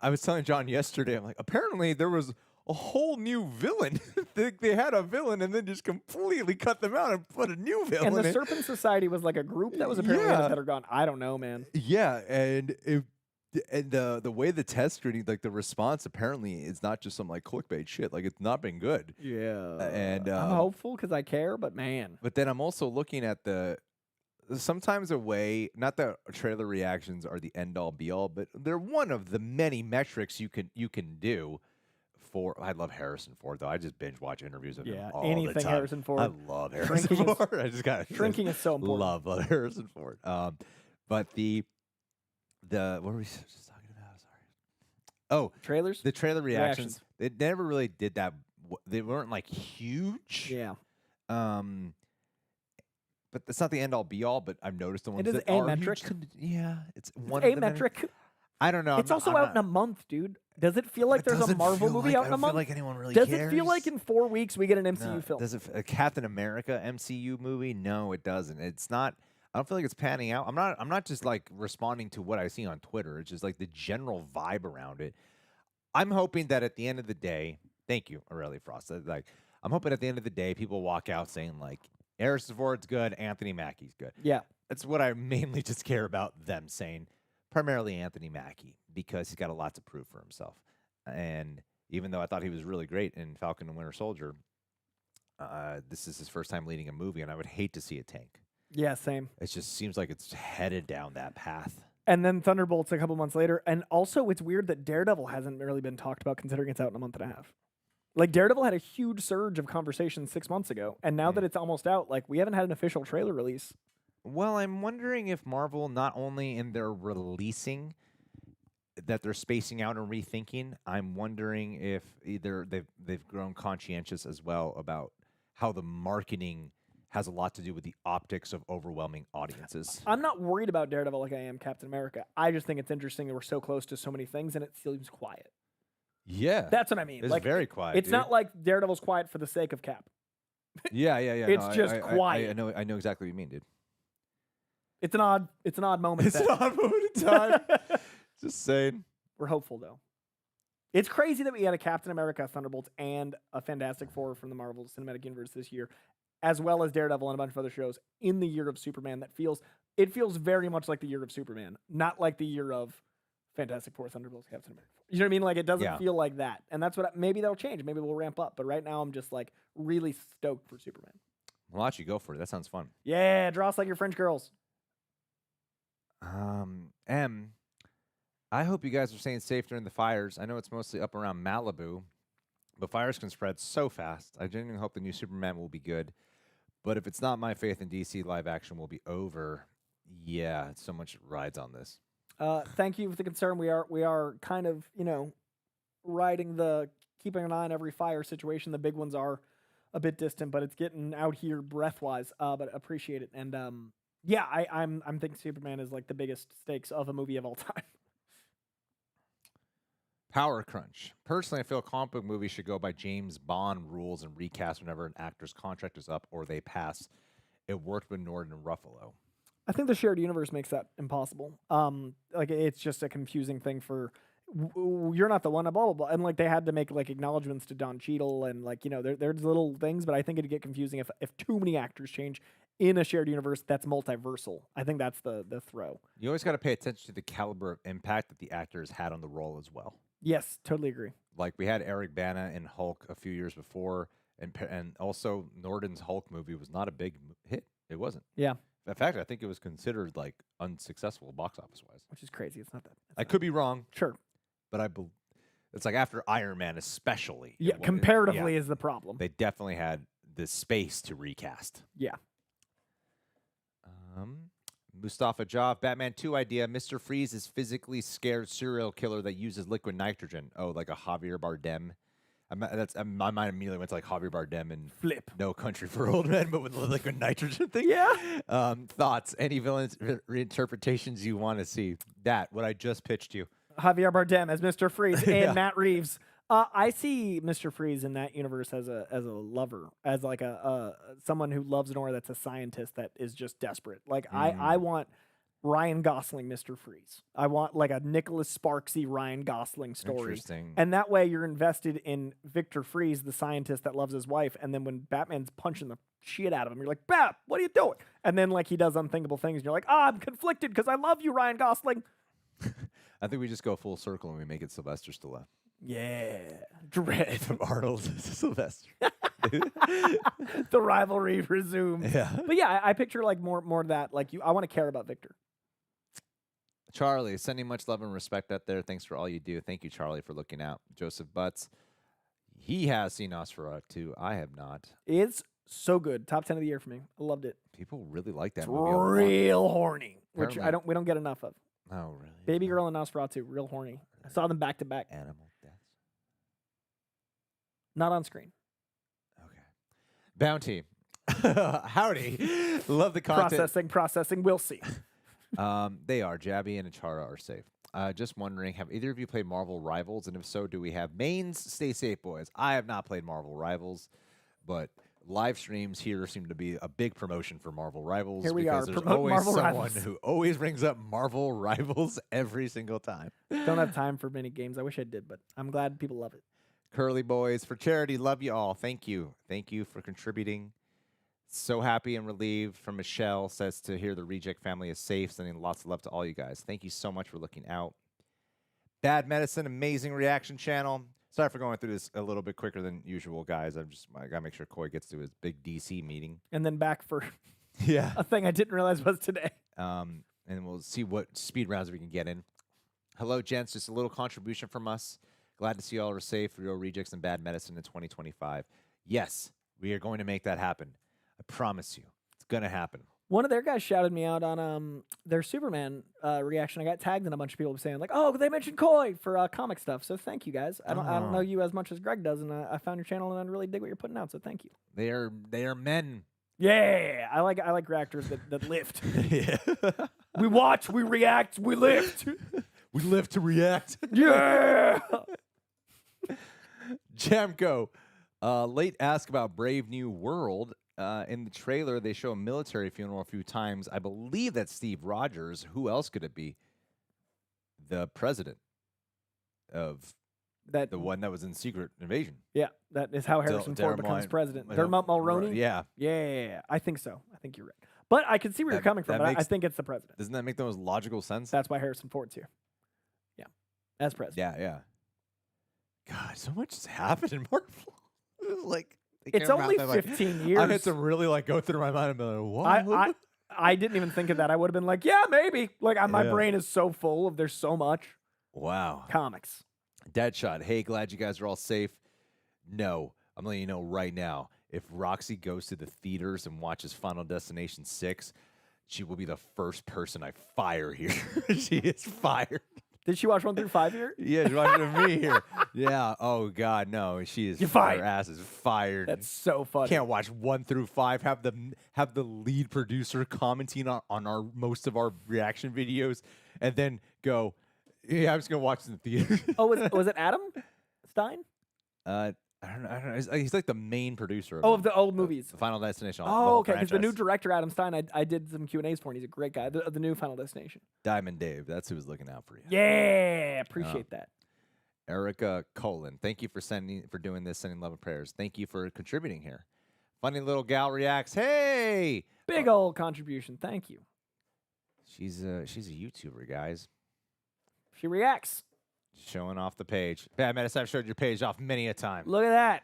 I was telling John yesterday, I'm like, apparently there was a whole new villain. They had a villain and then just completely cut them out and put a new villain And the in. Serpent Society was like a group that was apparently that are gone. I don't know, man. Yeah, and the way the test screening, like the response, apparently is not just some like clickbait shit. Like it's not been good. Yeah, and I'm hopeful because I care, but man. But then I'm also looking at sometimes a way. Not that trailer reactions are the end all be all, but they're one of the many metrics you can do. I love Harrison Ford though. I just binge watch interviews of him all anything the time. Harrison Ford. I love Harrison Ford. I just got shrinking is so important. Love Harrison Ford. But the what were we just talking about? Oh, Trailers? the trailer reactions. They never really did that. They weren't like huge. Yeah. But that's not the end all be all. But I've noticed the ones is that are ametric. huge. Yeah, it's one It's of them. ametric. I don't know. It's also out in a month, dude. Does it feel like there's a Marvel movie out in a month? I don't feel like anyone really Does cares. it feel like in 4 weeks we get an MCU film? Does it a Captain America MCU movie? No, it doesn't. It's not. I don't feel like it's panning out. I'm not just like responding to what I see on Twitter. It's just like the general vibe around it. I'm hoping that at the end of the day, thank you, Aurelia Frost. Like, I'm hoping at the end of the day, people walk out saying like, Harrison Ford's good, Anthony Mackie's good. Yeah, that's what I mainly just care about them saying. Primarily Anthony Mackie, because he's got a lot to prove for himself. And even though I thought he was really great in Falcon and Winter Soldier, this is his first time leading a movie, and I would hate to see it tank. Yeah, same. It just seems like it's headed down that path. And then Thunderbolts a couple months later. And also, it's weird that Daredevil hasn't really been talked about, considering it's out in a month and a half. Like, Daredevil had a huge surge of conversation 6 months ago, and now that it's almost out, like, we haven't had an official trailer release. Well, I'm wondering if Marvel, not only in their releasing, that they're spacing out and rethinking. I'm wondering if either they've grown conscientious as well about how the marketing has a lot to do with the optics of overwhelming audiences. I'm not worried about Daredevil like I am Captain America. I just think it's interesting that we're so close to so many things, and it seems quiet. Yeah, that's what I mean. It's like, very quiet. It's not like Daredevil's quiet for the sake of Cap. Yeah. It's just quiet. I know exactly what you mean, dude. It's an odd moment. It's an odd moment in time. Just saying. We're hopeful, though. It's crazy that we had a Captain America, Thunderbolts, and a Fantastic Four from the Marvel Cinematic Universe this year, as well as Daredevil and a bunch of other shows in the year of Superman. It feels very much like the year of Superman, not like the year of Fantastic Four, Thunderbolts, Captain America. You know what I mean? Like, it doesn't feel like that. And that's what, maybe that'll change. Maybe we'll ramp up. But right now, I'm just, like, really stoked for Superman. Well, actually, go for it. That sounds fun. Yeah, draw us like your French girls. I hope you guys are staying safe during the fires. I know it's mostly up around Malibu, but fires can spread so fast. I genuinely hope the new Superman will be good. But if it's not, my faith in DC live action will be over. Yeah, so much rides on this. Thank you for the concern. We are kind of, keeping an eye on every fire situation. The big ones are a bit distant, but it's getting out here breath-wise. But appreciate it. And I'm thinking Superman is like the biggest stakes of a movie of all time. Power crunch. Personally, I feel a comic book movie should go by James Bond rules and recast whenever an actor's contract is up or they pass. It worked with Norton and Ruffalo. I think the shared universe makes that impossible. Like, it's just a confusing thing for you're not the one, blah blah blah, and like they had to make like acknowledgments to Don Cheadle and like there's little things, but I think it'd get confusing if too many actors change in a shared universe that's multiversal. I think that's the throw. You always got to pay attention to the caliber of impact that the actors had on the role as well. Yes, totally agree. Like we had Eric Bana in Hulk a few years before, and also Norton's Hulk movie was not a big hit. It wasn't. Yeah. In fact, I think it was considered like unsuccessful box office wise, which is crazy. It's not that. I could be wrong. Sure, but it's like after Iron Man, especially. Yeah, comparatively is the problem. They definitely had the space to recast. Yeah. Mustafa Jav, Batman 2 idea. Mr. Freeze is physically scared serial killer that uses liquid nitrogen. Oh, like a Javier Bardem. My mind immediately went to like Javier Bardem and Flip. No Country for Old Men, but with the liquid nitrogen thing. Yeah. Thoughts? Any villains reinterpretations you want to see? What I just pitched you. Javier Bardem as Mr. Freeze and Matt Reeves. I see Mr. Freeze in that universe as a lover, as like a someone who loves Nora that's a scientist that is just desperate. Like I want Ryan Gosling Mr. Freeze. I want like a Nicholas Sparksy Ryan Gosling story. Interesting. And that way you're invested in Victor Freeze, the scientist that loves his wife, and then when Batman's punching the shit out of him, you're like, Bat, what are you doing? And then like he does unthinkable things and you're like, I'm conflicted because I love you, Ryan Gosling. I think we just go full circle and we make it Sylvester Stallone. Yeah, Dread from Arnold to Sylvester. The rivalry resumes. Yeah, but yeah, I picture like more of that. Like I want to care about Victor. Charlie, sending much love and respect out there. Thanks for all you do. Thank you, Charlie, for looking out. Joseph Butts, he has seen Nosferatu. I have not. It's so good. Top 10 of the year for me. I loved it. People really like that it's movie. Real horny, which we don't get enough of. Oh, really? Baby Girl and Nosferatu, real horny. I saw them back to back. Animal deaths. Not on screen. Okay. Bounty. Howdy. Love the content. Processing. We'll see. They are. Jabby and Achara are safe. Just wondering, have either of you played Marvel Rivals? And if so, do we have mains? Stay safe, boys. I have not played Marvel Rivals, but live streams here seem to be a big promotion for Marvel Rivals. Here we are. There's Promote always Marvel someone Rivals. who always brings up Marvel Rivals every single time. Don't have time for many games. I wish I did, but I'm glad people love it. Curly boys for charity. Love you all. Thank you. Thank you for contributing. So happy and relieved from Michelle. Says to hear the Reject family is safe. Sending lots of love to all you guys. Thank you so much for looking out. Bad Medicine, amazing reaction channel. Sorry for going through this a little bit quicker than usual, guys. I gotta make sure Coy gets to his big DC meeting. And then back for Yeah. a thing I didn't realize was today. And we'll see what speed rounds we can get in. Hello, gents. Just a little contribution from us. Glad to see you all are safe. Real Rejects and Bad Medicine in 2025. Yes, we are going to make that happen. I promise you. It's going to happen. One of their guys shouted me out on their Superman reaction. I got tagged and a bunch of people saying like, "Oh, they mentioned Coy for comic stuff." So thank you guys. I don't know you as much as Greg does, and I found your channel and I really dig what you're putting out. So thank you. They are men. Yeah, I like reactors that lift. Yeah. We watch, we react, we lift. We live to react. Yeah. Jamco, late ask about Brave New World. In the trailer, they show a military funeral a few times. I believe that's Steve Rogers. Who else could it be? The president of the one that was in Secret Invasion. Yeah, that is how Harrison Ford becomes president. Dermot Mulroney? Yeah. Yeah, I think so. I think you're right. But I can see where you're coming from, but I think it's the president. Doesn't that make the most logical sense? That's why Harrison Ford's here. Yeah, as president. Yeah. God, so much has happened in Marvel. It's only 15 years. I had to really go through my mind and be like, what? I didn't even think of that. I would have been like, yeah, maybe. My brain is so full of there's so much. Wow. Comics. Deadshot. Hey, glad you guys are all safe. No, I'm letting you know right now. If Roxy goes to the theaters and watches Final Destination 6, she will be the first person I fire here. She is fired. Did she watch 1 through 5 here? Yeah, she watched it with me here. Yeah. Oh God, no. She is. You're fired. Her ass is fired. That's so funny. Can't watch 1 through 5. Have the lead producer commenting on our most of our reaction videos, and then go. Yeah, I'm just gonna watch in the theater. Oh, was it Adam Stein? I don't know. He's like the main producer. Of the old movies. The Final Destination. Oh, okay. Because the new director, Adam Stein, I did some Q&As for, and he's a great guy. The new Final Destination. Diamond Dave. That's who was looking out for you. Yeah, appreciate that. Erica Colin. Thank you for doing this, sending love and prayers. Thank you for contributing here. Funny little gal reacts. Hey, big old contribution. Thank you. She's a YouTuber, guys. She reacts. Showing off the page. Bad Medicine, I've showed your page off many a time. Look at that.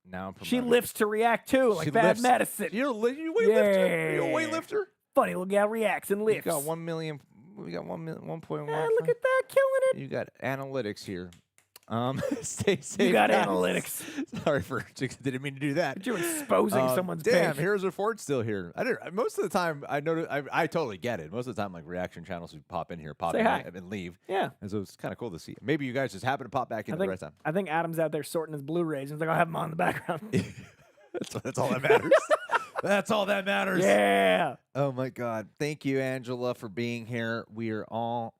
Now she lifts to react too, like Bad Medicine. You're a weightlifter. You're a weightlifter. Funny little gal reacts and lifts. We got 1 million. We got 1.1. Yeah, look at that, killing it. You got analytics here. Stay safe. You got guys. analytics. Sorry didn't mean to do that. But you're exposing someone's damn, page. Harrison Ford's still here. Most of the time, I totally get it. Most of the time, reaction channels who pop in here, and leave. Yeah. And so it's kind of cool to see. Maybe you guys just happen to pop back in at the right time. I think Adam's out there sorting his Blu-rays, and he's like, I'll have him on in the background. That's all that matters. That's all that matters. Yeah. Oh my God. Thank you, Angela, for being here. We are all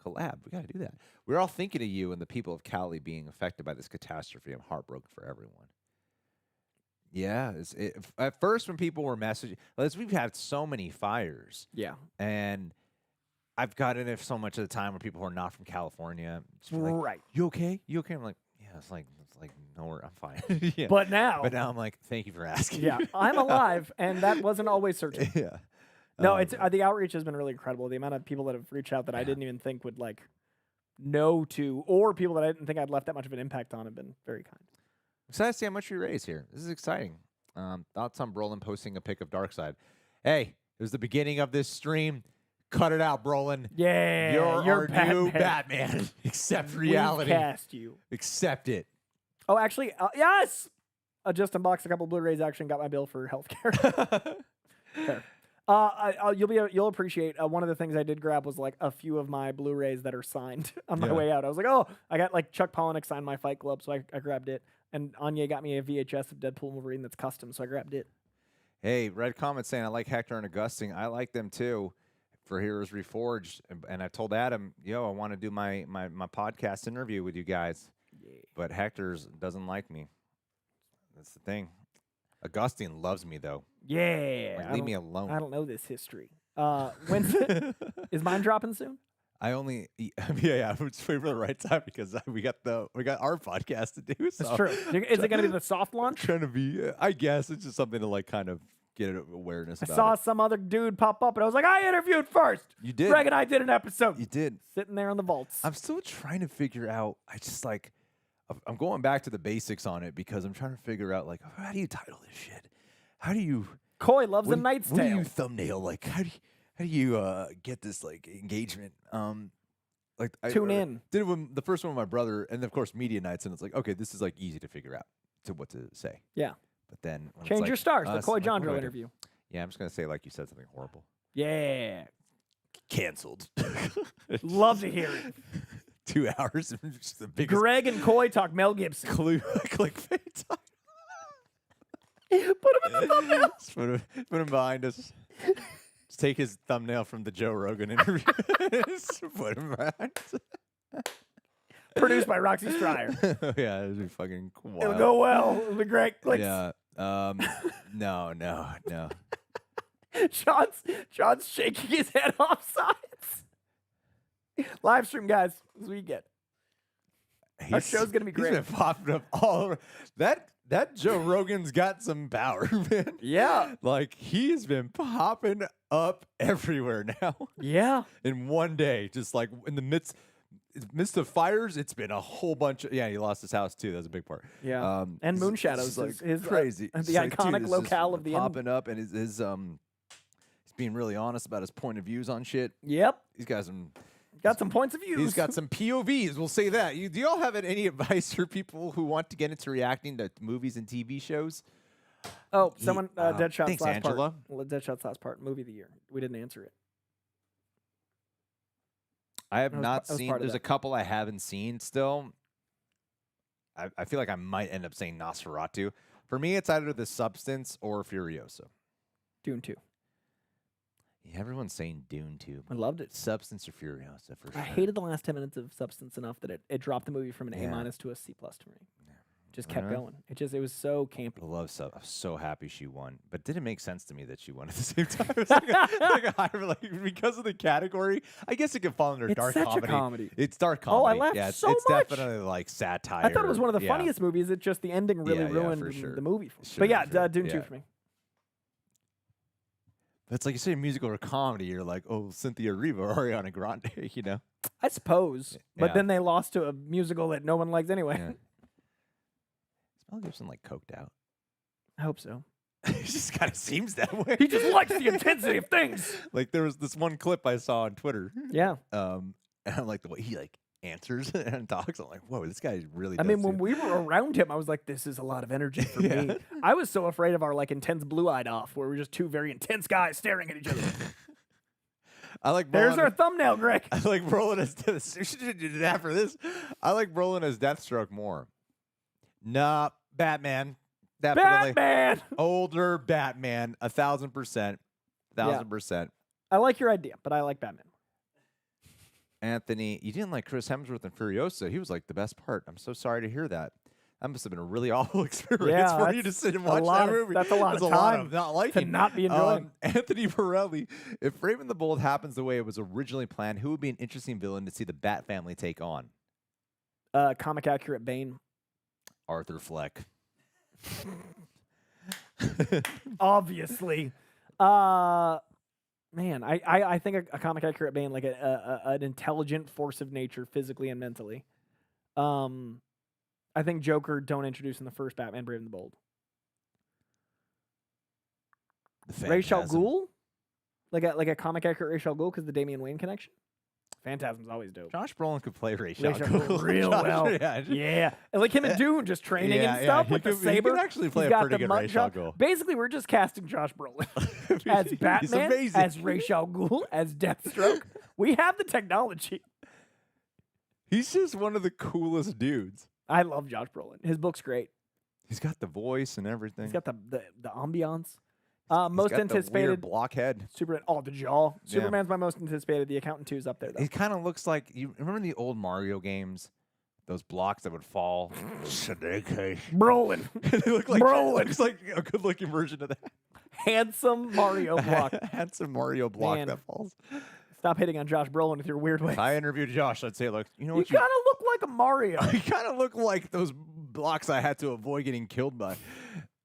collab. We got to do that. We're all thinking of you and the people of Cali being affected by this catastrophe. I'm heartbroken for everyone. Yeah. At first, when people were messaging, we've had so many fires. Yeah. And I've gotten it so much of the time where people who are not from California. Right. You okay? You okay? I'm like, yeah, it's like no, I'm fine. Yeah. But now I'm like, thank you for asking. Yeah. I'm alive, and that wasn't always certain. Yeah. No, it's the outreach has been really incredible. The amount of people that have reached out that I didn't even think would know to, or people that I didn't think I'd left that much of an impact on have been very kind. Excited to see how much we raise here. This is exciting. Thoughts on Brolin posting a pic of Darkseid. Hey, it was the beginning of this stream. Cut it out, Brolin. Yeah, you're our new Batman. Accept reality. We cast you. Accept it. Oh, actually, yes. I just unboxed a couple Blu-rays. Actually, and got my bill for healthcare. You'll appreciate one of the things I did grab was like a few of my Blu-rays that are signed on my Yeah. way out. I was like, oh, I got like Chuck Palahniuk signed my Fight Club, so I grabbed it. And Anya got me a VHS of Deadpool and Wolverine that's custom, so I grabbed it. Hey, Red Comment saying I like Hector and Augustine. I like them too for Heroes Reforged. And I told Adam, yo, I want to do my podcast interview with you guys. Yeah. But Hector's doesn't like me. That's the thing. Augustine loves me though. Yeah. Like, leave me alone. I don't know this history. When's is mine dropping soon? I only yeah, it's for the right time because we got our podcast to do. So That's true. Is it going to be the soft launch? trying to be, I guess it's just something to like kind of get awareness I about. saw it. some other dude pop up, and I was like, I interviewed first. You did. Greg and I did an episode. You did. Sitting there on the vaults. I'm still trying to figure out. I'm going back to the basics on it because I'm trying to figure out like how do you title this shit? How do you? Coy loves a Knight's What do Tale. you thumbnail? Like how do you get this like engagement? Like Tune in. Did it with the first one with my brother, and of course media nights, and it's like okay, this is like easy to figure out to what to say. Yeah. But then when it's Change like your stars. The us, Coy I'm like, what do Jandro I do? interview. Yeah, I'm just gonna say like you said something horrible. Yeah. Canceled. Love to hear it. 2 hours. Just the biggest Greg and Coy talk Mel Gibson. clickbait. Put him in the thumbnail. Just put him behind us. Just take his thumbnail from the Joe Rogan interview. Just put him behind us. Produced by Roxy Stryer. Yeah, it'd be fucking wild. It'll go well. It'll be great. Clicks. Yeah. No. Sean's shaking his head off sides. Live stream, guys, this weekend. Our show's gonna be great. He's been popping up all over. That Joe Rogan's got some power, man. Yeah. Like he's been popping up everywhere now. Yeah. In one day, just like in the midst of fires, it's been a whole bunch of he lost his house too. That's a big part. Yeah. And it's Moonshadows like is his crazy. the It's like, dude, iconic this is locale of the end. popping up, and he's being really honest about his point of views on shit. Yep. He's got some. Got some points of view. He's got some POVs. We'll say that. Do y'all have any advice for people who want to get into reacting to movies and TV shows? Oh, someone Deadshot's thanks, last Angela. part. Deadshot's last part. Movie of the year. We didn't answer it. I have That was not that was seen. part of There's that. a couple I haven't seen still. I feel like I might end up saying Nosferatu. For me, it's either The Substance or Furiosa. Dune 2. Yeah, everyone's saying Dune 2. I loved it. Substance or Furiosa for sure. I hated the last 10 minutes of Substance enough that it dropped the movie from an Yeah. A- to a C+ to me. Just kept Alright. going. It was so campy. I love Sub. I'm so happy she won, but didn't make sense to me that she won at the same time. It was like a high, because of the category. I guess it could fall under It's dark such comedy. a comedy. It's dark Oh, I comedy. laughed yeah, it's, so it's much. definitely like satire. I thought it was one of the Yeah. funniest movies. It just the ending really Yeah, ruined for sure. the movie for me. Sure, But yeah, sure. Dune 2 Yeah. for me. That's like you say musical or comedy. You're like, oh, Cynthia Erivo or Ariana Grande, you know? I suppose. But Yeah. then they lost to a musical that no one likes anyway. Yeah. Is Mel Gibson like coked out? I hope so. He just kind of seems that way. He just likes the intensity of things. Like there was this one clip I saw on Twitter. Yeah. And I like the way he like answers and talks. I'm like, whoa, this guy really. I mean, does when seem- we were around him, I was like, this is a lot of energy for Yeah. me. I was so afraid of our like intense blue-eyed off, where we're just two very intense guys staring at each other. I like. There's Brolin- our thumbnail, Greg. I like Brolin as. We should do that for this. I like Brolin as Deathstroke more. Nah, Batman. Definitely. Batman. Older Batman, 1,000%. 1,000%. I like your idea, but I like Batman. Anthony, you didn't like Chris Hemsworth in Furiosa. He was like the best part. I'm so sorry to hear that. That must have been a really awful experience Yeah, for you to that's sit and a watch lot that of- movie. that's a lot That's of a lot time of not to liking. not be enjoying. Anthony Pirelli, if Brave and the Bold happens the way it was originally planned, who would be an interesting villain to see the Bat family take on? Comic accurate Bane. Arthur Fleck. Obviously. Man, I think a comic accurate Bane, like an intelligent force of nature, physically and mentally. I think Joker don't introduce in the first Batman Brave and the Bold. The Ra's al Phantasm. Ghul? Like a comic accurate Ra's al Ghul because the Damian Wayne connection? Phantasm's always dope. Josh Brolin could play Ra's Ra's al al Ghul Ghul real well. Yeah. And like him and Dune just training and stuff with the saber. He could actually play He's a got pretty the good mutton Ra's al chop. Ghul. Basically, we're just casting Josh Brolin as Batman, amazing. as Ra's al Ghul, as Deathstroke. We have the technology. He's just one of the coolest dudes. I love Josh Brolin. His book's great. He's got the voice and everything. He's got the ambiance. He's Most got anticipated. the weird blockhead. Superman. Oh, the jaw. Yeah. Superman's my most anticipated. The Accountant 2 is up there, though. He kind of looks like, you remember the old Mario games? Those blocks that would fall. Brolin. They look like Brolin. looks like a good-looking version of that. Handsome Mario block. Handsome Mario block Man. that falls. Stop hitting on Josh Brolin with your weird ways. If I interviewed Josh, I'd say, look, you know You what? kind of look like a Mario. You kind of look like those blocks I had to avoid getting killed by.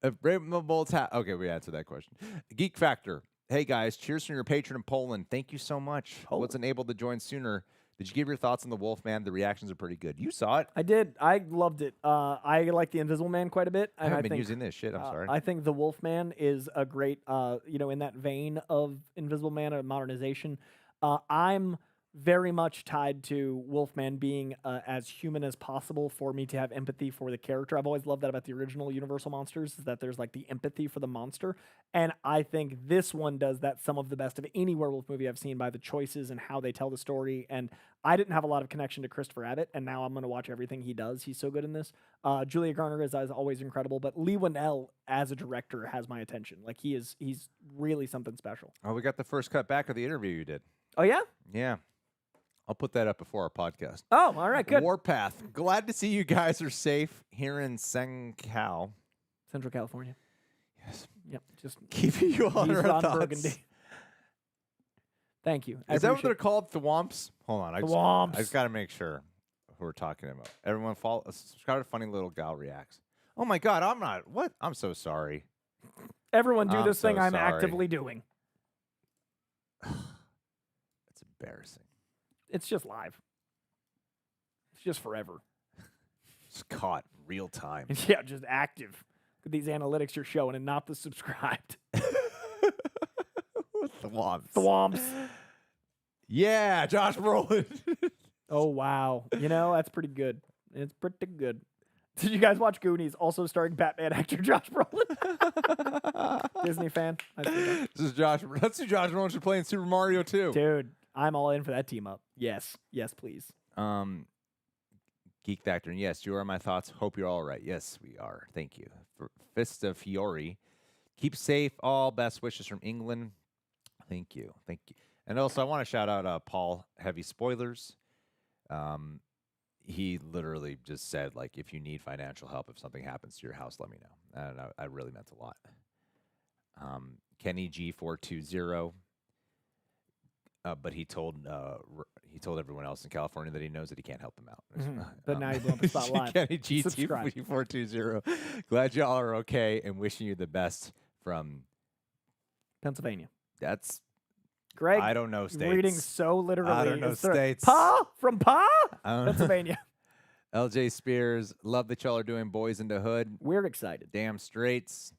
If Thunderbolts okay, we answered that question. Geek Factor. Hey guys, cheers from your patron in Poland. Thank you so much. Wasn't able to join sooner. Did you give your thoughts on the Wolfman? The reactions are pretty good. You saw it. I did. I loved it. I like the Invisible Man quite a bit. I And haven't been think, using this shit. I'm sorry. I think the Wolfman is a great, in that vein of Invisible Man, a modernization. I'm very much tied to Wolfman being as human as possible for me to have empathy for the character. I've always loved that about the original Universal monsters, is that there's like the empathy for the monster. And I think this one does that some of the best of any werewolf movie I've seen by the choices and how they tell the story. And I didn't have a lot of connection to Christopher Abbott, and now I'm going to watch everything he does. He's so good in this. Julia Garner is always incredible, but Lee Whannell as a director has my attention. Like he's really something special. Oh, we got the first cut back of the interview you did. Oh, yeah? Yeah. I'll put that up before our podcast. Oh, all right, good. Warpath. Glad to see you guys are safe here in Central California. Yes. Yep, just Keeping you on our Ron thoughts. Burgundy. Thank you. Is that what they're called? Thwomps? Hold on. I Thwomps. just got to make sure who we're talking about. Everyone follow. Subscribe to Funny Little Gal Reacts. Oh, my God. I'm not. What? I'm so sorry. Everyone do I'm this thing so I'm sorry. actively doing. It's embarrassing. It's just live. It's just forever. It's caught real time. Yeah, just active. These analytics you're showing and not the subscribed. Thwomps. Thwomps. Yeah, Josh Brolin. Oh, wow. You know, that's pretty good. It's pretty good. Did you guys watch Goonies, also starring Batman actor Josh Brolin? Disney fan? This is Josh. Let's see Josh Brolin should play in Super Mario 2. Dude, I'm all in for that team up. Yes. Yes, please. Geek Factor. And yes, you are my thoughts. Hope you're all right. Yes, we are. Thank you. For Fista Fiore. Keep safe. All best wishes from England. Thank you. Thank you. And also, I want to shout out Paul Heavy Spoilers. He literally just said, like, if you need financial help, if something happens to your house, let me know. And I really meant a lot. Kenny G420. But he told everyone else in California that he knows that he can't help them out. But now you blew up the spot live. Kenny Subscribe. G420. Glad y'all are okay and wishing you the best from Pennsylvania. that's Greg, I don't know states. reading so literally. I don't know Is there- states. Pa? From Pa? I don't know. Pennsylvania. LJ Spears, love that y'all are doing Boys in the Hood. We're excited. Damn straights.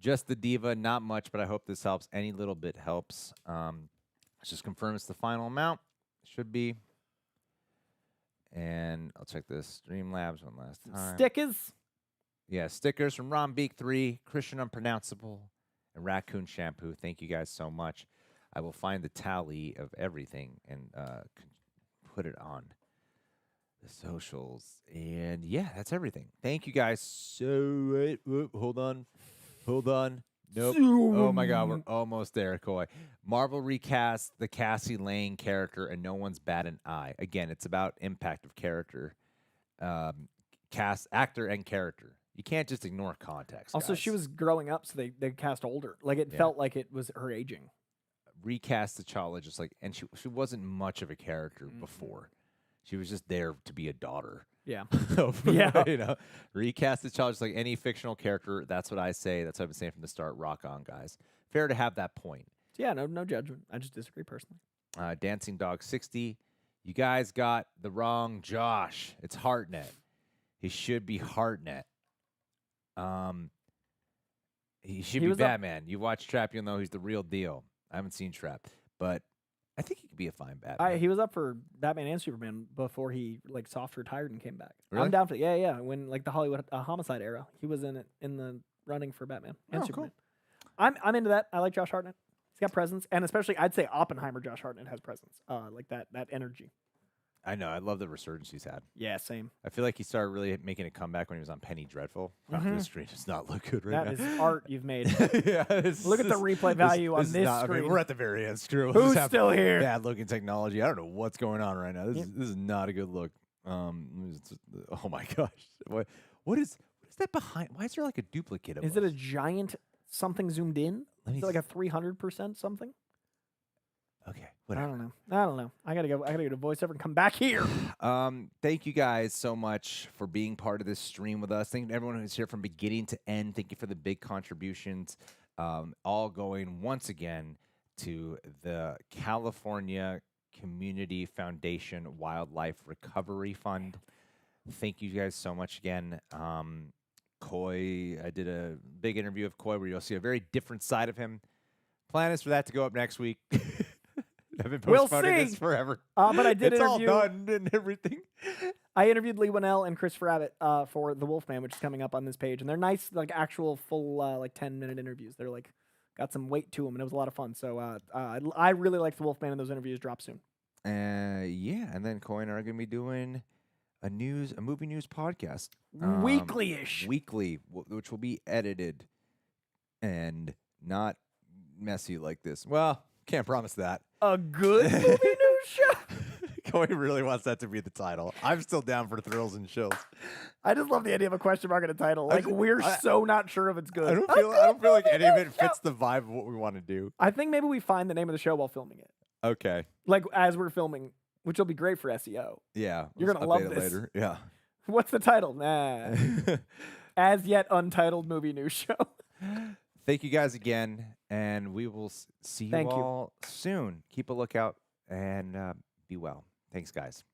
Just the diva, not much, but I hope this helps. Any little bit helps. Let's just confirm it's the final amount. Should be. And I'll check this. Streamlabs one last time. Stickers. Yeah, stickers from Ron Beak 3, Christian Unpronounceable, and Raccoon Shampoo. Thank you guys so much. I will find the tally of everything and put it on the socials. And yeah, that's everything. Thank you guys so hold on. Nope. Oh my God, we're almost there, Coy. Marvel recast the Cassie Lang character, and no one's bat an eye. Again, it's about impact of character, actor and character. You can't just ignore context. Also, guys. she was growing up, so they cast older. Like it felt like it was her aging. Recast T'Challa just like, and she wasn't much of a character before. She was just there to be a daughter. Yeah. Yeah. You know, recast T'Challa just like any fictional character. That's what I say. That's what I've been saying from the start. Rock on, guys. Fair to have that point. Yeah, no judgment. I just disagree personally. Dancing Dog 60. You guys got the wrong Josh. It's Hartnett. He should be Hartnett. He should be was Batman. You watch Trap, you'll know he's the real deal. I haven't seen Trap, but I think he could be a fine Batman. He was up for Batman and Superman before he like soft retired and came back. Really? I'm down for yeah. When like the Hollywood homicide era, he was in the running for Batman and Superman. Cool. I'm into that. I like Josh Hartnett. He's got presence, and especially I'd say Oppenheimer. Josh Hartnett has presence, like that energy. I know. I love the resurgence he's had. Yeah, same. I feel like he started really making a comeback when he was on Penny Dreadful. Wow, this screen does not look good right now. That is art you've made. Yeah, Look at the replay value on this not, screen. I mean, we're at the very end. Screw. Who's still here? Bad looking technology. I don't know what's going on right now. This is not a good look. Oh my gosh. What is that behind? Why is there like a duplicate of Is it a giant something zoomed in? Is it like a 300% something? Okay, whatever. I don't know. I gotta go to voiceover and come back here. Thank you guys so much for being part of this stream with us. Thank everyone who's here from beginning to end. Thank you for the big contributions. All going once again to the California Community Foundation Wildlife Recovery Fund. Thank you guys so much again. Coy, I did a big interview of Coy where you'll see a very different side of him. Plan is for that to go up next week. I've been postponing this forever. But I did it's interview. all done and everything. I interviewed Lee Winnell and Christopher Abbott for The Wolfman, which is coming up on this page, and they're nice, like actual full like 10-minute interviews. They're like got some weight to them, and it was a lot of fun. So I really like The Wolfman, and those interviews drop soon. Yeah, and then Coy and I are going to be doing a movie news podcast, weekly-ish, which will be edited and not messy like this. Well, can't promise that. A good movie news show. Coy really wants that to be the title. I'm still down for thrills and chills. I just love the idea of a question mark in a title. Like we're so not sure if it's good. I don't feel like any of it fits the vibe of what we want to do. I think maybe we find the name of the show while filming it. Okay. Like as we're filming, which will be great for SEO. Yeah. You're gonna love it this. later. Yeah. What's the title? Nah. As yet untitled movie news show. Thank you guys again, and we will see you all soon. Keep a lookout and be well. Thanks, guys.